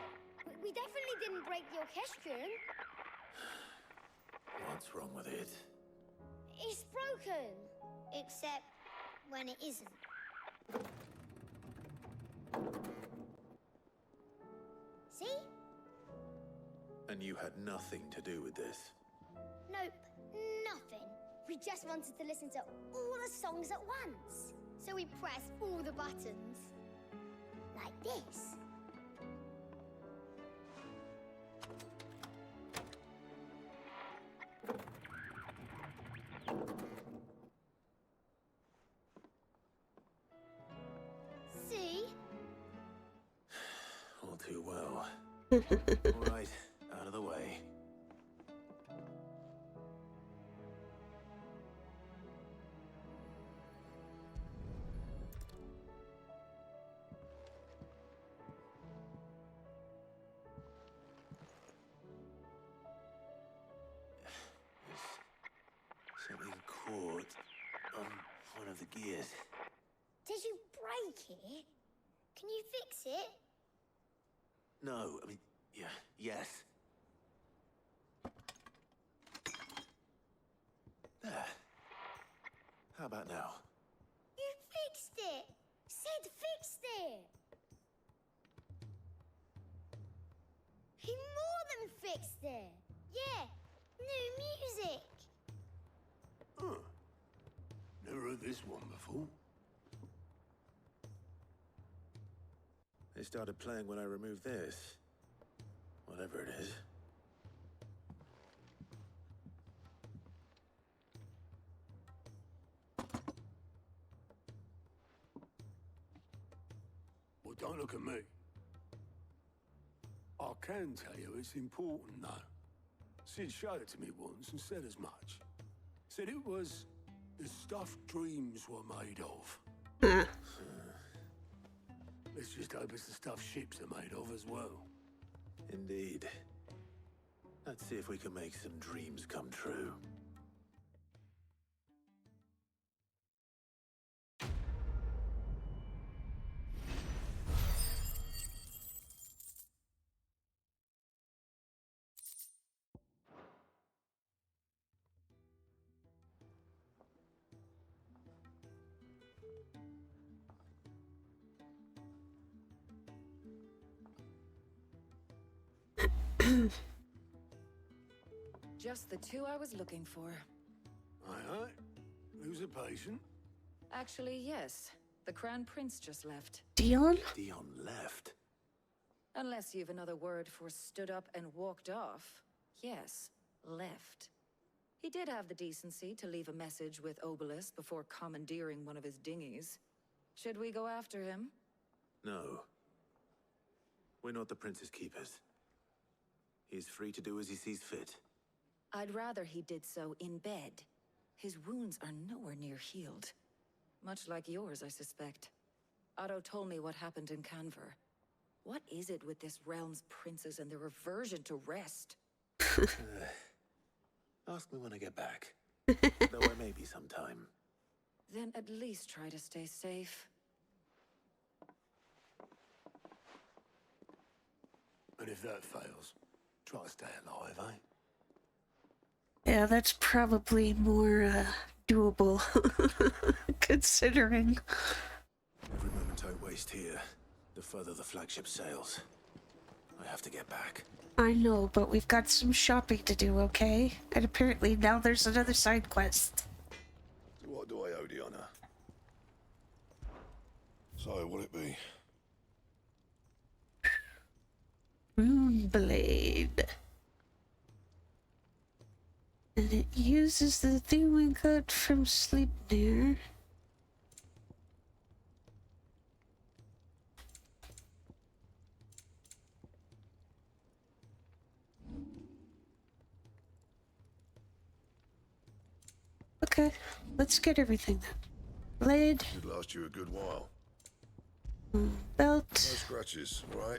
We definitely didn't break the orchestrion. What's wrong with it? It's broken. Except when it isn't. See? And you had nothing to do with this? Nope, nothing. We just wanted to listen to all the songs at once. So we pressed all the buttons. Like this. See? All too well. All right, out of the way. Something caught on one of the gears. Did you break it? Can you fix it? No, I mean, yeah, yes. There. How about now? You fixed it! Sid fixed it! He more than fixed it! Yeah, new music! Huh. Never heard this one before. They started playing when I removed this. Whatever it is. Well, don't look at me. I can tell you it's important, though. Sid showed it to me once and said as much. Said it was the stuff dreams were made of. Let's just hope it's the stuff ships are made of as well. Indeed. Let's see if we can make some dreams come true. Just the two I was looking for. Aye. Who's a patient? Actually, yes. The Crown Prince just left. Dion? Dion left? Unless you've another word for stood up and walked off. Yes, left. He did have the decency to leave a message with Obelisk before commandeering one of his dinghies. Should we go after him? No. We're not the Prince's keepers. He's free to do as he sees fit. I'd rather he did so in bed. His wounds are nowhere near healed. Much like yours, I suspect. Otto told me what happened in Canver. What is it with this realm's princes and their aversion to rest? Ask me when I get back. Though I may be sometime. Then at least try to stay safe. And if that fails, try to stay alive, eh? Yeah, that's probably more doable, considering. Every moment I waste here, the further the flagship sails. I have to get back. I know, but we've got some shopping to do, okay? And apparently now there's another side quest. What do I owe the honor? So, what'll it be? Rune Blade. And it uses the thing we got from Sleipnir. Okay, let's get everything then. Blade. Should last you a good while. Belt. No scratches, right?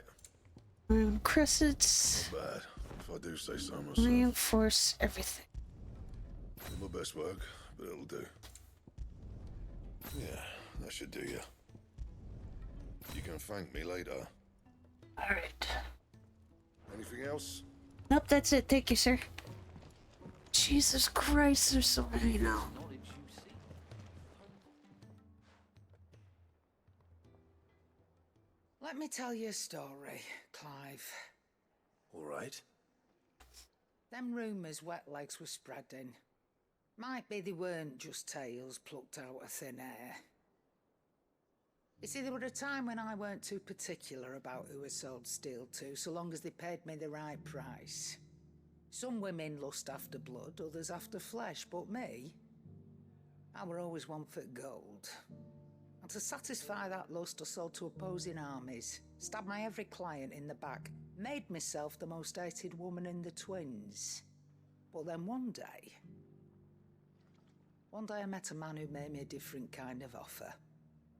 Rune crescents. Not bad, if I do say so myself. Reinforce everything. Did my best work, but it'll do. Yeah, that should do you. You can thank me later. Alright. Anything else? Nope, that's it. Thank you, sir. Jesus Christ, there's so many now. Let me tell you a story, Clive. All right. Them rumours Wetlegs were spreading. Might be they weren't just tales plucked out of thin air. You see, there were a time when I weren't too particular about who I sold steel to, so long as they paid me the right price. Some women lust after blood, others after flesh, but me, I were always one for gold. And to satisfy that lust, I sold to opposing armies, stabbed my every client in the back, made myself the most hated woman in the twins. But then one day I met a man who made me a different kind of offer.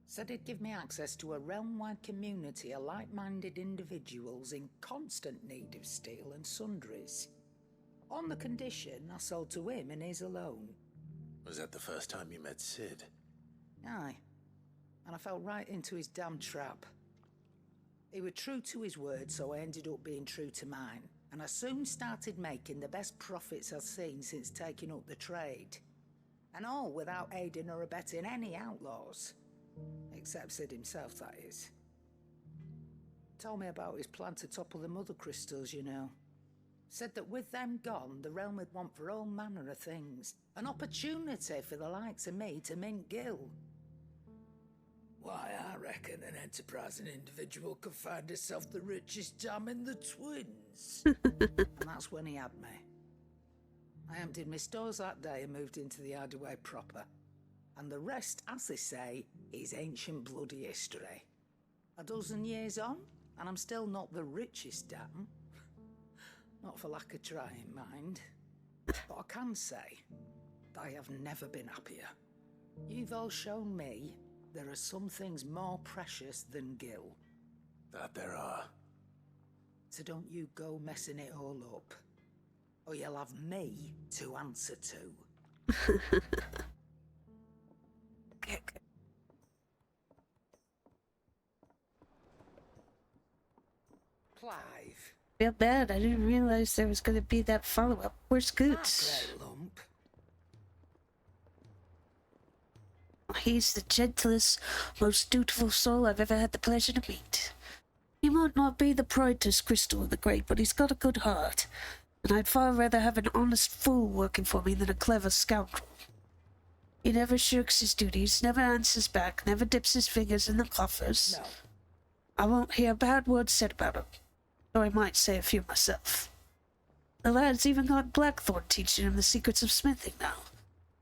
Said he'd give me access to a realm-wide community of like-minded individuals in constant need of steel and sundries. On the condition I sold to him and his alone. Was that the first time you met Sid? Aye. And I fell right into his damn trap. He was true to his word, so I ended up being true to mine. And I soon started making the best profits I've seen since taking up the trade. And all without aiding or abetting any outlaws. Except Sid himself, that is. Told me about his plan to topple the mother crystals, you know. Said that with them gone, the realm would want for all manner of things. An opportunity for the likes of me to mint gil. Why, I reckon an enterprising individual could find himself the richest dam in the twins. And that's when he had me. I emptied my stores that day and moved into the Hideaway proper. And the rest, as they say, is ancient bloody history. A dozen years on, and I'm still not the richest dam. Not for lack of trying, mind. But I can say, I have never been happier. You've all shown me there are some things more precious than gil. That there are. So don't you go messing it all up. Or you'll have me to answer to. Clive. Feel bad. I didn't realize there was going to be that follow-up. Where's Goots? Lump. He's the gentlest, most dutiful soul I've ever had the pleasure to meet. He might not be the brightest crystal in the grate, but he's got a good heart. And I'd far rather have an honest fool working for me than a clever scoundrel. He never shirks his duties, never answers back, never dips his fingers in the coffers. No. I won't hear a bad word said about him, though I might say a few myself. The lad's even got Blackthorn teaching him the secrets of smithing now,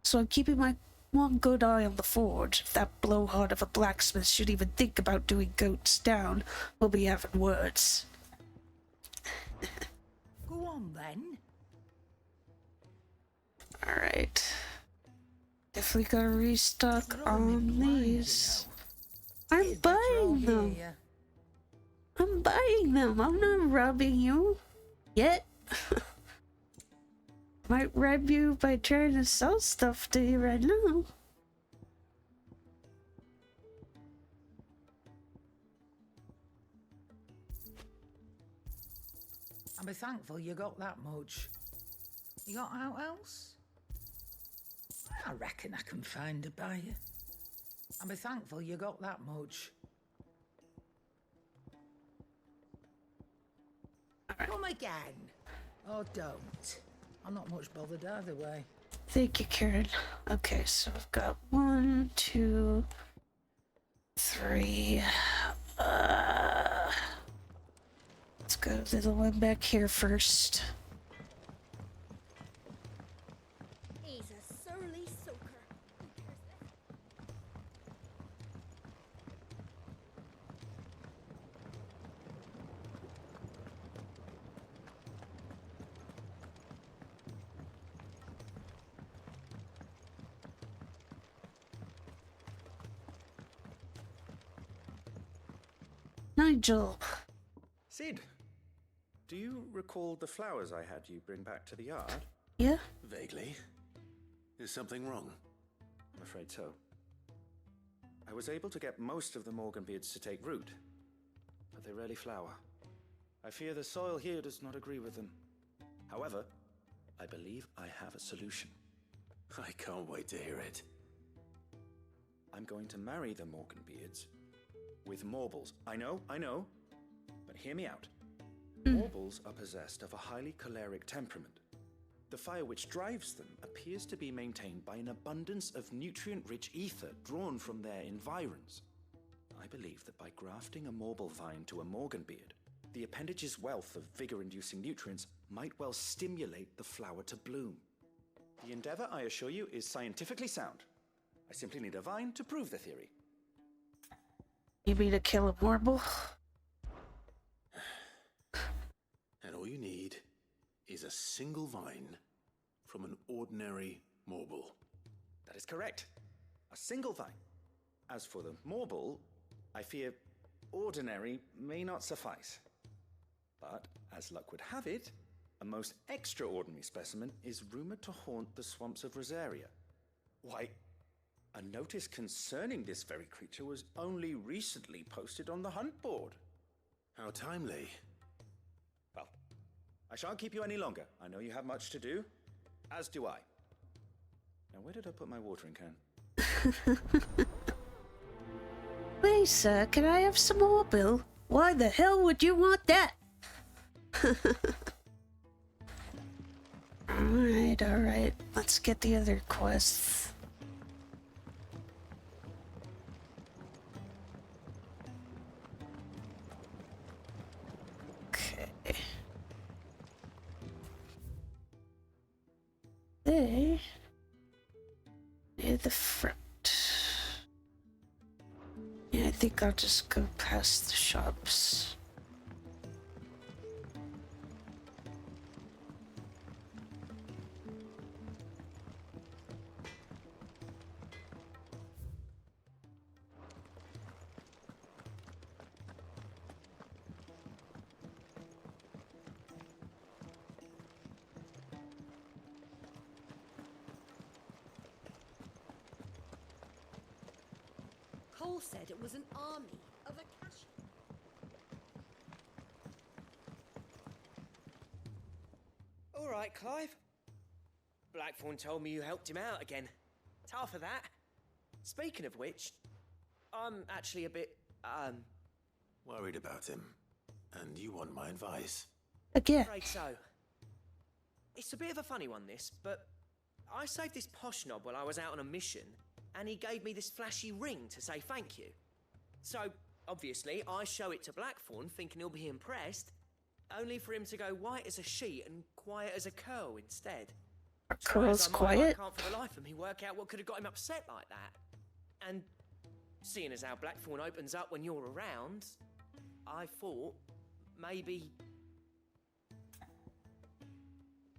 so I'm keeping my one good eye on the forge. If that blowhard of a blacksmith should even think about doing goats down, we'll be having words. Go on, then. Alright. Definitely gotta restock on these. I'm buying them. I'm buying them. I'm not robbing you. Yet. Might rob you by trying to sell stuff to you right now. I'll be thankful you got that much. You got out else? I reckon I can find a buyer. I'll be thankful you got that much. Come again. Or don't. I'm not much bothered either way. Thank you, Karen. Okay, so I've got 1, 2, 3. Let's go to the one back here first. He's a surly soaker. Nigel. Sid, do you recall the flowers I had you bring back to the yard? Yeah? Vaguely. Is something wrong? I'm afraid so. I was able to get most of the Morganbeards to take root, but they rarely flower. I fear the soil here does not agree with them. However, I believe I have a solution. I can't wait to hear it. I'm going to marry the Morganbeards with Morbles. I know, but hear me out. Morbles are possessed of a highly choleric temperament. The fire which drives them appears to be maintained by an abundance of nutrient-rich ether drawn from their environs. I believe that by grafting a Morble vine to a Morganbeard, the appendage's wealth of vigor-inducing nutrients might well stimulate the flower to bloom. The endeavor, I assure you, is scientifically sound. I simply need a vine to prove the theory. You mean to kill a Morble? And all you need is a single vine from an ordinary Morble. That is correct. A single vine. As for the Morble, I fear ordinary may not suffice. But, as luck would have it, a most extraordinary specimen is rumored to haunt the swamps of Rosaria. Why, a notice concerning this very creature was only recently posted on the hunt board. How timely. Well, I shan't keep you any longer. I know you have much to do, as do I. Now, where did I put my watering can? Please, sir, can I have some more, Bill? Why the hell would you want that? Alright. Let's get the other quests. Okay. They near the front. Yeah, I think I'll just go past the shops. Cole said it was an army of Akashi. All right, Clive. Blackthorn told me you helped him out again. Tough of that. Speaking of which, I'm actually a bit, Worried about him. And you want my advice? Again. afraid so. It's a bit of a funny one, this, but I saved this posh knob while I was out on a mission, and he gave me this flashy ring to say thank you. So, obviously, I show it to Blackthorn, thinking he'll be impressed, only for him to go white as a sheet and quiet as a curl instead. Curl's quiet? I can't for the life of me work out what could have got him upset like that. And seeing as how Blackthorn opens up when you're around, I thought maybe...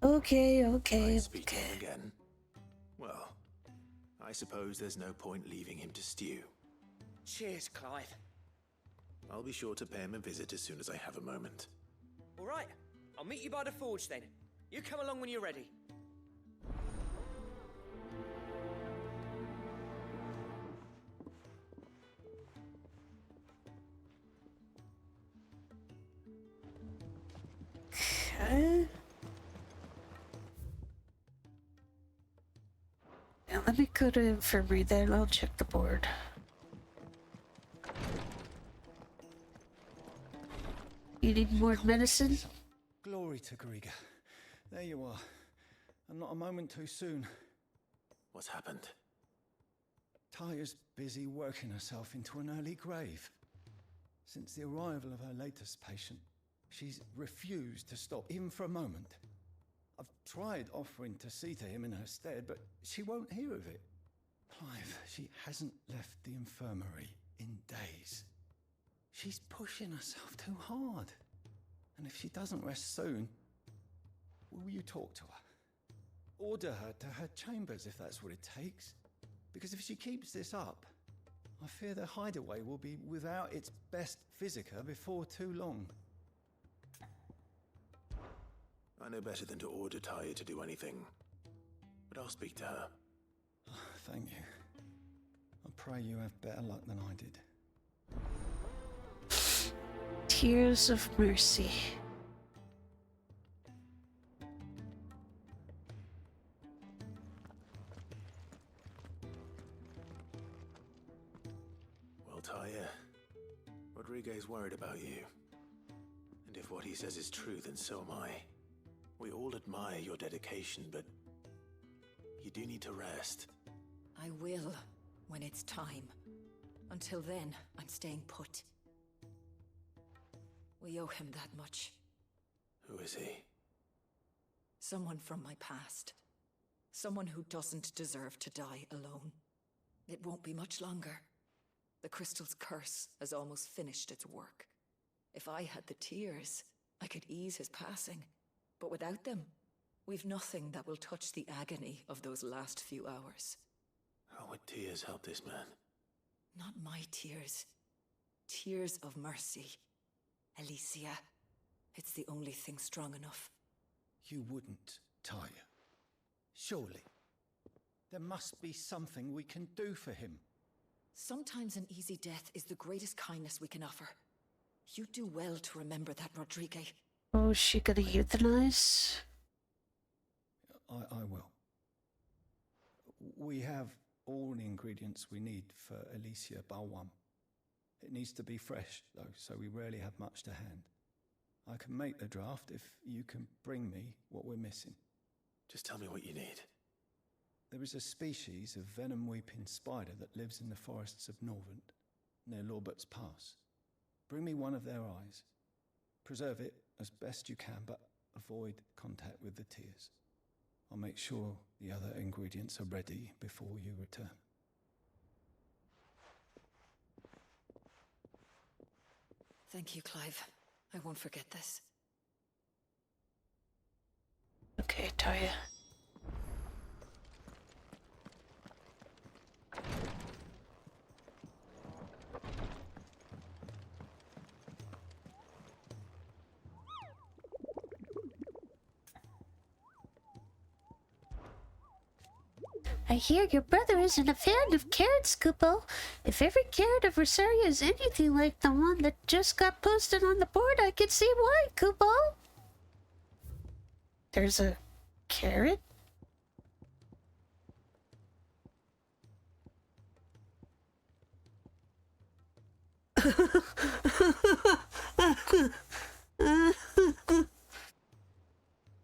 Okay. Speak to him again. Well, I suppose there's no point leaving him to stew. Cheers, Clive. I'll be sure to pay him a visit as soon as I have a moment. All right, I'll meet you by the forge then. You come along when you're ready. Okay. Now let me go to infirmary, then I'll check the board. You need more medicine? Glory to Griga. There you are. And not a moment too soon. What's happened? Taya's busy working herself into an early grave. Since the arrival of her latest patient, she's refused to stop, even for a moment. I've tried offering to see to him in her stead, but she won't hear of it. Clive, she hasn't left the infirmary in days. She's pushing herself too hard. And if she doesn't rest soon, will you talk to her? Order her to her chambers if that's what it takes. Because if she keeps this up, I fear the hideaway will be without its best physica before too long. I know better than to order Taya to do anything, but I'll speak to her. Thank you. I pray you have better luck than I did. Tears of mercy. Well, Taya, Rodriguez worried about you. And if what he says is true, then so am I. We all admire your dedication, but you do need to rest. I will, when it's time. Until then, I'm staying put. We owe him that much. Who is he? Someone from my past. Someone who doesn't deserve to die alone. It won't be much longer. The crystal's curse has almost finished its work. If I had the tears, I could ease his passing. But without them, we've nothing that will touch the agony of those last few hours. How would tears help this man? Not my tears. Tears of mercy. Alicia, it's the only thing strong enough. You wouldn't, Taya. Surely. There must be something we can do for him. Sometimes an easy death is the greatest kindness we can offer. You do well to remember that, Rodriguez. Oh, is she gonna euthanize? I will. We have all the ingredients we need for Alicia Balwam. It needs to be fresh, though, so we rarely have much to hand. I can make the draft if you can bring me what we're missing. Just tell me what you need. There is a species of venom-weeping spider that lives in the forests of Norvent, near Lorbert's Pass. Bring me one of their eyes. Preserve it as best you can, but avoid contact with the tears. I'll make sure the other ingredients are ready before you return. Thank you, Clive. I won't forget this. Okay, Taya. I hear your brother isn't a fan of carrots, Kupo. If every carrot of Rosaria is anything like the one that just got posted on the board, I can see why, Kupo. There's a carrot?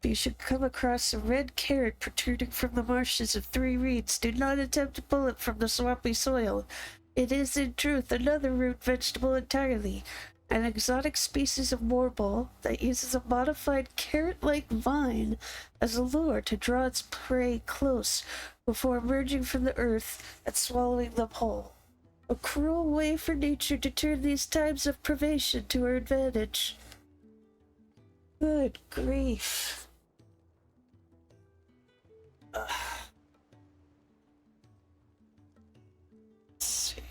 You should come come across a red carrot protruding from the marshes of 3 reeds, do not attempt to pull it from the swampy soil. It is, in truth, another root vegetable entirely, an exotic species of morbol that uses a modified carrot-like vine as a lure to draw its prey close before emerging from the earth and swallowing them whole. A cruel way for nature to turn these times of privation to her advantage. Good grief. Let's see.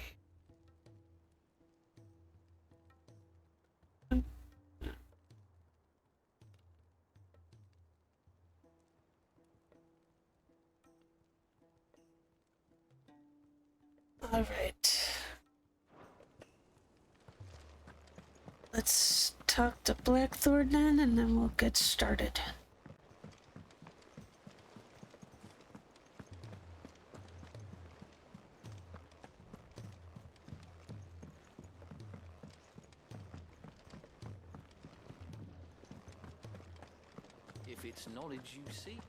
All right. Let's talk to Blackthorn then, and then we'll get started. If it's knowledge you seek.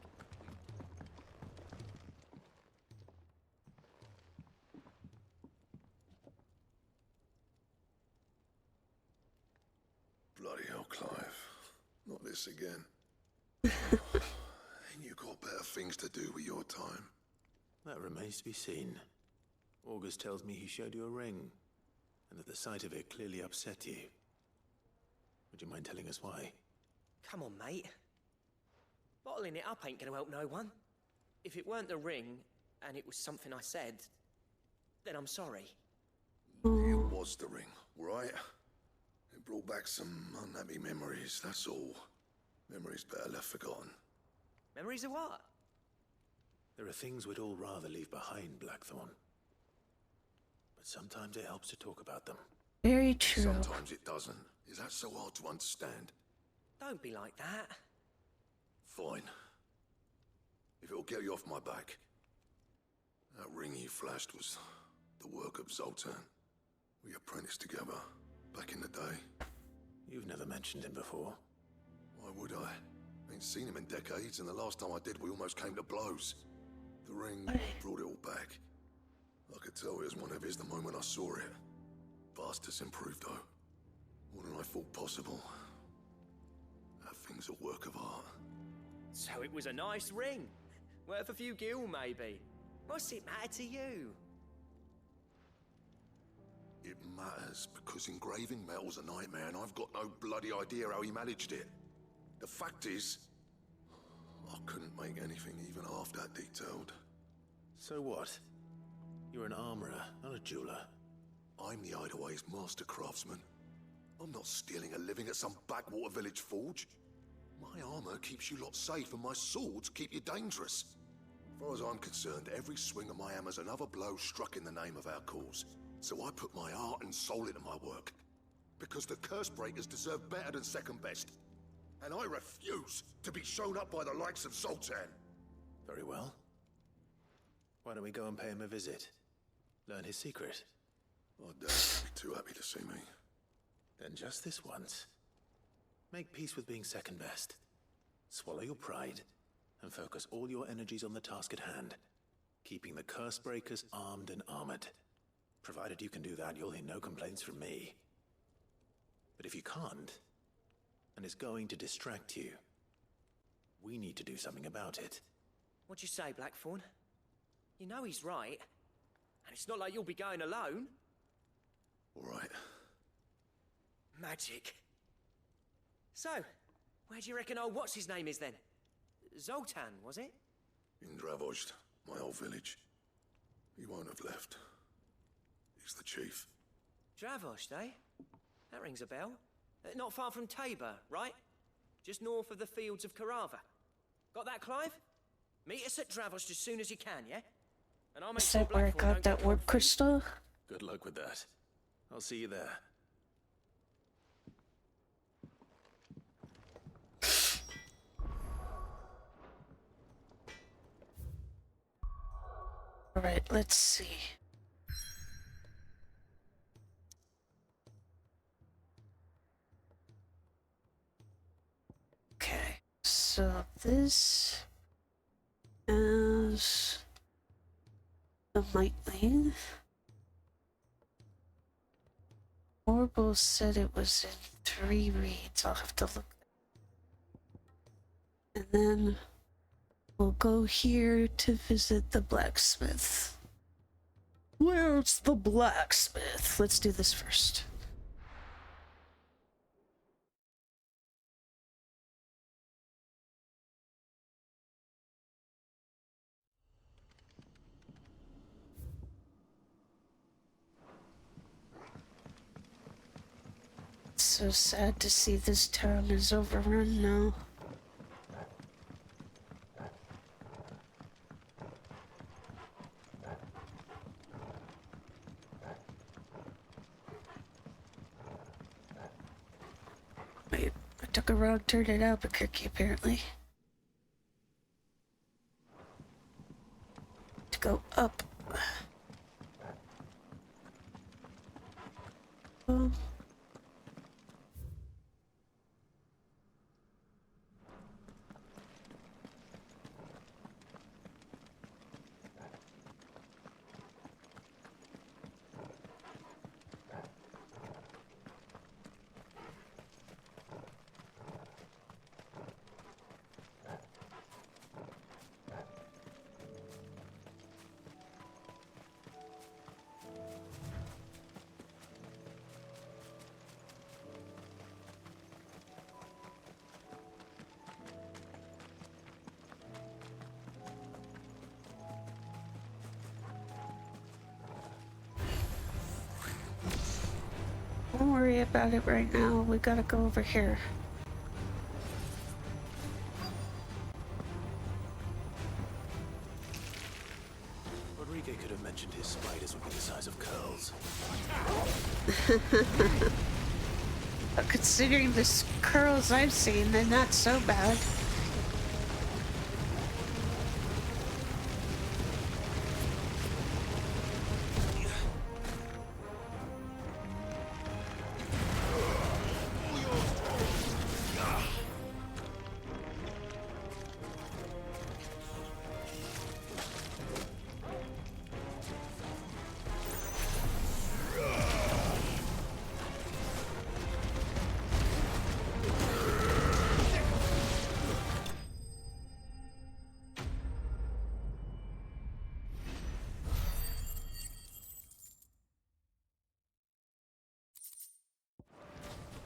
Bloody hell, Clive. Not this again. Ain't you got better things to do with your time? That remains to be seen. August tells me he showed you a ring, and that the sight of it clearly upset you. Would you mind telling us why? Come on, mate. Bottling it up ain't gonna help no one. If it weren't the ring, and it was something I said, then I'm sorry. It was the ring, right? It brought back some unhappy memories, that's all. Memories better left forgotten. Memories of what? There are things we'd all rather leave behind, Blackthorn. But sometimes it helps to talk about them. Very true. Sometimes it doesn't. Is that so hard to understand? Don't be like that. Fine. If it'll get you off my back. That ring you flashed was the work of Zoltan. We apprenticed together, back in the day. You've never mentioned him before. Why would I? Ain't seen him in decades, and the last time I did, we almost came to blows. The ring brought it all back. I could tell it was one of his the moment I saw it. Vast has improved, though. More than I thought possible. That thing's a work of art. So it was a nice ring. Worth a few gil, maybe. What's it matter to you? It matters because engraving metal's a nightmare, and I've got no bloody idea how he managed it. The fact is, I couldn't make anything even half that detailed. So what? You're an armorer, not a jeweler. I'm the Idleway's master craftsman. I'm not stealing a living at some backwater village forge. My armor keeps you lot safe, and my swords keep you dangerous. As far as I'm concerned, every swing of my hammer's another blow struck in the name of our cause. So I put my heart and soul into my work. Because the curse breakers deserve better than second best. And I refuse to be shown up by the likes of Zoltan. Very well. Why don't we go and pay him a visit? Learn his secret. I doubt he'd be too happy to see me. Then just this once. Make peace with being second best. Swallow your pride, and focus all your energies on the task at hand. Keeping the curse breakers armed and armored. Provided you can do that, you'll hear no complaints from me. But if you can't, and it's going to distract you, we need to do something about it. What'd you say, Blackthorn? You know he's right. And it's not like you'll be going alone. All right. Magic. So, where do you reckon old what's-his-name is then? Zoltan, was it? In Dravozd, my old village. He won't have left. He's the chief. Dravozd, eh? That rings a bell. Not far from Tabor, right? Just north of the fields of Karava. Got that, Clive? Meet us at Dravozd as soon as you can, yeah? And I'll make Is that where I got that warp crystal? Good luck with that. I'll see you there. Alright, let's see. Okay, so So this is the Mightling. Orble said it was in 3 reads. I'll have to look. And then we'll go here to visit the blacksmith. Where's the blacksmith? Let's do this first. So sad to see this town is overrun now. Wait, I took a wrong turn at Albuquerque apparently. To go up. Oh. Don't worry about it right now. We gotta go over here. Rodriguez could have mentioned his spiders would be the size of curls. Considering the curls I've seen, they're not so bad.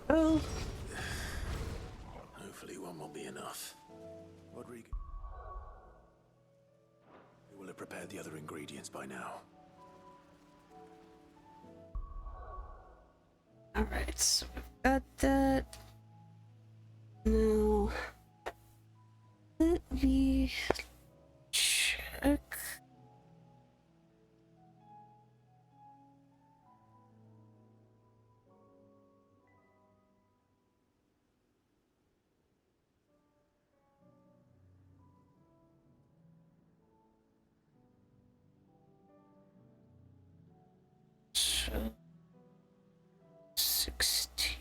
Oh. Hopefully one won't be enough. Rodriguez. We will have prepared the other ingredients by now. Alright, so we've got that. Now, let me check. So, 16.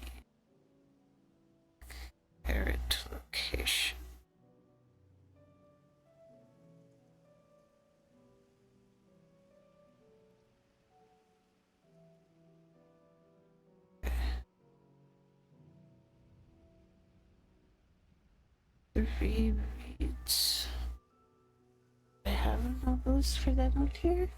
Parent location. Three reads. Do I have enough of those for that one here?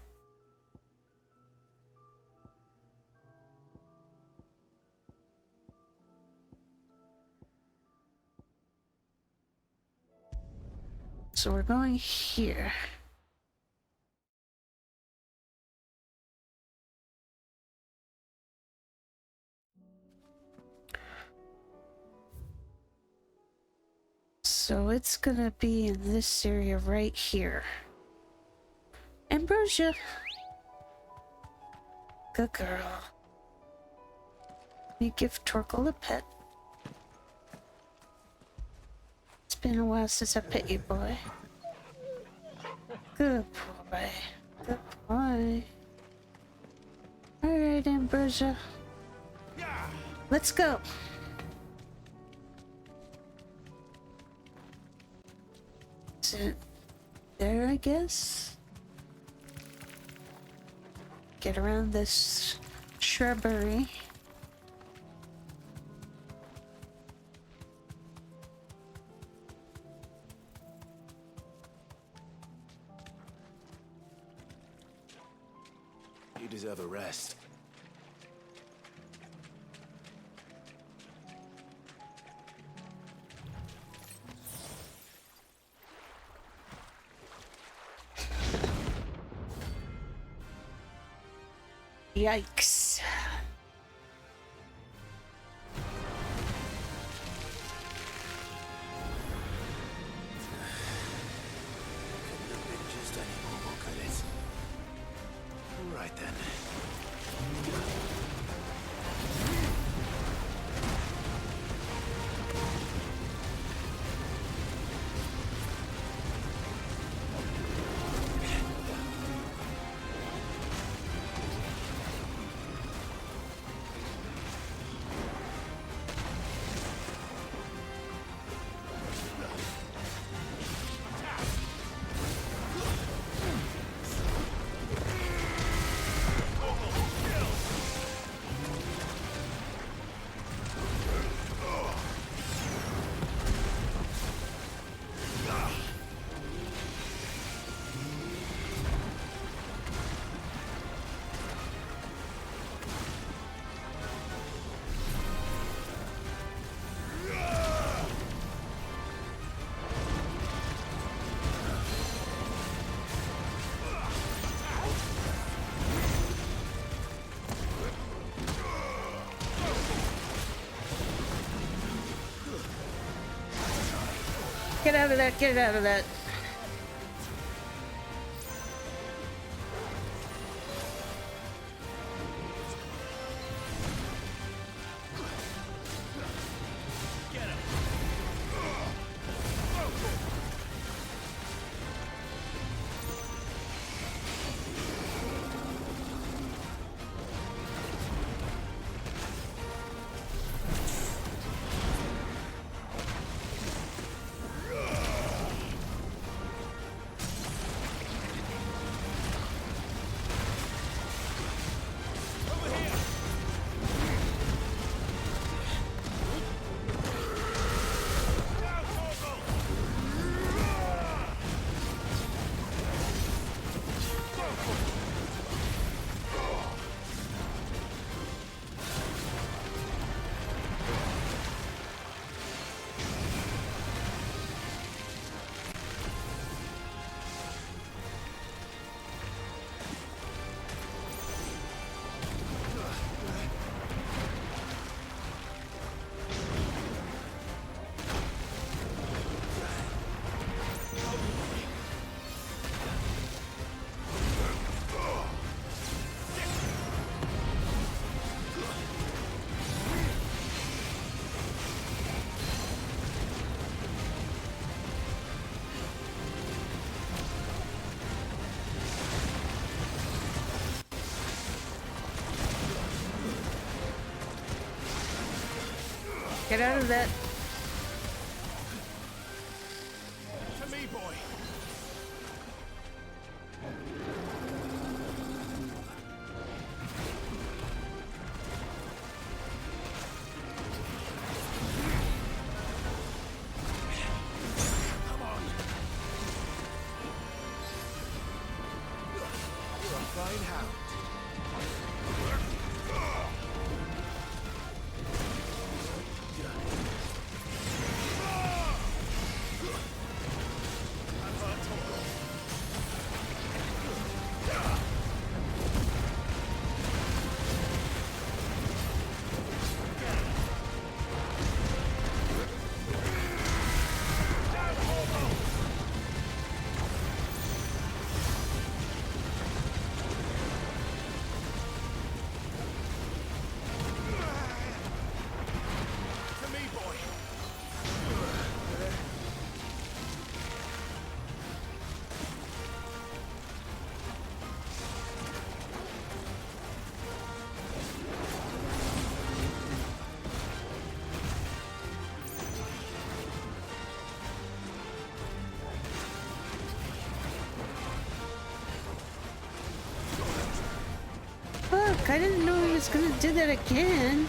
So we're going here. So it's gonna be in this area right here. Ambrosia. Good girl. Let me give Torkel a pet. It's been a while since I pet you, boy. Good boy. Good boy. Alright, Ambrosia. Let's go. exit there, I guess. Get around this shrubbery. You deserve a rest. Yikes. Couldn't have been just any more, could it? All right then. Get out of that, get out of that. Get out of that. To me, boy. Come on. You're a fine hound. like, I didn't know he was gonna do that again.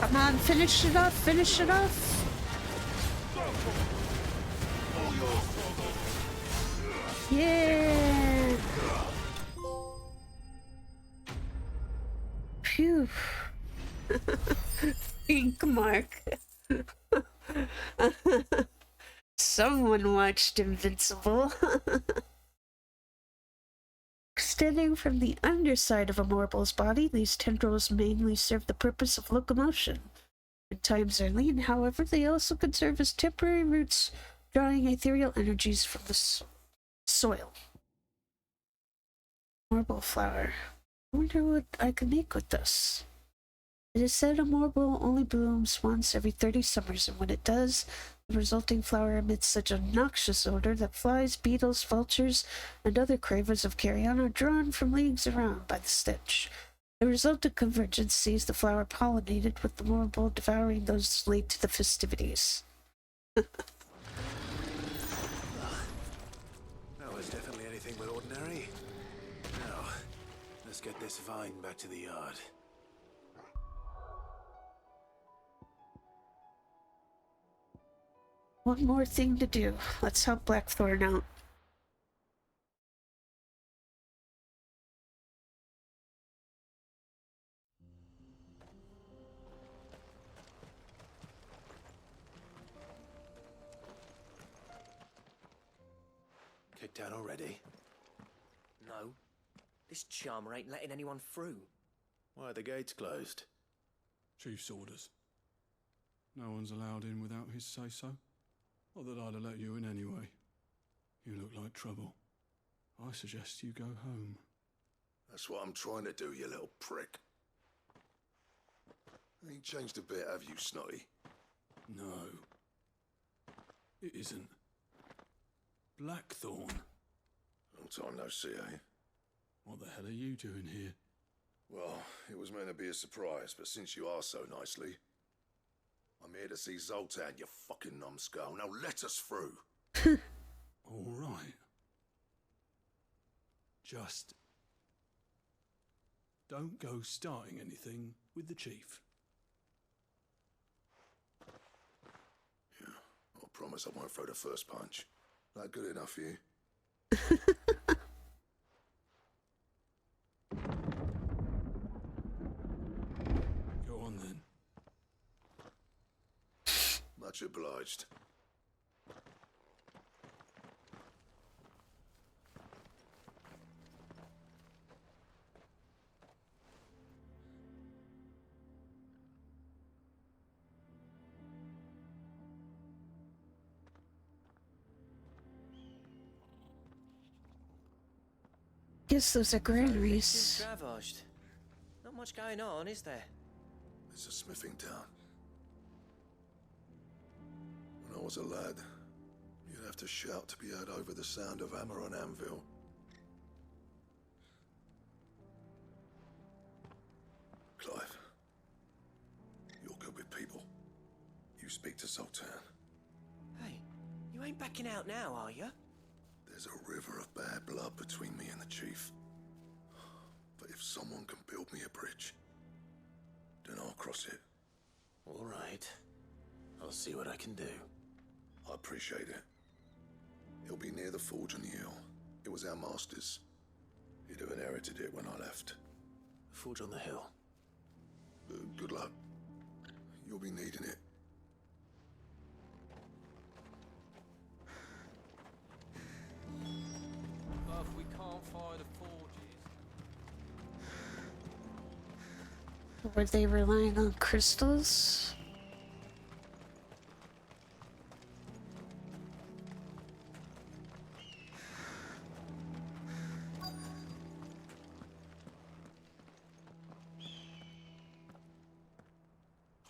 Come on, finish it off, finish it off. Yeah. Phew. Ink mark. Someone watched Invincible. Extending from the underside of a morble's body, these tendrils mainly serve the purpose of locomotion. When times are lean, however, they also can serve as temporary roots, drawing ethereal energies from the soil. Marble flower. I wonder what I can make with this. It is said a marble only blooms once every 30 summers, and when it does, the resulting flower emits such a noxious odor that flies, beetles, vultures, and other cravers of carrion are drawn from leagues around by the stench. The resultant convergence sees the flower pollinated, with the marble devouring those late to the festivities. That was definitely anything but ordinary. Now, let's get this vine back to the yard. One more thing to do. Let's help Blackthorn out. Kicked out already? No. This charmer ain't letting anyone through. Why are the gates closed? Chief's orders. No one's allowed in without his say-so. Not that I'd have let you in anyway. You look like trouble. I suggest you go home. That's what I'm trying to do, you little prick. Ain't changed a bit, have you, Snotty? No. It isn't. Blackthorn. Long time no see, eh? What the hell are you doing here? Well, it was meant to be a surprise, but since you asked so nicely, I'm here to see Zoltan, you fucking numbskull. Now let us through. All right. Just don't go starting anything with the chief. Yeah, I promise I won't throw the first punch. That good enough for you? Go on then. Much obliged. Guess those are granaries. Ravaged. Not much going on, is there? It's a smithing town. When I was a lad, you'd have to shout to be heard over the sound of hammer on anvil. Clive, you're good with people. You speak to Sultan. Hey, you ain't backing out now, are you? There's a river of bad blood between me and the chief. But if someone can build me a bridge, then I'll cross it. All right. I'll see what I can do. I appreciate it. It'll be near the forge on the hill. It was our master's. He'd have inherited it when I left. The forge on the hill. Good luck. You'll be needing it. But if we can't find the forges. Were they relying on crystals?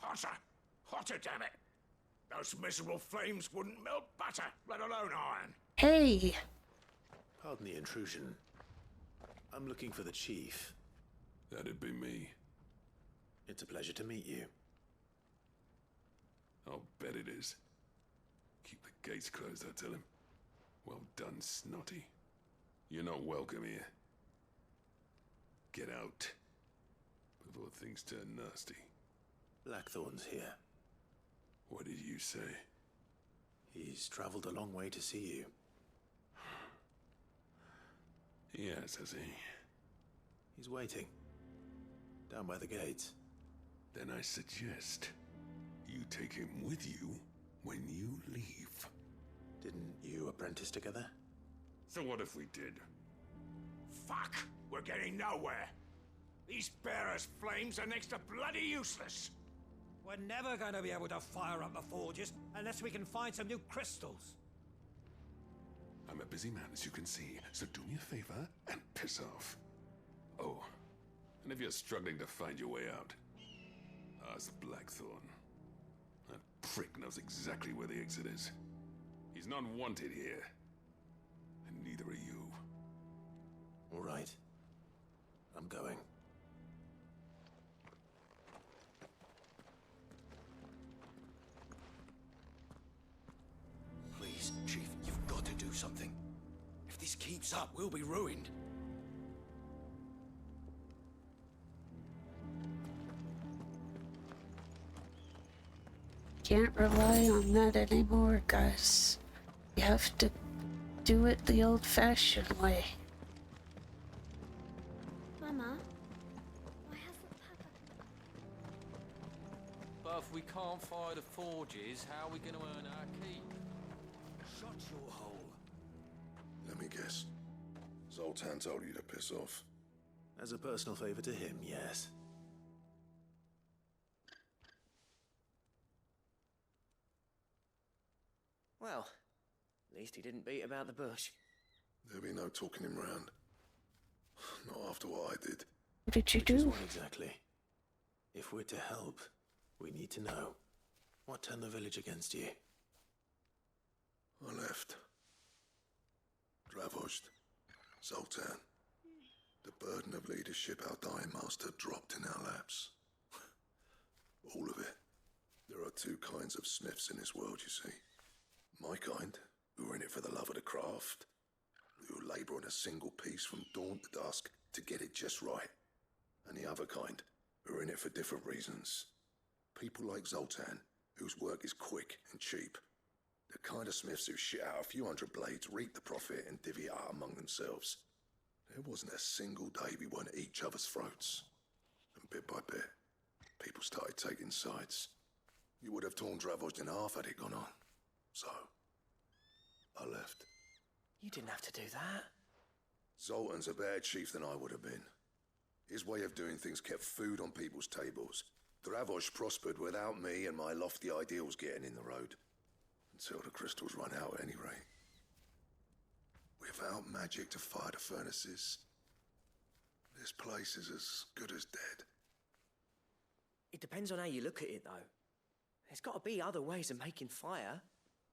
Hotter! Hotter, damn it! Those miserable flames wouldn't melt butter, let alone iron. Hey! Pardon the intrusion. I'm looking for the chief. That'd be me. It's a pleasure to meet you. I'll bet it is. Keep the gates closed, I tell him. Well done, Snotty. You're not welcome here. Get out. Before things turn nasty. Blackthorn's here. What did you say? He's traveled a long way to see you. Yes, has he? He's waiting. Down by the gates. Then I suggest you take him with you when you leave. Didn't you apprentice together? So what if we did? Fuck! We're getting nowhere. These bearers' flames are next to bloody useless. We're never going to be able to fire up the forges unless we can find some new crystals. I'm a busy man, as you can see, so do me a favor and piss off. Oh, and if you're struggling to find your way out, ask Blackthorn. That prick knows exactly where the exit is. He's not wanted here, and neither are you. All right. I'm going. Please, Chief, you've got to do something. If this keeps up, we'll be ruined. Can't rely on that anymore, guys. You have to do it the old-fashioned way. Mama, why hasn't Papa... But if we can't find the forges, how are we going to earn our keep? Shut your hole. Let me guess. Zoltan told you to piss off. As a personal favor to him, yes. Well, at least he didn't beat about the bush. There'll be no talking him round. Not after what I did. What did you Which is do? what exactly? If we're to help, we need to know. What turned the village against you? I left. Dravozd. Zoltan. The burden of leadership our dying master dropped in our laps. All of it. There are two kinds of smiths in this world, you see. My kind, who are in it for the love of the craft, who labour on a single piece from dawn to dusk to get it just right. And the other kind, who are in it for different reasons. People like Zoltan, whose work is quick and cheap. The kind of smiths who shit out a few hundred blades, reap the profit, and divvy it out among themselves. There wasn't a single day we weren't at each other's throats. And bit by bit, people started taking sides. You would have torn Dravozd in half had it gone on. So, I left. You didn't have to do that. Zoltan's a better chief than I would have been. His way of doing things kept food on people's tables. Dravozd prospered without me and my lofty ideals getting in the road. Until the crystals run out at any rate. Without magic to fire the furnaces, This place is as good as dead. It depends on how you look at it, though. There's got to be other ways of making fire.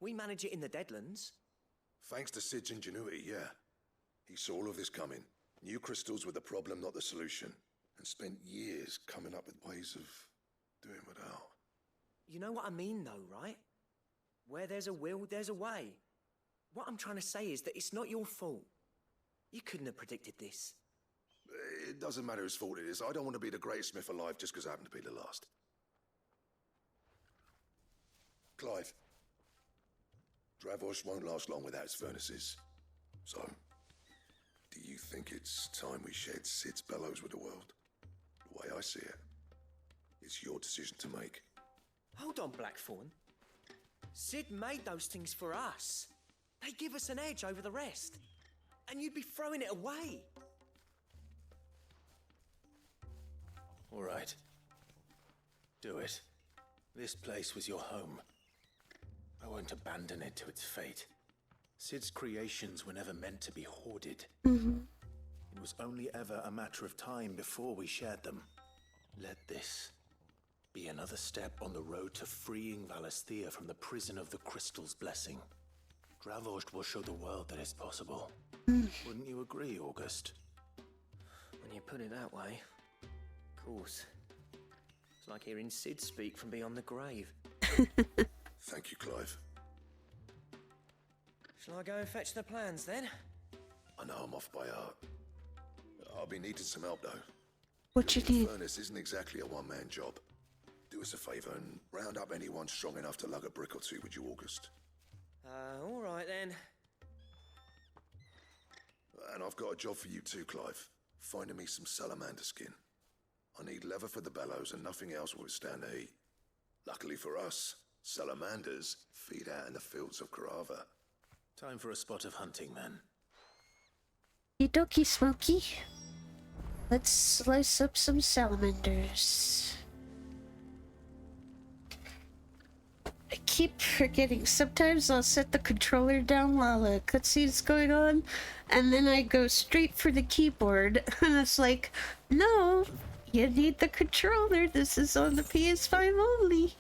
We manage it in the Deadlands. Thanks to Sid's ingenuity, yeah. He saw all of this coming. Knew crystals were the problem, not the solution. And spent years coming up with ways of doing without. You know what I mean, though, right? Where there's a will, there's a way. What I'm trying to say is that it's not your fault. You couldn't have predicted this. It doesn't matter whose fault it is. I don't want to be the greatest smith alive just because I happen to be the last. Clive. Dravosh won't last long without its furnaces. So, do you think it's time we shared Sid's bellows with the world? The way I see it, it's your decision to make. Hold on, Blackthorn. Sid made those things for us. They give us an edge over the rest. And you'd be throwing it away. All right. Do it. This place was your home. I won't abandon it to its fate. Sid's creations were never meant to be hoarded. It was only ever a matter of time before we shared them. Let this be another step on the road to freeing Valisthea from the prison of the Crystal's blessing. Dravost will show the world that it's possible. Wouldn't you agree, August? When you put it that way, of course. It's like hearing Sid speak from beyond the grave. Thank you, Clive. Shall I go and fetch the plans, then? I know I'm off by heart. I'll be needing some help, though. What you need? The furnace isn't exactly a one-man job. Do us a favour and round up anyone strong enough to lug a brick or two with you, August. All right, then. And I've got a job for you too, Clive. Finding me some salamander skin. I need leather for the bellows and nothing else will withstand the heat. Luckily for us, salamanders feed out in the fields of Carava. Time for a spot of hunting, then. Okie Smokey. Let's slice up some salamanders. I keep forgetting. Sometimes I'll set the controller down while a cutscene's going on, and then I go straight for the keyboard. And it's like, no, you need the controller. This is on the PS5 only.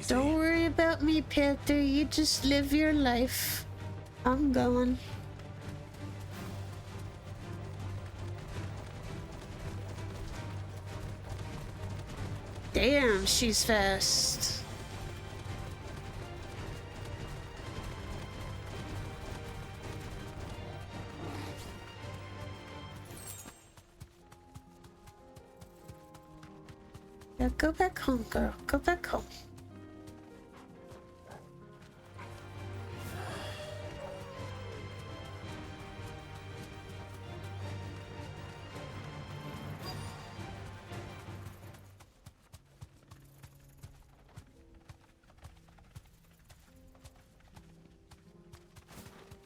Don't worry about me, Panther. You just live your life. I'm going. Damn, she's fast. Now go back home, girl. Go back home.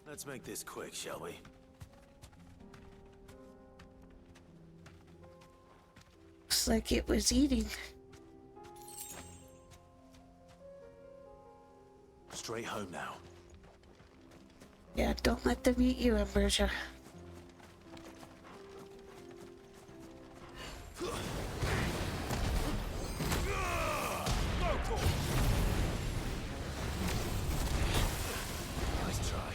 Let's make this quick, shall we? Looks like it was eating. Straight home now. Yeah, don't let them eat you, Ambrosia. Nice try.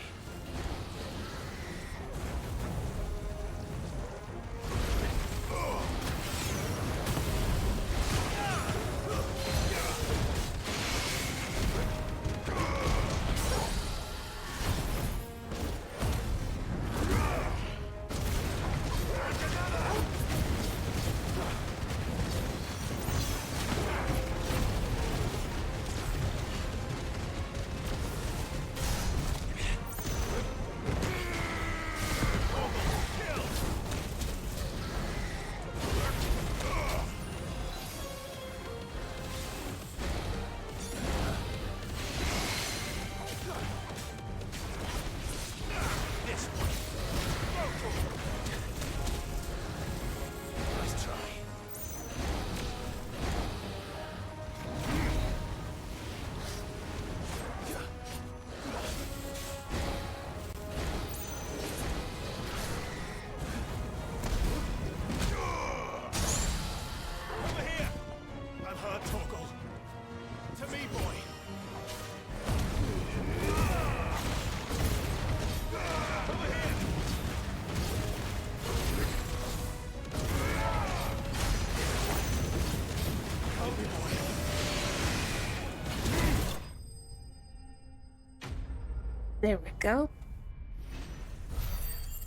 There we go.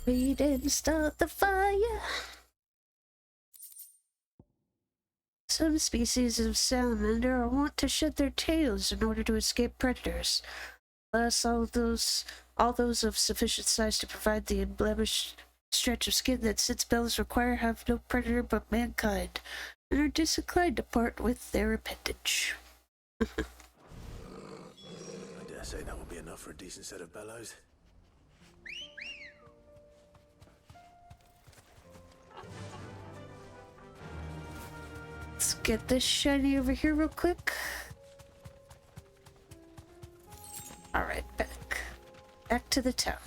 We didn't start the fire. Some species of salamander are wont to shed their tails in order to escape predators. Thus, all those of sufficient size to provide the unblemished stretch of skin that its bells require have no predator but mankind, and are disinclined to part with their appendage. I dare say that would be enough for a decent set of bellows. Let's get this shiny over here real quick. Alright, back to the town.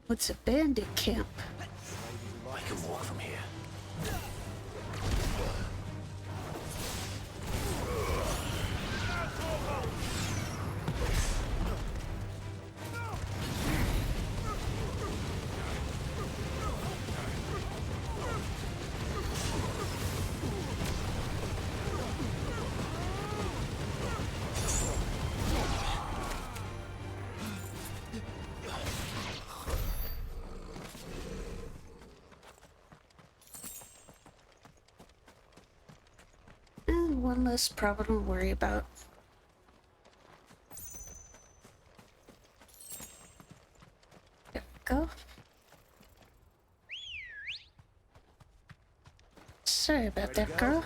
What's a bandit camp? I can walk from here. And one less problem to worry about. There we go. Sorry about that, girl.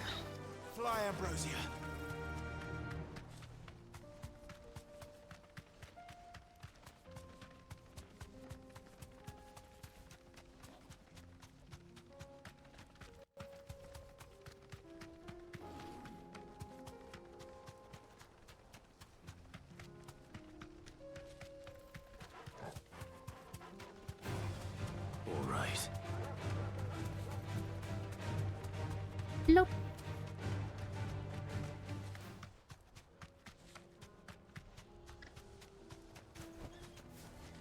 Fly, Ambrosia. All right. Nope.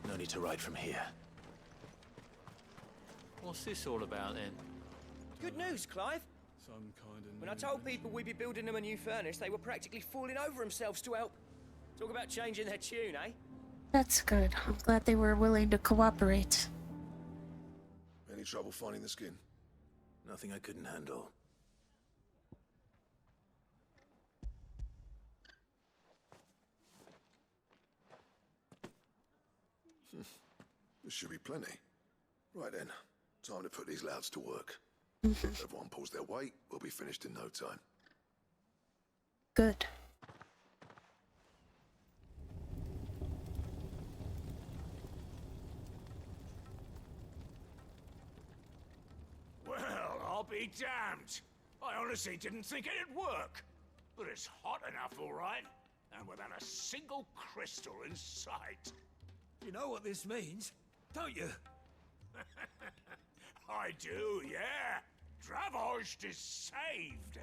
No need to ride from here. What's this all about then? Good news, Clive. Some kind of. When I told people we'd be building them a new furnace, they were practically falling over themselves to help. Talk about changing their tune, eh? That's good. I'm glad they were willing to cooperate. Any trouble finding the skin? Nothing I couldn't handle. This should be plenty. Right then, time to put these louds to work. Everyone pulls their weight, we'll be finished in no time. Good. Well, I'll be damned. I honestly didn't think it'd work. But it's hot enough, all right. And without a single crystal in sight. You know what this means, don't you? I do, yeah. Dravost is saved.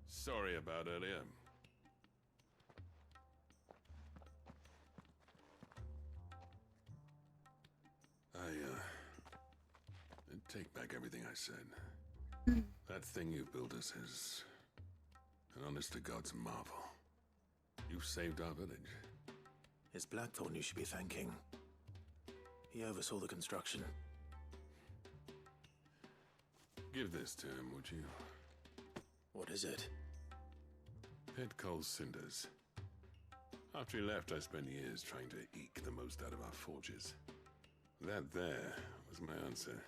Sorry about earlier. Take back everything I said. That thing you built us is an honest-to-God's marvel. You saved our village. It's Blackthorn you should be thanking. He oversaw the construction. Give this to him, would you? What is it? Pit Coal's cinders. After he left, I spent years trying to eke the most out of our forges. That there was my answer.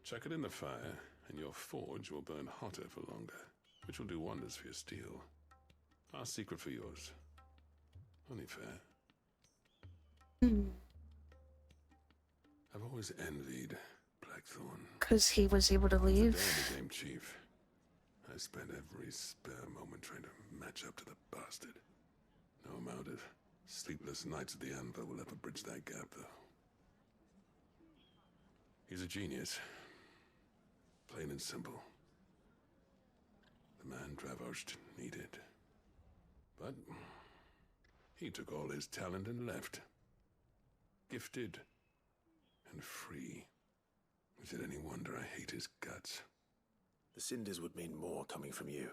Chuck it in the fire, and your forge will burn hotter for longer, which will do wonders for your steel. Our secret for yours. Only fair. I've always envied Blackthorn. Because he was able to leave. The day I became chief, I spent every spare moment trying to match up to the bastard. No amount of sleepless nights at the anvil will ever bridge that gap, though. He's a genius. Plain and simple. The man Dravost needed. But he took all his talent and left. Gifted and free. Is it any wonder I hate his guts? The cinders would mean more coming from you.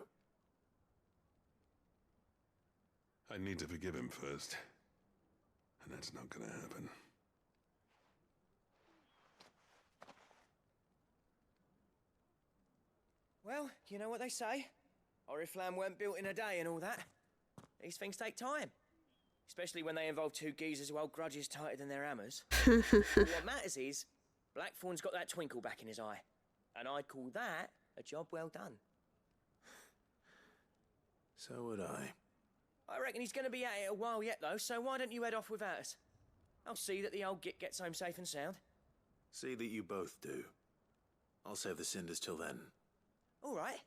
I need to forgive him first. And that's not gonna happen. Well, you know what they say. Oriflamme weren't built in a day and all that. These things take time. Especially when they involve two geezers who hold grudges tighter than their hammers. But what matters is, Blackthorn's got that twinkle back in his eye. And I'd call that a job well done. So would I. I reckon he's going to be at it a while yet, though, so why don't you head off without us? I'll see that the old git gets home safe and sound. See that you both do. I'll save the cinders till then. All right.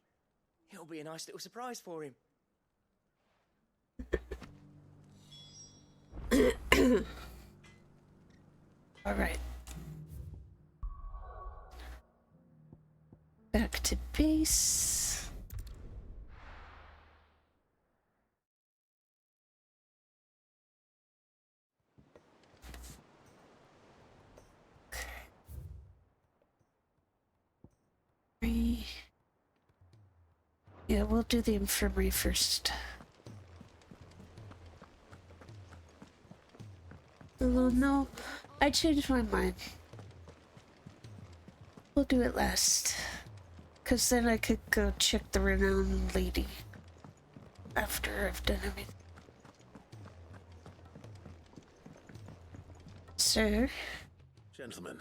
It'll be a nice little surprise for him. All right. Back to base. Okay. Yeah, we'll do the infirmary first. Oh no, I changed my mind. We'll do it last. Cause then I could go check the renowned lady after I've done everything. Sir? Gentlemen,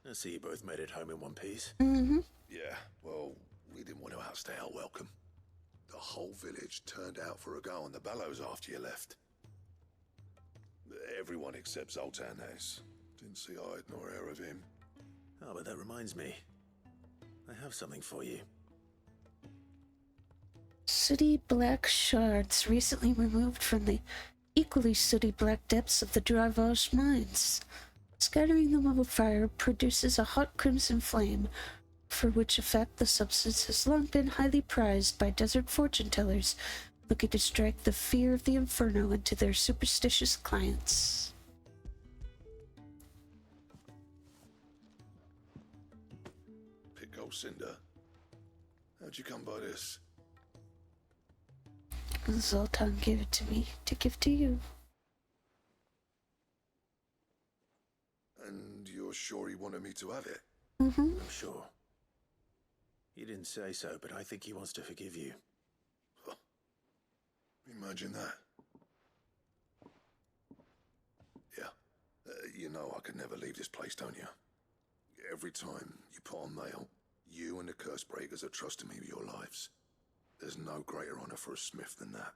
I see you both made it home in one piece. Mm-hmm. Yeah, well, we didn't want to outstay our welcome. The whole village turned out for a go on the bellows after you left. Everyone except Zoltan has. Didn't see hide nor hair of him. Oh, but that reminds me. I have something for you. Sooty black shards recently removed from the equally sooty black depths of the Dravost mines. Scattering them with fire produces a hot crimson flame, for which effect the substance has long been highly prized by desert fortune-tellers looking to strike the fear of the inferno into their superstitious clients. Pick old Cinder. How'd you come by this? Zoltan gave it to me to give to you. And you're sure he wanted me to have it? Mm-hmm. I'm sure. He didn't say so, but I think he wants to forgive you. Huh. Imagine that. Yeah. You know I could never leave this place, don't you? Every time you put on mail, you and the curse breakers are trusting me with your lives. There's no greater honor for a smith than that.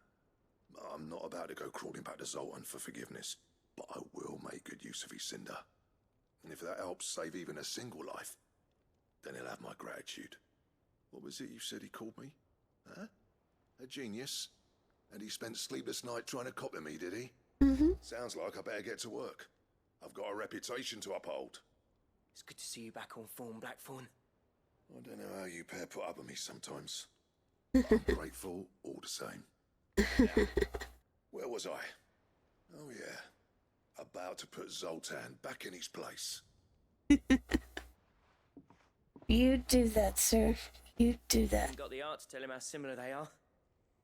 I'm not about to go crawling back to Zoltan for forgiveness, but I will make good use of his cinder. And if that helps save even a single life, then he'll have my gratitude. What was it you said he called me? Huh? A genius? And he spent sleepless night trying to copy me, did he? Mm-hmm. Sounds like I better get to work. I've got a reputation to uphold. It's good to see you back on form, Blackthorn. I don't know how you pair put up with me sometimes. I'm grateful all the same. Now, where was I? Oh yeah, about to put Zoltan back in his place. You do that, sir. You do that. Got the art to tell him how similar they are.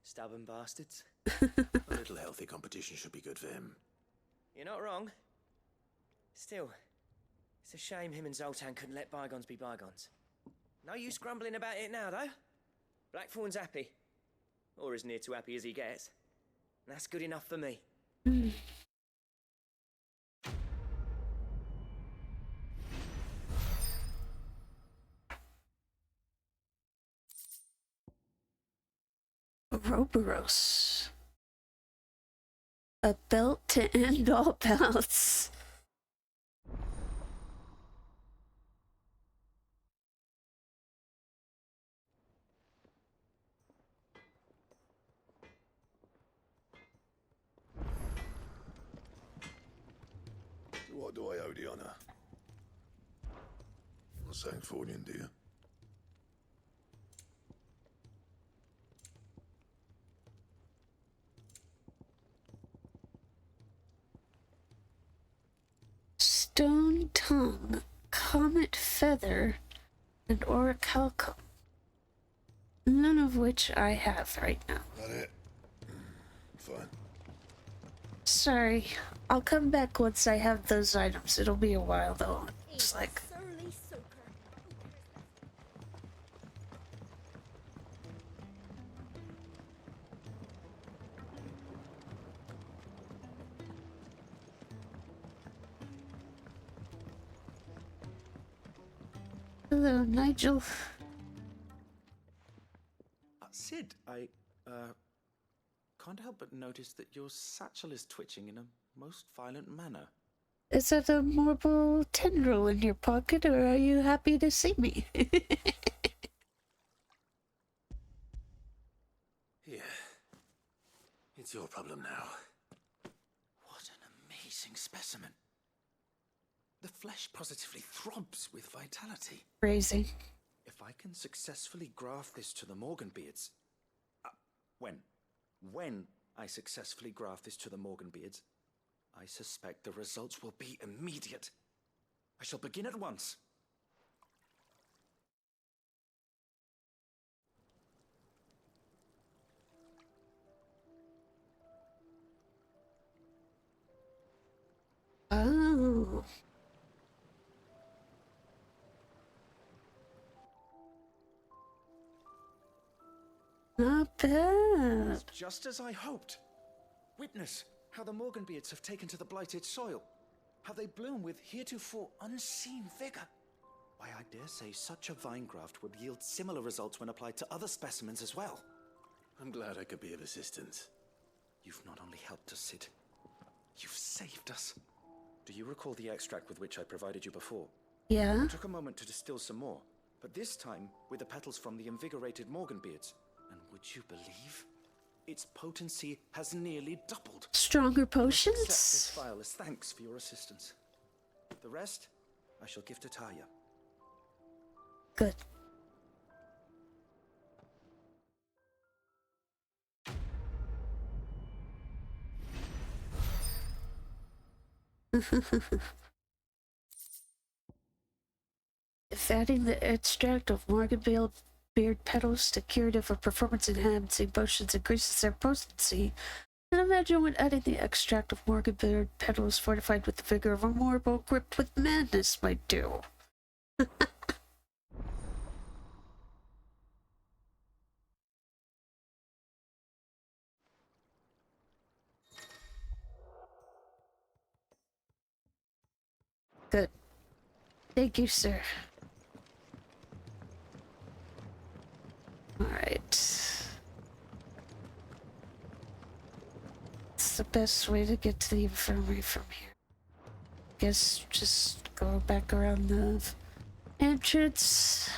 Stubborn bastards. A little healthy competition should be good for him. You're not wrong. Still, it's a shame him and Zoltan couldn't let bygones be bygones. No use grumbling about it now, though. Blackthorn's happy. Or as near to happy as he gets. And that's good enough for me. Ouroboros. A belt to end all belts. What do I owe the honor? something for you, dear. Stone tongue, comet feather, and orichalcum. None of which I have right now. That it? Fine. Sorry, I'll come back once I have those items. It'll be a while though. It's like... Hello, Nigel. Sid, I can't help but notice that your satchel is twitching in a most violent manner. Is that a marble tendril in your pocket, or are you happy to see me? Here. It's your problem now. What an amazing specimen. The flesh positively throbs with vitality. Crazy. If I can successfully graft this to the Morganbeards... When I successfully graft this to the Morganbeards, I suspect the results will be immediate. I shall begin at once. Oh. Not bad. It's just as I hoped. Witness how the Morganbeards have taken to the blighted soil. How they bloom with heretofore unseen vigor. Why, I dare say such a vine graft would yield similar results when applied to other specimens as well. I'm glad I could be of assistance. You've not only helped us, Sid, you've saved us. Do you recall the extract with which I provided you before? Yeah. I took a moment to distill some more, but this time with the petals from the invigorated Morganbeards. And would you believe? Its potency has nearly doubled. Stronger potions? Accept this vial as thanks for your assistance. The rest, I shall give to Taya. Good. If adding the extract of Morganbeard beard petals to curative or performance-enhancing potions increases their potency, then imagine what adding the extract of Morganbeard petals fortified with the vigor of a mortal gripped with madness might do. Good. Thank you, sir. Alright. It's the best way to get to the infirmary from here. Guess just go back around the entrance.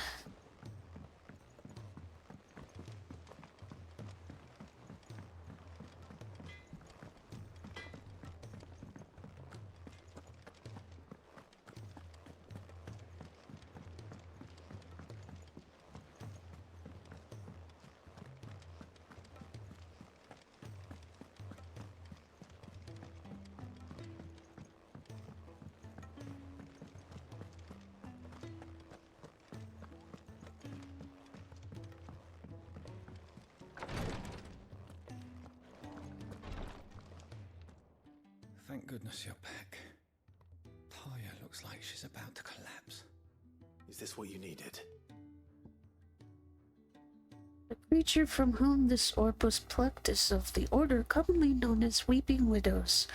Thank goodness you're back. Taya looks like she's about to collapse. Is this what you needed? The creature from whom this orb was plucked is of the order commonly known as weeping widows,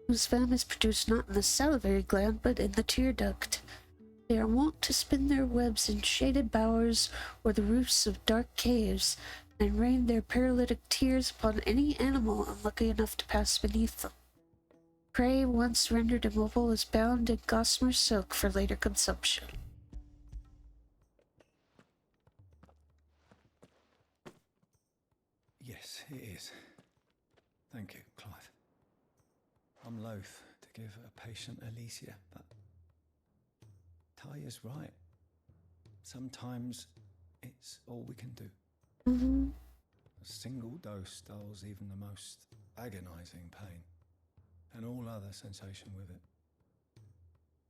whose venom is produced not in the salivary gland but in the tear duct. They are wont to spin their webs in shaded bowers or the roofs of dark caves, and rain their paralytic tears upon any animal unlucky enough to pass beneath them. Prey once rendered immobile is bound in gossamer silk for later consumption. Yes, it is. Thank you, Clive. I'm loath to give a patient Alicia, but Taya's right. sometimes it's all we can do. Mm-hmm. A single dose dulls even the most agonizing pain, and all other sensation with it.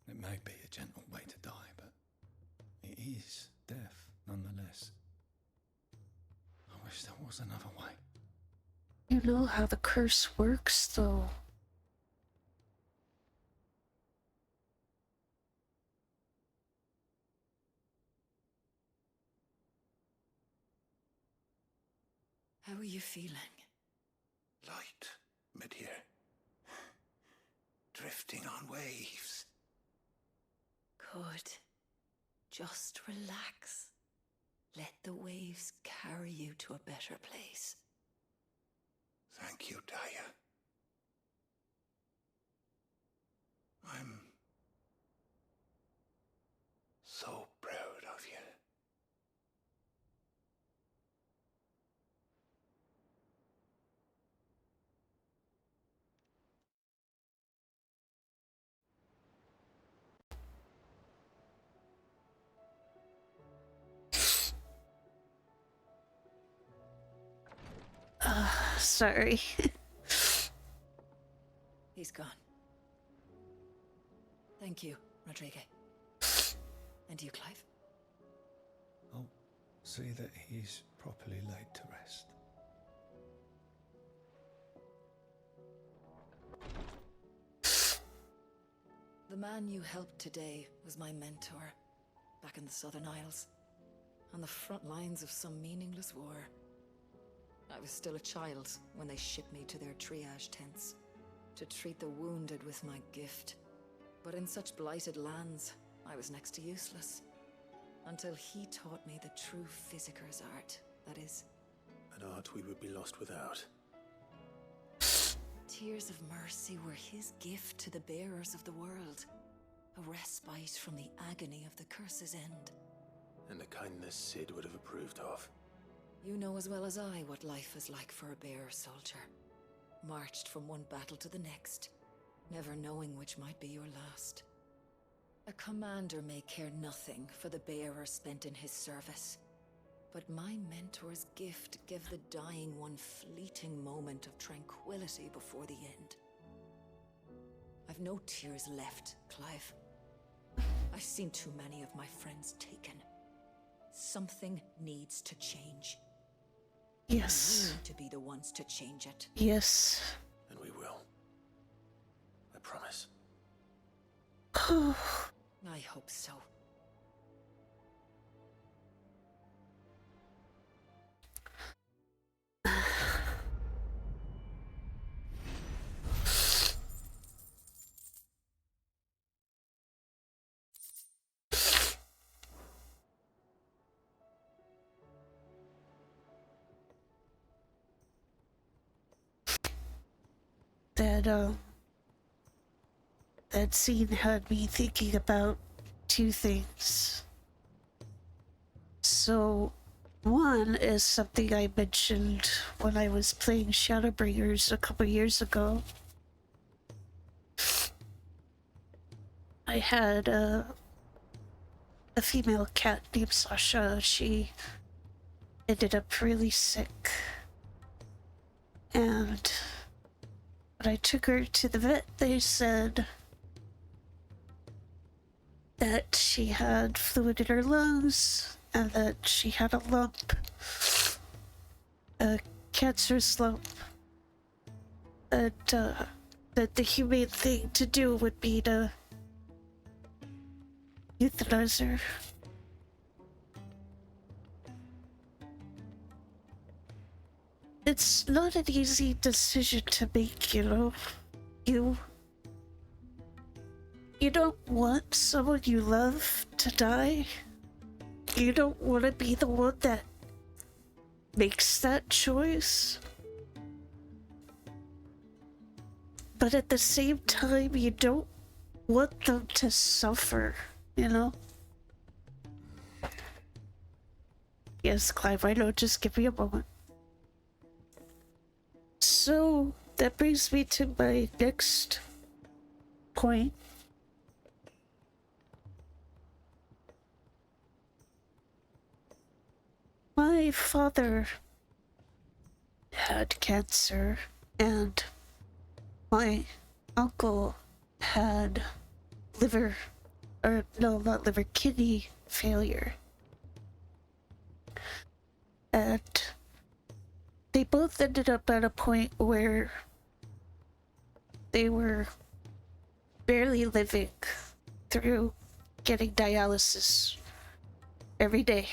It may be a gentle way to die, but it is death nonetheless. I wish there was another way. You know how the curse works, though. How are you feeling? Light, mid-here. Drifting on waves. Good. Just relax. Let the waves carry you to a better place. Thank you, Daya. I'm so proud of you. Sorry. He's gone. Thank you, Rodrigo. And you, Clive? I'll see that he's properly laid to rest. The man you helped today was my mentor, back in the Southern Isles, on the front lines of some meaningless war. I was still a child when they shipped me to their triage tents, to treat the wounded with my gift. But in such blighted lands, I was next to useless. Until he taught me the true physicker's art, that is. An art we would be lost without. Tears of mercy were his gift to the bearers of the world. A respite from the agony of the curse's end. And a kindness Sid would have approved of. You know as well as I what life is like for a bearer soldier. Marched from one battle to the next, never knowing which might be your last. A commander may care nothing for the bearer spent in his service. But my mentor's gift gave the dying one fleeting moment of tranquility before the end. I've no tears left, Clive. I've seen too many of my friends taken. Something needs to change. Yes. We need to be the ones to change it. Yes. And we will. I promise. I hope so. That scene had me thinking about two things. So, one is something I mentioned when I was playing Shadowbringers a couple years ago. I had a female cat named Sasha. She ended up really sick. And when I took her to the vet, they said that she had fluid in her lungs and that she had a lump, a cancerous lump, and that the humane thing to do would be to euthanize her. It's not an easy decision to make, you know. You don't want someone you love to die. You don't want to be the one that makes that choice. But at the same time, you don't want them to suffer, you know? Yes, Clive, I know, just give me a moment. So, that brings me to my next point. my father had cancer, and my uncle had kidney failure. And they both ended up at a point where they were barely living through getting dialysis every day.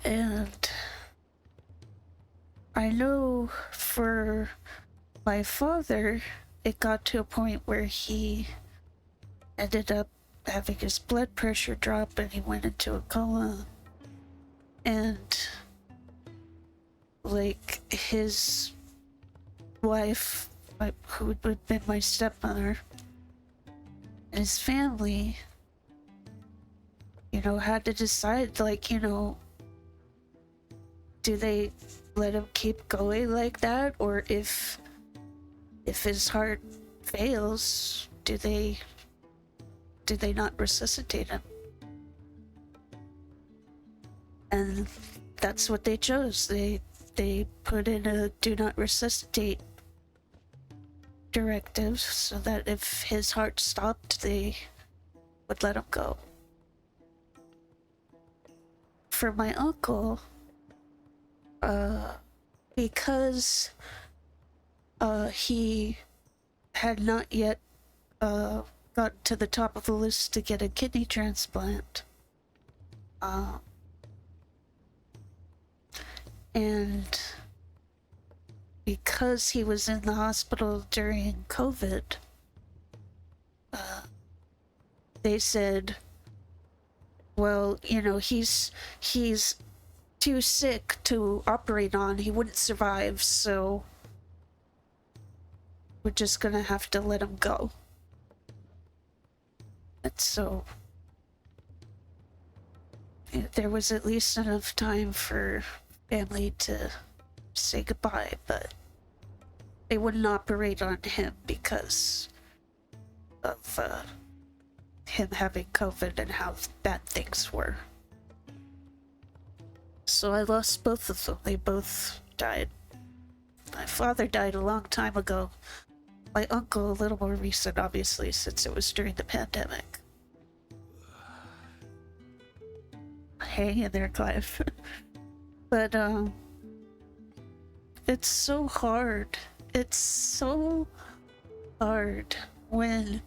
And I know for my father, it got to a point where he ended up having his blood pressure drop and he went into a coma. And like his wife, who would have been my stepmother, and his family, you know, had to decide, like, you know, do they let him keep going like that, or if his heart fails, do they not resuscitate him? And that's what they chose. They put in a do not resuscitate directive so that if his heart stopped, they would let him go. For my uncle, because he had not yet got to the top of the list to get a kidney transplant, and because he was in the hospital during COVID, they said, well, you know, he's too sick to operate on, he wouldn't survive, so we're just gonna have to let him go. And so there was at least enough time for family to say goodbye, but they wouldn't operate on him because of him having COVID and how bad things were. So I lost both of them. They both died. My father died a long time ago. My uncle a little more recent, obviously, since it was during the pandemic. Hang in there, Clive. But it's so hard. It's so hard when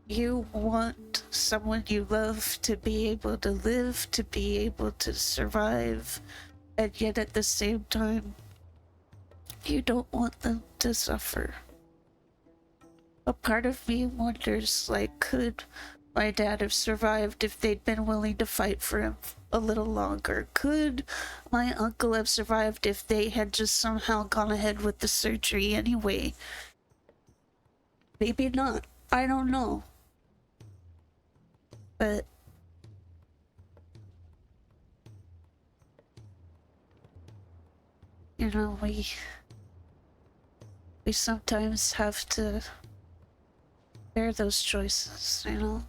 you want someone you love to be able to live, to be able to survive, and yet at the same time, you don't want them to suffer. A part of me wonders, like, could my dad have survived if they'd been willing to fight for him a little longer? Could my uncle have survived if they had just somehow gone ahead with the surgery anyway? Maybe not. I don't know. But you know, we sometimes have to bear those choices, you know?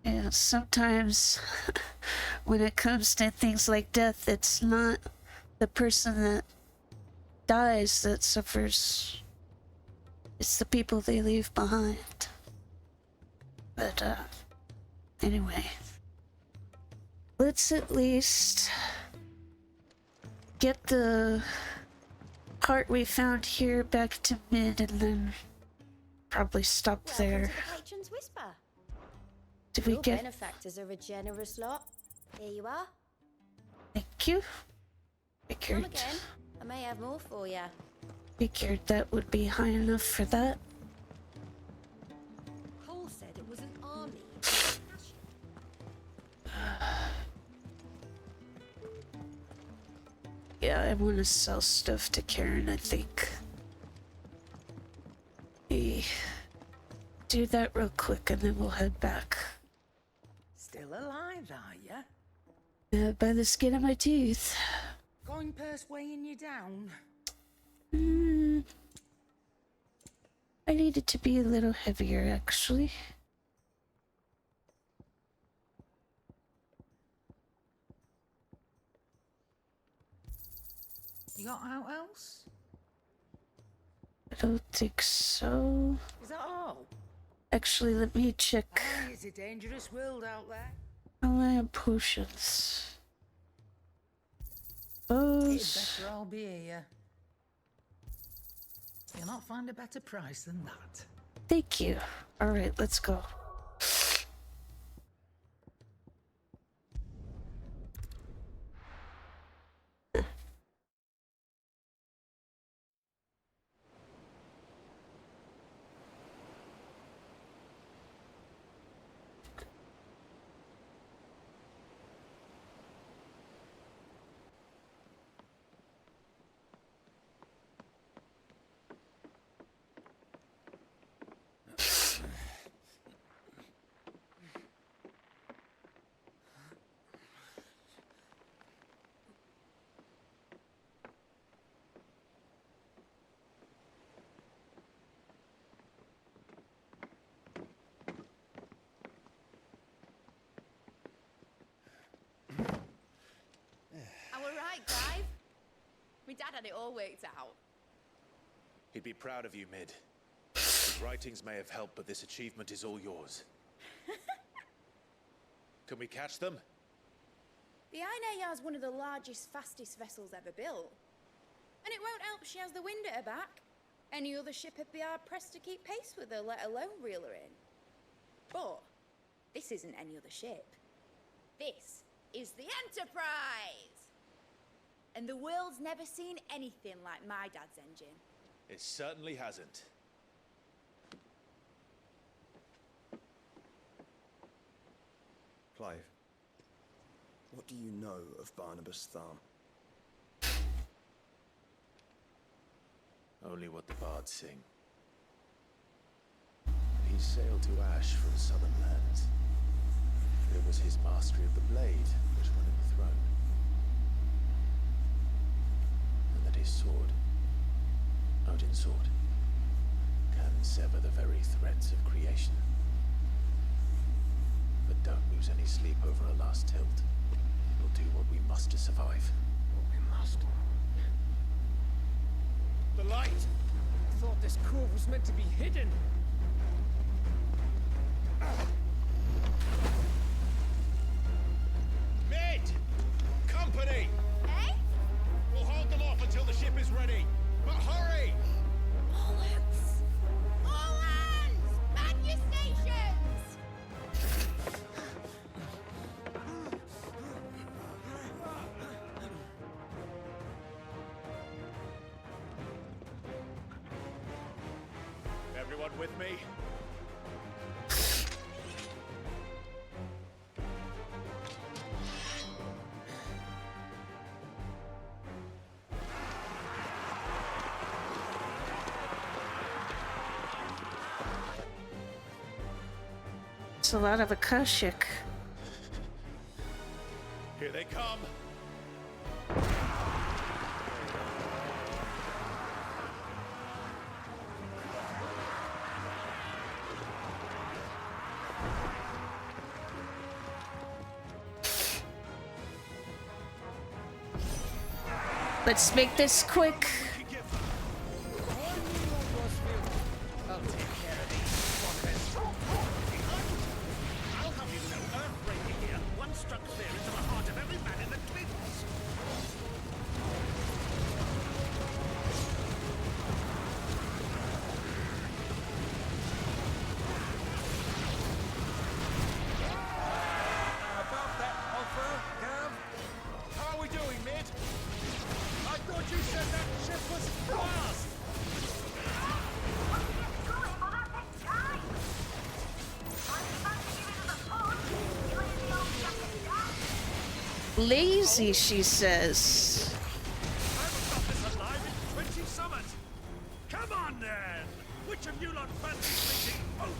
And sometimes when it comes to things like death, it's not the person that dies that suffers. It's the people they leave behind. But, anyway. Let's at least get the part we found here back to mid and then probably stop there. Patron's Whisper. Did we Your get... benefactors are a generous lot. Here you are. Thank you. Come Figured again. I may have more for you. that would be high enough for that. Cole said it was an army. Yeah, I want to sell stuff to Karen, I think. Hey, do that real quick and then we'll head back. Still alive, are ya? By the skin of my teeth. Coin purse weighing you down? I need it to be a little heavier, actually. You got out else? I don't think so. Is that all? Actually, let me check. Aye, it's a dangerous world out there. Oh, I have potions. It'd Those. better all be here. You'll not find a better price than that. Thank you. Alright, let's go. Right, Clive? My dad had it all worked out. He'd be proud of you, Mid. His writings may have helped, but this achievement is all yours. Can we catch them? The Aina is one of the largest, fastest vessels ever built. And it won't help she has the wind at her back. Any other ship would be hard-pressed to keep pace with her, let alone reel her in. But this isn't any other ship. This is the Enterprise! And the world's never seen anything like my dad's engine. It certainly hasn't. Clive, what do you know of Barnabas Tharm? Only what the bards sing. He sailed to Ash from southern lands. It was his mastery of the blade which won him the throne. And that his sword, Odin's sword, can sever the very threads of creation. But don't lose any sleep over a last tilt. We'll do what we must to survive. What we must. The light! I thought this cove was meant to be hidden. Mid! Company! Eh? We'll hold them off until the ship is ready. But hurry! Bollocks! All hands! Man your stations! Everyone with me? It's a lot of Akashic. Here they come. Let's make this quick. I'll take care of these fuckers. I'll have you know, Earthbreaker here once struck clear into the heart of every man in the Twins. About that offer, Gav? How are we doing, Mid? I thought you said that ship was fast! Lazy, she says. I haven't got this alive in 20 summers. Come on then! Which of you lot fancy meeting both?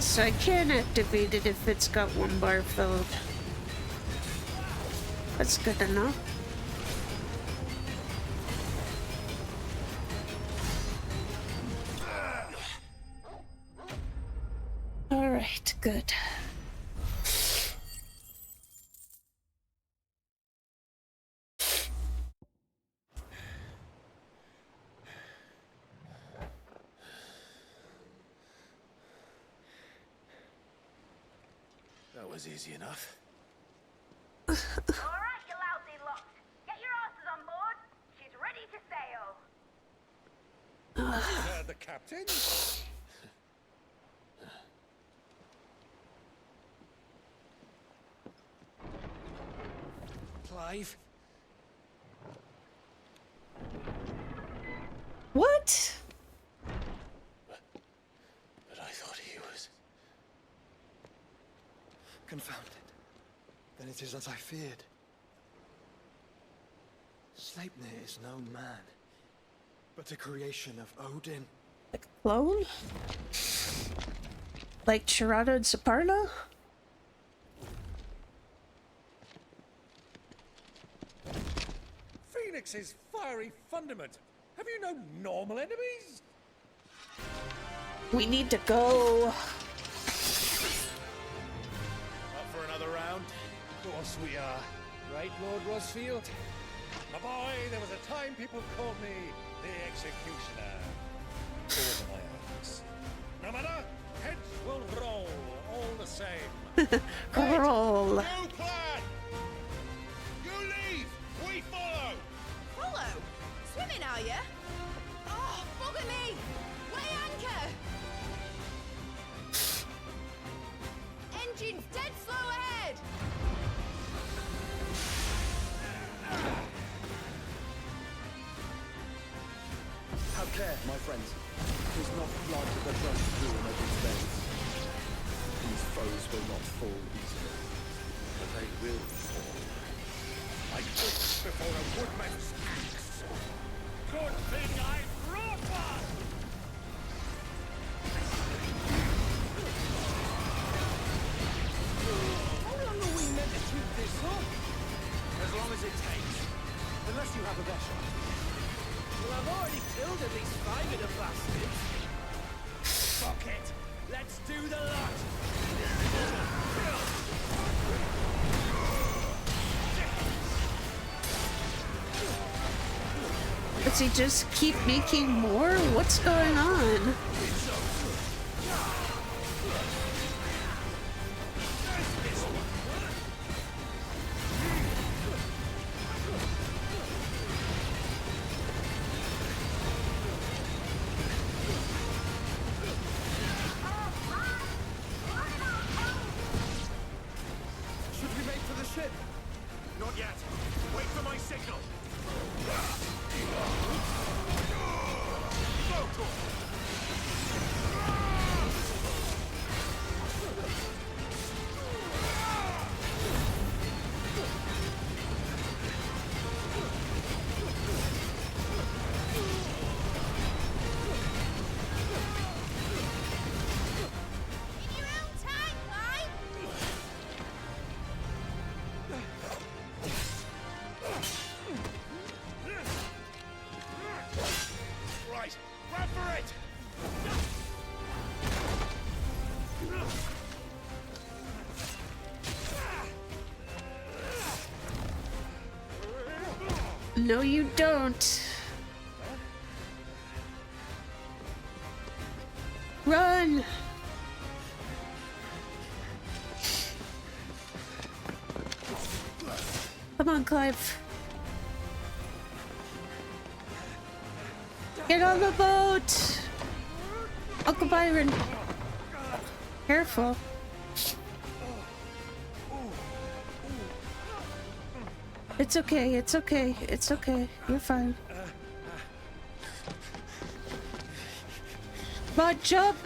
so I can activate it if it's got one bar filled. That's good enough. Alright, good. That was easy enough. Alright, you lousy lot. Get your asses on board. She's ready to sail. You heard the captain? Clive? What? But I thought he was... Confounded. Then it is as I feared. Sleipnir is no man, but a creation of Odin. Like a clone? Like Chirata and Saparna? Phoenix's fiery fundament. Have you no normal enemies? We need to go. Up for another round? Of course we are. Right, Lord Rosfield? My boy, there was a time people called me the Executioner. So was my axe. No matter, heads will roll all the same. Roll. New plan! You leave! We follow! Follow? Swimming, are you? Oh, bugger me! Weigh anchor! Engine's dead slow ahead! Have care, my friends. 'Tis not blood that runs through in Odin's veins. These foes will not fall easily. But they will fall. Like bricks before a woodman's axe. Good thing I brought one! How long are we meant to keep this up? As long as it takes. Unless you have a better. Well, I've already killed at least 5 of the bastards. Fuck it! Let's do the lot! Does he just keep making more? What's going on? Should we make for the ship? Not yet. Wait for my signal. In your own time, Clive! Right, run for it! No, you don't. Run! Come on, Clive. Get on the boat! Uncle Byron. Careful. It's okay, it's okay, it's okay. You're fine. Come on, jump!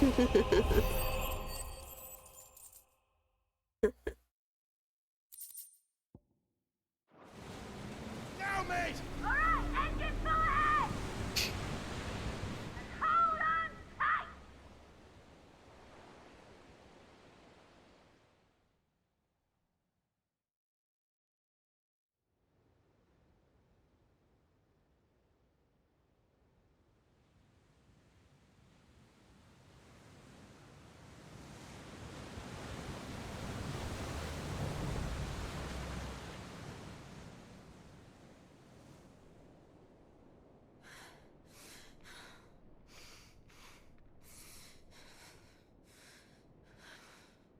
Now, mate! Alright, engine full ahead! And hold on tight!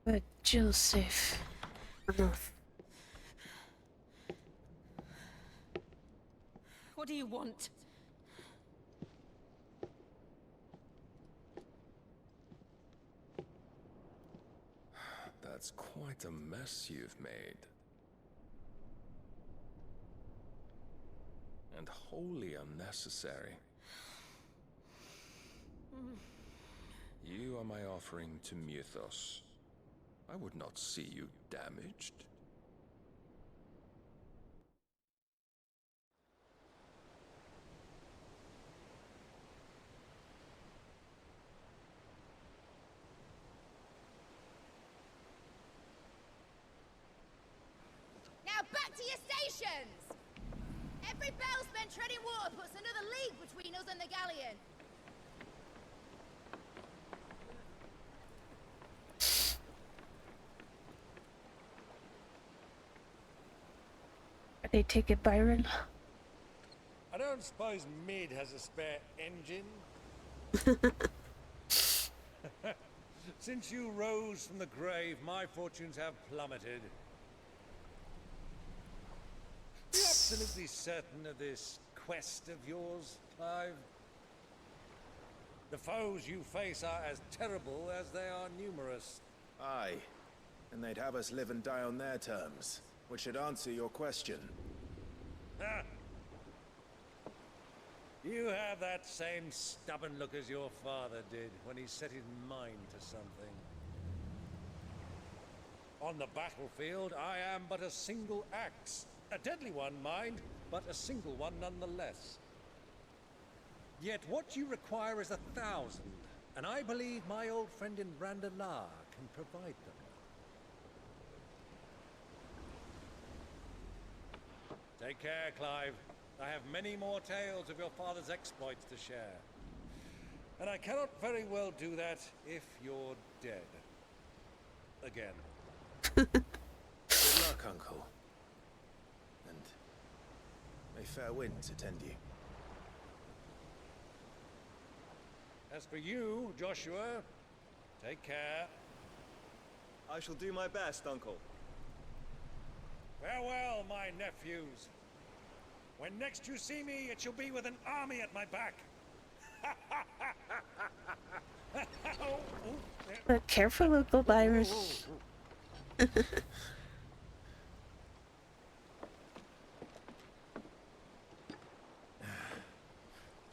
But Joseph, enough. What do you want? That's quite a mess you've made. And wholly unnecessary. You are my offering to Mythos. I would not see you damaged. Now back to your stations! Every bell spent treading water puts another league between us and the galleon. They take it, Byron. I don't suppose Mid has a spare engine? Since you rose from the grave, my fortunes have plummeted. Are you absolutely certain of this quest of yours, Clive? The foes you face are as terrible as they are numerous. Aye. And they'd have us live and die on their terms, which should answer your question. Ha! You have that same stubborn look as your father did when he set his mind to something. On the battlefield, I am but a single axe. A deadly one, mind, but a single one nonetheless. Yet what you require is 1,000, and I believe my old friend in Randalar can provide them. Take care, Clive. I have many more tales of your father's exploits to share. And I cannot very well do that if you're dead. Again. Good luck, Uncle. And may fair winds attend you. As for you, Joshua, take care. I shall do my best, Uncle. Farewell, my nephews. When next you see me, it shall be with an army at my back. But careful, Uncle Byron.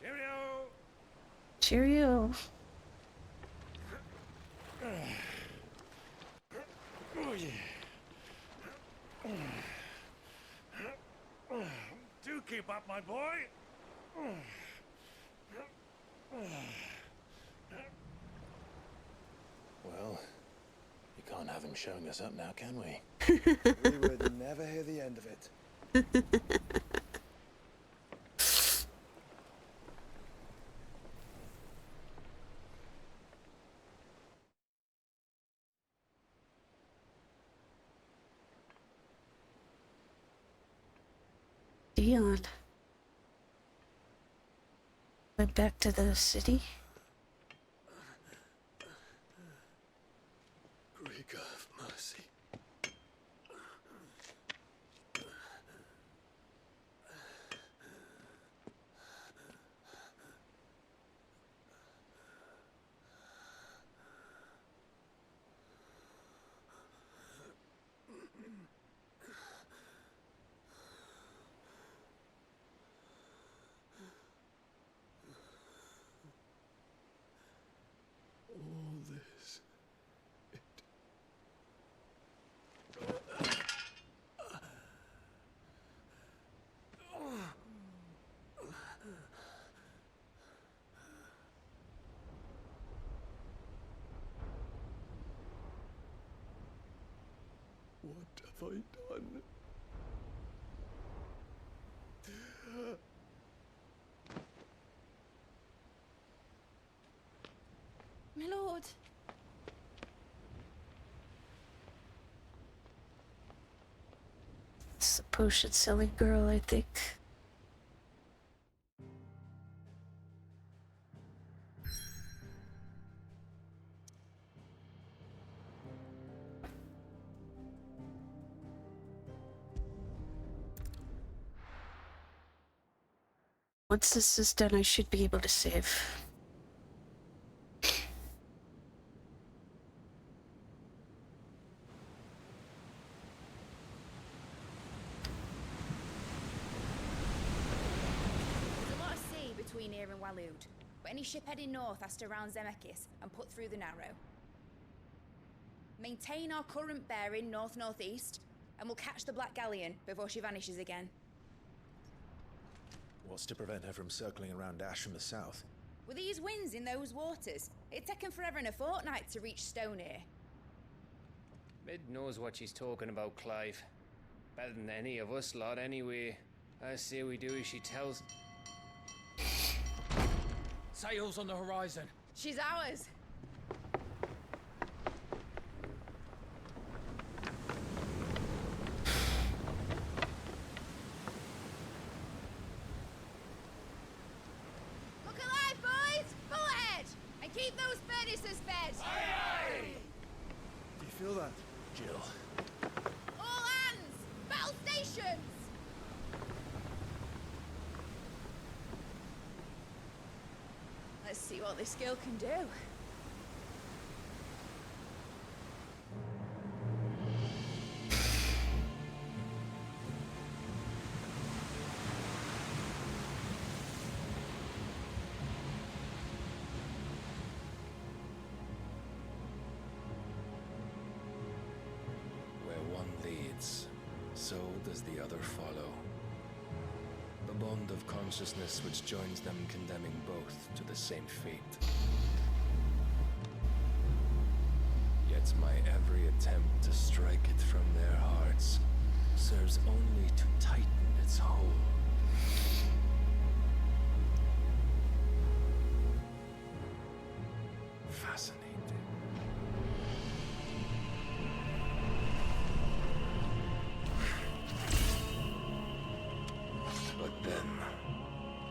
Cheerio! Cheerio. Oh, yeah. Do keep up, my boy. Well, you can't have him showing us up now, can we? We would never hear the end of it. Dion. Went back to the city. Greek of mercy. have I done? My lord. It's the potion selling girl, I think. Once this is done, I should be able to save. There's a lot of sea between here and Waloed, but any ship heading north has to round Zemeckis and put through the Narrow. Maintain our current bearing north-northeast, and we'll catch the Black Galleon before she vanishes again. What's to prevent her from circling around Ash from the south? With these winds in those waters, it'd take 'em forever and a fortnight to reach Stonehere. Mid knows what she's talking about, Clive. Better than any of us lot, anyway. I say we do as she tells. Sails on the horizon. She's ours. Look alive, boys! Full ahead! And keep those furnaces fed! Do you feel that, Jill? All hands! Battle stations! Let's see what this girl can do. Where one leads, so does the other follow. The bond of consciousness which joins them condemning both to the same fate. Yet my every attempt to strike it from their hearts serves only to tighten its hold. Fascinating. But then,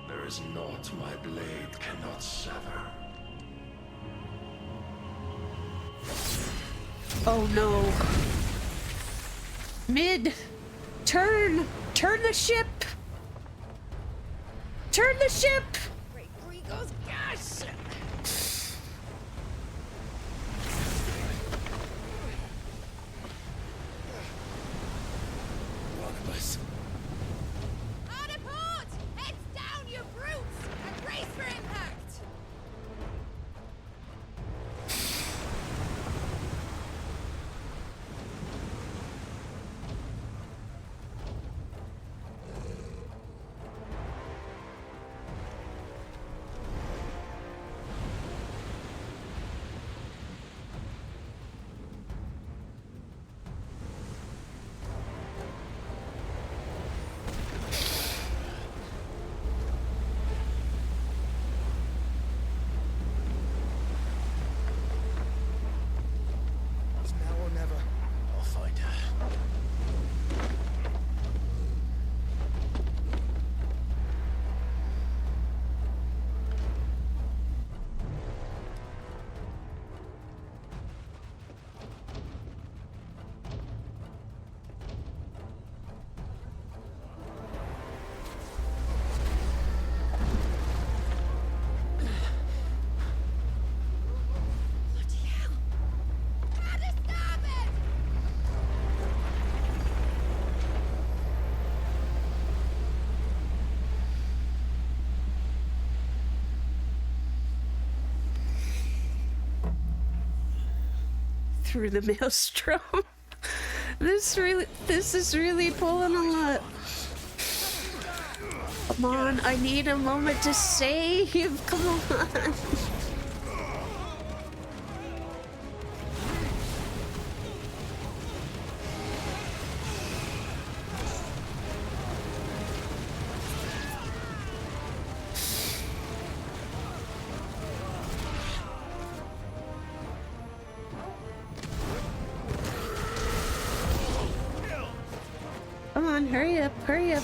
there is naught my blade cannot sever. Oh no. Mid! Turn! Turn the ship! Turn the ship! Great Gregor's gas! Barnabas. Hard a port! Heads down, you brutes! And brace for impact! It's now or never. I'll find her. Bloody hell! Hard a starboard! Through the maelstrom. This is really pulling a lot. Come on, I need a moment to save. Come on. Come on, hurry up, hurry up.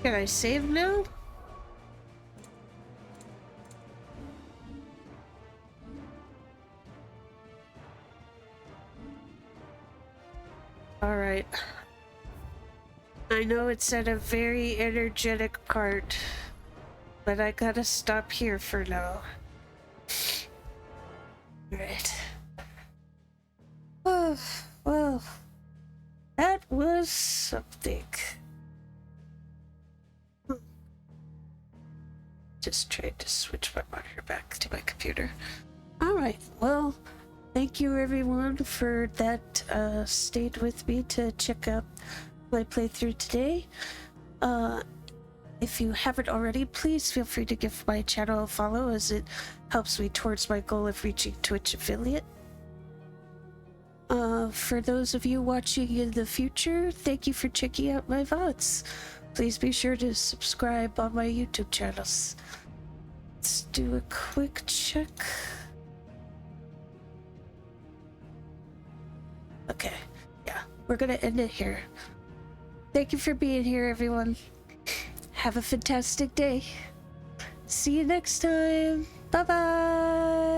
Can I save now? Alright. I know it's at a very energetic part, but I gotta stop here for now. Alright. Oh, well, that was something. Just tried to switch my monitor back to my computer. Alright, well, thank you everyone for that stayed with me to check out my playthrough today. If you haven't already, please feel free to give my channel a follow as it helps me towards my goal of reaching Twitch affiliate. For those of you watching in the future, thank you for checking out my VODs. Please be sure to subscribe on my YouTube channels. Let's do a quick check. Okay, yeah, we're gonna end it here. Thank you for being here, everyone. Have a fantastic day. See you next time. Bye-bye.